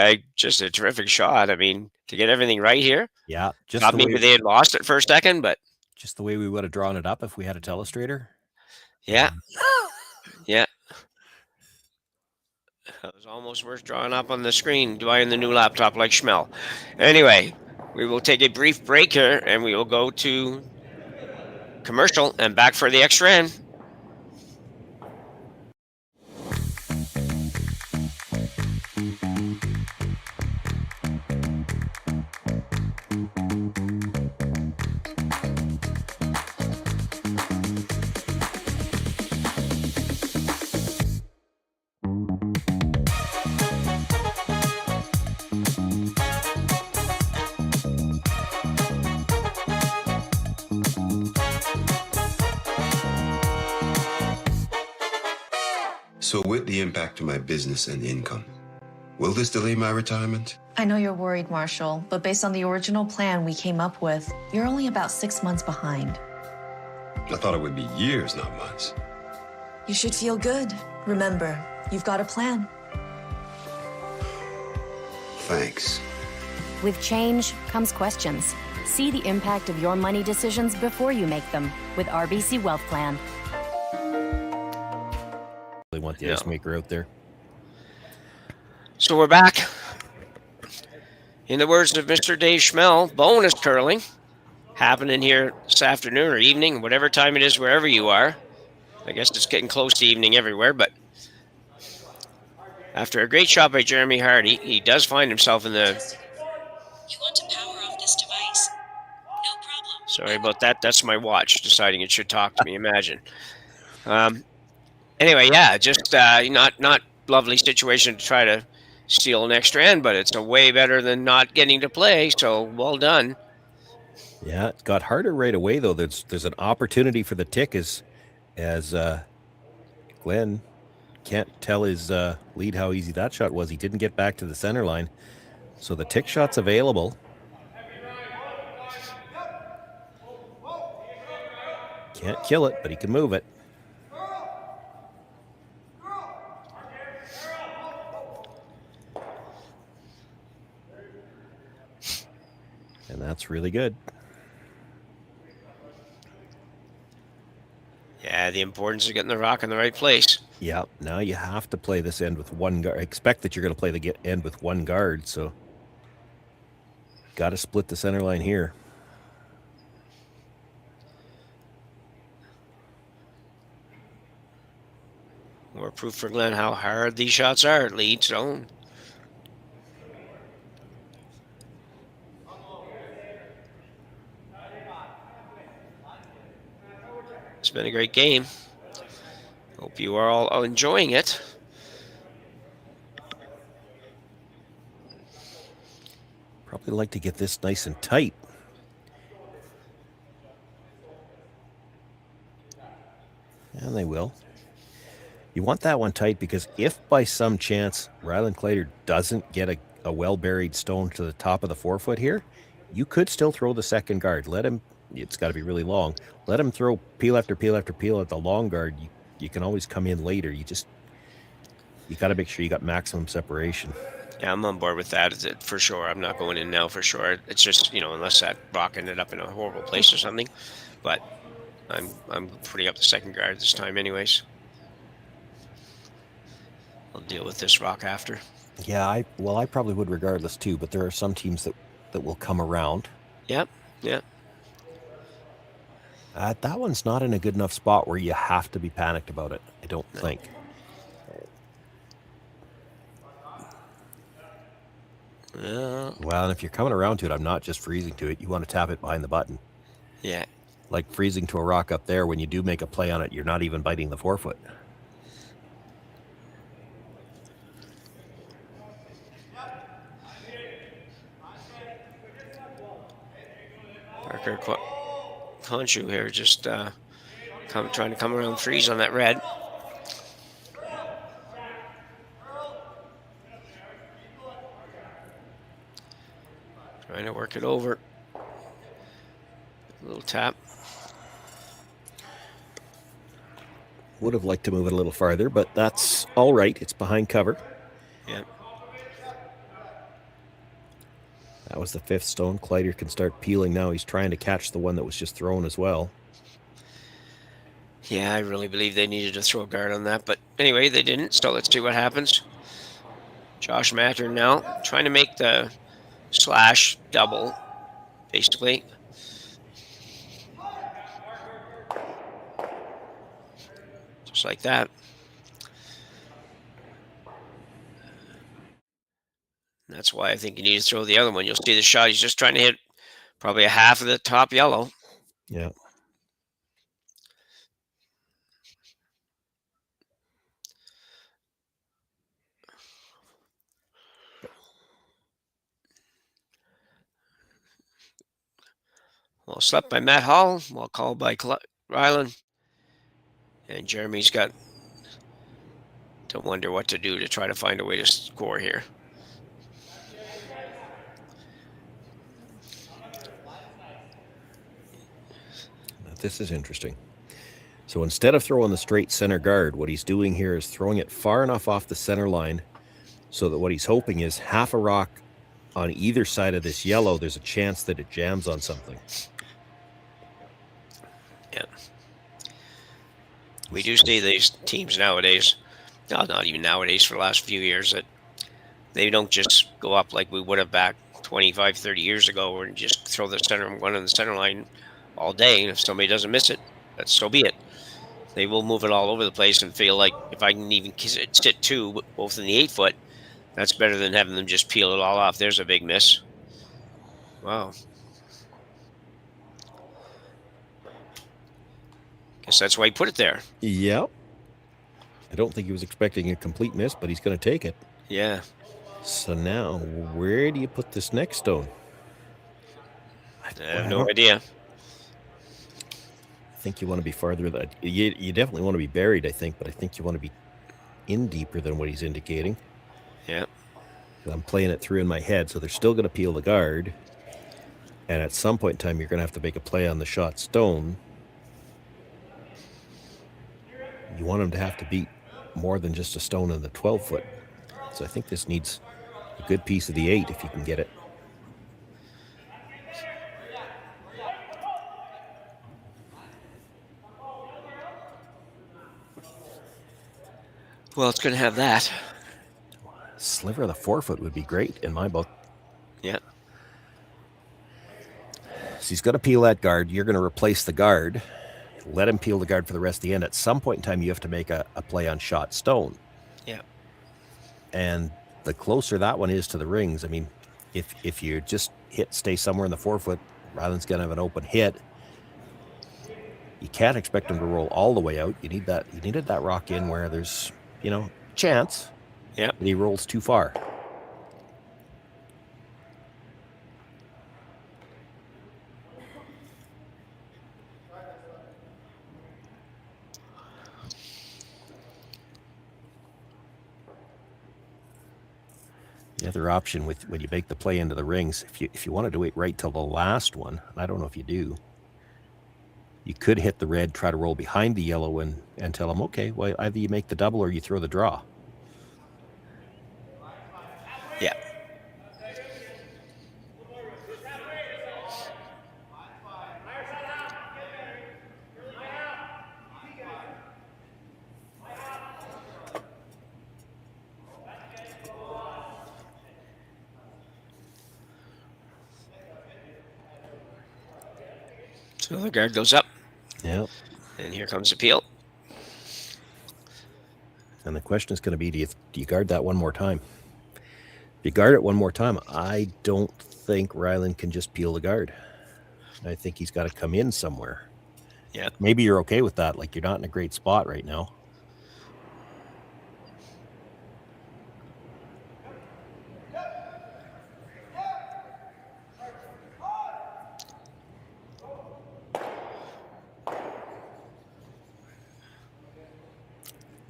shot. I mean, to get everything right here. Yeah. Thought maybe they had lost it for a second, but just the way we would have drawn it up if we had a telestrator. Yeah. Yeah. It was almost worth drawing up on the screen, buying the new laptop like Schmel. Anyway, we will take a brief break here, and we will go to commercial and back for the extra end. So with the impact to my business and income, will this delay my retirement? I know you're worried, Marshall, but based on the original plan we came up with, you're only about 6 months behind. I thought it would be years, not months. You should feel good. Remember, you've got a plan. Thanks. With change comes questions. See the impact of your money decisions before you make them with RBC Wealth Plan. They want the ice maker out there. So we're back. In the words of Mr. Dave Schmel, bonus curling happening here this afternoon or evening, whatever time it is, wherever you are. I guess it's getting close to evening everywhere, but After a great shot by Jeremy Hardy, he does find himself in the... You want to power off this device? No problem. Sorry about that. That's my watch deciding it should talk to me. Imagine. Anyway, yeah, just not lovely situation to try to steal an extra end, but it's a way better than not getting to play. So well done. Yeah, it got harder right away though. There's an opportunity for the tick as Glenn can't tell his lead how easy that shot was. He didn't get back to the center line, so the tick shot's available. Can't kill it, but he can move it. And that's really good. Yeah, the importance of getting the rock in the right place. Yeah, now you have to play this end with one guard. Expect that you're going to play the end with one guard, so got to split the center line here. More proof for Glenn how hard these shots are at lead zone. It's been a great game. Hope you are all enjoying it. Probably like to get this nice and tight. And they will. You want that one tight because if by some chance Rylan Kleiter doesn't get a well-buried stone to the top of the forefoot here, you could still throw the second guard. Let him, it's got to be really long. Let him throw peel after peel after peel at the long guard. You can always come in later. You got to make sure you got maximum separation. Yeah, I'm on board with that for sure. I'm not going in now for sure. It's just, unless that rock ended up in a horrible place or something. But I'm putting up the second guard this time anyways. I'll deal with this rock after. Yeah, I probably would regardless too, but there are some teams that will come around. Yep. That one's not in a good enough spot where you have to be panicked about it, I don't think. Well, and if you're coming around to it, I'm not just freezing to it. You want to tap it behind the button. Yeah. Like freezing to a rock up there, when you do make a play on it, you're not even biting the forefoot. Parker Conchu here just trying to come around freeze on that red. Trying to work it over. A little tap. Would have liked to move it a little farther, but that's all right. It's behind cover. Yeah. That was the fifth stone. Kleiter can start peeling now. He's trying to catch the one that was just thrown as well. Yeah, I really believe they needed to throw a guard on that. But anyway, they didn't. So let's see what happens. Josh Matter now trying to make the slash double, basically. Just like that. That's why I think you need to throw the other one. You'll see the shot. He's just trying to hit probably a half of the top yellow. Yeah. Well slept by Matt Hall. Well called by Rylan. And Jeremy's got to wonder what to do to try to find a way to score here. This is interesting. So instead of throwing the straight center guard, what he's doing here is throwing it far enough off the center line so that what he's hoping is half a rock on either side of this yellow, there's a chance that it jams on something. Yeah. We do see these teams nowadays, not even nowadays, for the last few years, that they don't just go up like we would have back 25, 30 years ago, or just throw the center one on the center line all day, and if somebody doesn't miss it, that's so be it. They will move it all over the place and feel like if I can even sit 2, both in the 8 foot, that's better than having them just peel it all off. There's a big miss. Wow. Guess that's why he put it there. Yep. I don't think he was expecting a complete miss, but he's going to take it. Yeah. So now, where do you put this next stone? I have no idea. I think you want to be farther. You definitely want to be buried, I think, but I think you want to be in deeper than what he's indicating. Yeah. I'm playing it through in my head, so they're still going to peel the guard. And at some point in time, you're going to have to make a play on the shot stone. You want them to have to beat more than just a stone in the 12 foot. So I think this needs a good piece of the 8 if you can get it. Well, it's going to have that. Sliver of the 4 foot would be great in my book. Yeah. So he's going to peel that guard. You're going to replace the guard. Let him peel the guard for the rest of the end. At some point in time, you have to make a play on shot stone. Yeah. And the closer that one is to the rings, I mean, if you just stay somewhere in the 4 foot, Rylan's going to have an open hit. You can't expect him to roll all the way out. You needed that rock in where there's, chance. Yeah. But he rolls too far. The other option when you make the play into the rings, if you wanted to wait right till the last one, and I don't know if you do, you could hit the red, try to roll behind the yellow and tell them, okay, well, either you make the double or you throw the draw. Yeah. So the guard goes up. Yep. And here comes the peel. And the question is going to be, do you guard that one more time? If you guard it one more time, I don't think Rylan can just peel the guard. I think he's got to come in somewhere. Yeah. Maybe you're okay with that. Like, you're not in a great spot right now.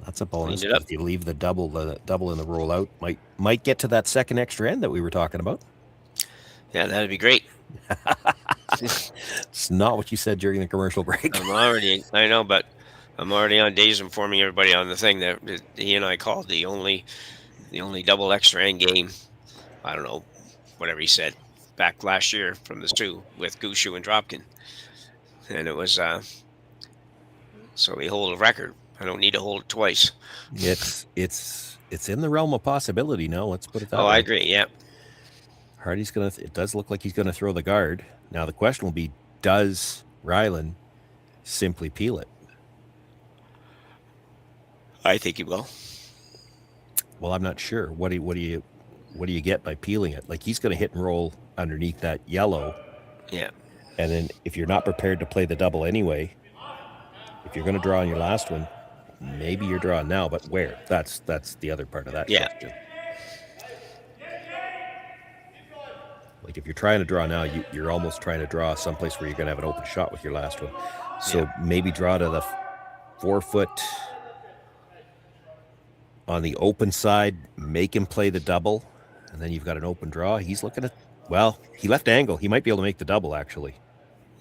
That's a bonus. If you leave the double in the rollout, might get to that second extra end that we were talking about. Yeah, that'd be great. It's not what you said during the commercial break. I know, but I'm already on days informing everybody on the thing that he and I called the only double extra end game. I don't know, whatever he said back last year from the 2 with Gushu and Dropkin, and it was so we hold a record. I don't need to hold it twice. It's in the realm of possibility now. Let's put it that way. Oh, I agree. Yeah. Hardy's it does look like he's gonna throw the guard. Now the question will be, does Rylan simply peel it? I think he will. Well, I'm not sure. What do you get by peeling it? Like, he's gonna hit and roll underneath that yellow. Yeah. And then if you're not prepared to play the double anyway, if you're gonna draw on your last one, maybe you're drawing now, but where? That's the other part of that question. Like, if you're trying to draw now, you're almost trying to draw someplace where you're going to have an open shot with your last one. So maybe draw to the 4 foot on the open side, make him play the double, and then you've got an open draw. He's looking at, well, he left angle. He might be able to make the double, actually.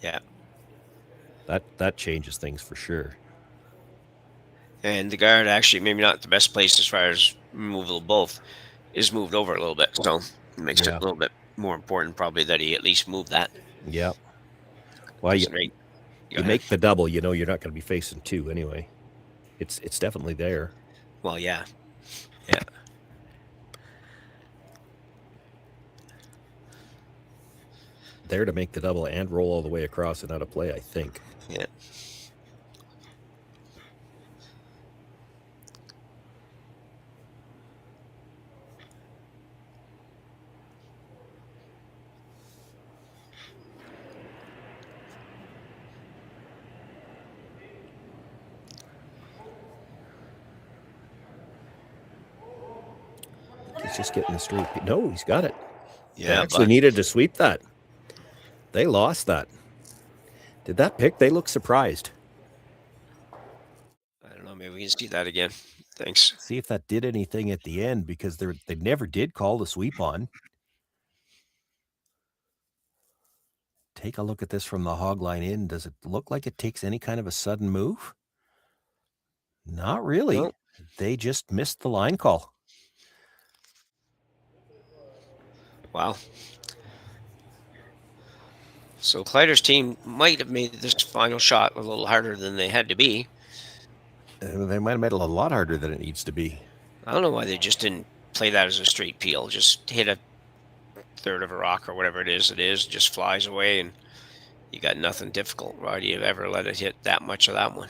Yeah. That changes things for sure. And the guard, actually, maybe not the best place as far as removal both, is moved over a little bit. So it makes it a little bit more important probably that he at least move that. Yeah. Well, you make the double, you're not going to be facing 2 anyway. It's definitely there. Well, yeah. Yeah. There to make the double and roll all the way across and out of play, I think. Yeah. He's just getting the straight. No, he's got it. Yeah, they actually needed to sweep that. They lost that. Did that pick? They look surprised. I don't know. Maybe we can see that again. Thanks. See if that did anything at the end, because they never did call the sweep on. Take a look at this from the hog line in. Does it look like it takes any kind of a sudden move? Not really. No. They just missed the line call. Wow. So Kleiter's team might have made this final shot a little harder than they had to be. They might have made it a lot harder than it needs to be. I don't know why they just didn't play that as a straight peel. Just hit a third of a rock or whatever it is, just flies away, and you got nothing difficult. Why do you ever let it hit that much of that one?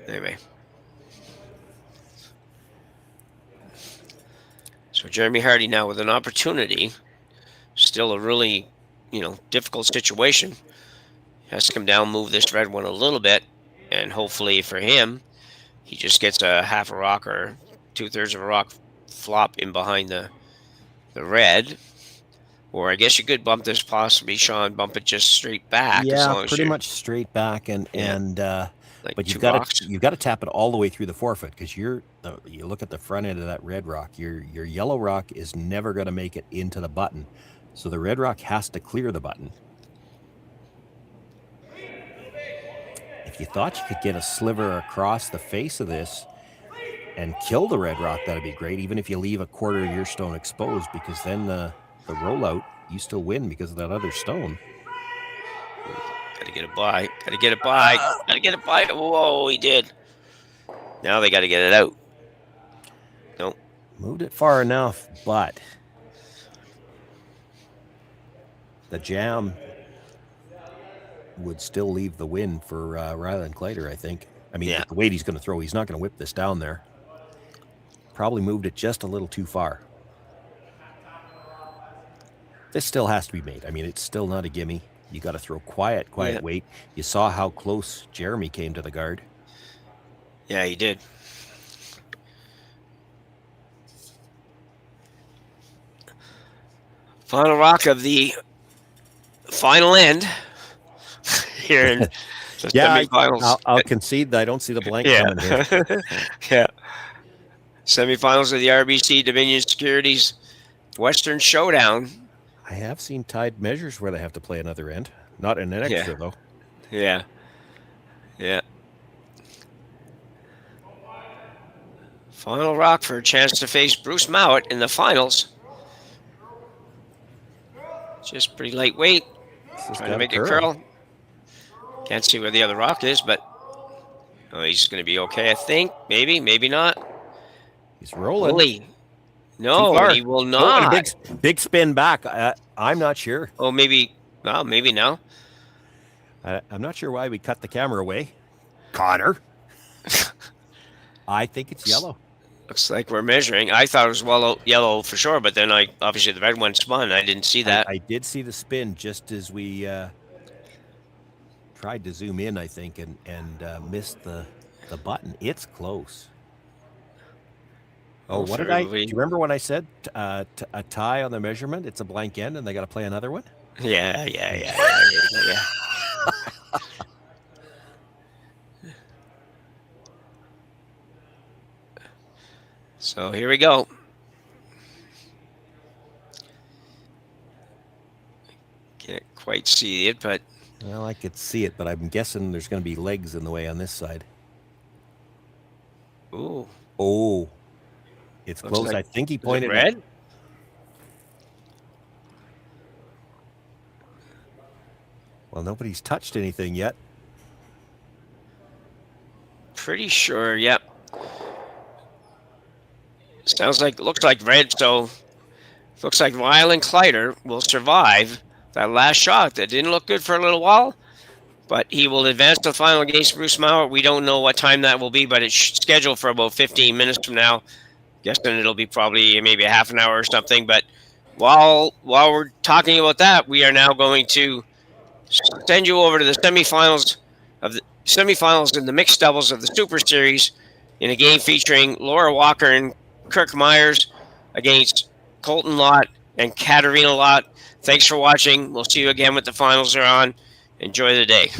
Anyway. So Jeremy Hardy now with an opportunity. Still a really, difficult situation. Has to come down, move this red one a little bit, and hopefully for him, he just gets a half a rock or 2/3 of a rock flop in behind the red. Or I guess you could bump this possibly, Sean, bump it just straight back. Yeah, as long as pretty much straight back, like but two you've got rocks. to tap it all the way through the forefoot, because you look at the front end of that red rock. Your yellow rock is never going to make it into the button, so the red rock has to clear the button. If you thought you could get a sliver across the face of this and kill the red rock, that'd be great. Even if you leave a quarter of your stone exposed, because then the rollout, you still win because of that other stone. Gotta get it by. Gotta get it by. Gotta get it by. Whoa, he did. Now they gotta get it out. Nope. Moved it far enough, but the jam would still leave the win for Rylan Kleiter, I think. I mean, the weight he's going to throw, he's not going to whip this down there. Probably moved it just a little too far. This still has to be made. I mean, it's still not a gimme. You got to throw quiet weight. You saw how close Jeremy came to the guard. Yeah, he did. Final rock of the final end here in the semifinals. I'll concede that I don't see the blank coming here. Yeah. Semifinals of the RBC Dominion Securities Western Showdown. I have seen tied measures where they have to play another end. Not in an extra, though. Yeah. Yeah. Final rock for a chance to face Bruce Mowat in the finals. Just pretty lightweight. Trying to make it curl. Can't see where the other rock is, but he's going to be okay, I think. Maybe, maybe not. He's rolling. Will he? No, he will not. Big spin back. I'm not sure. Oh, maybe. Well, maybe now. I'm not sure why we cut the camera away. Connor. I think it's yellow. Looks like we're measuring. I thought it was yellow for sure, but then obviously the red one spun. I didn't see that. I did see the spin just as we tried to zoom in, I think, and missed the button. It's close. Oh, what did do you remember when I said a tie on the measurement? It's a blank end, and they got to play another one. Yeah. So here we go. Can't quite see it, but well, I could see it, but I'm guessing there's going to be legs in the way on this side. Ooh. Oh. It's Looks close. like, I think he pointed red. Well, nobody's touched anything yet. Pretty sure, yep. Looks like red, so looks like Rylan Kleiter will survive that last shot. That didn't look good for a little while, but he will advance to the final against Bruce Maurer. We don't know what time that will be, but it's scheduled for about 15 minutes from now. Guessing it'll be probably maybe a half an hour or something. But while we're talking about that, we are now going to send you over to the semifinals in the mixed doubles of the Super Series in a game featuring Laura Walker and Kirk Myers. against Colton Lott and Katarina Lott. Thanks for watching. We'll see you again when the finals are on. Enjoy the day.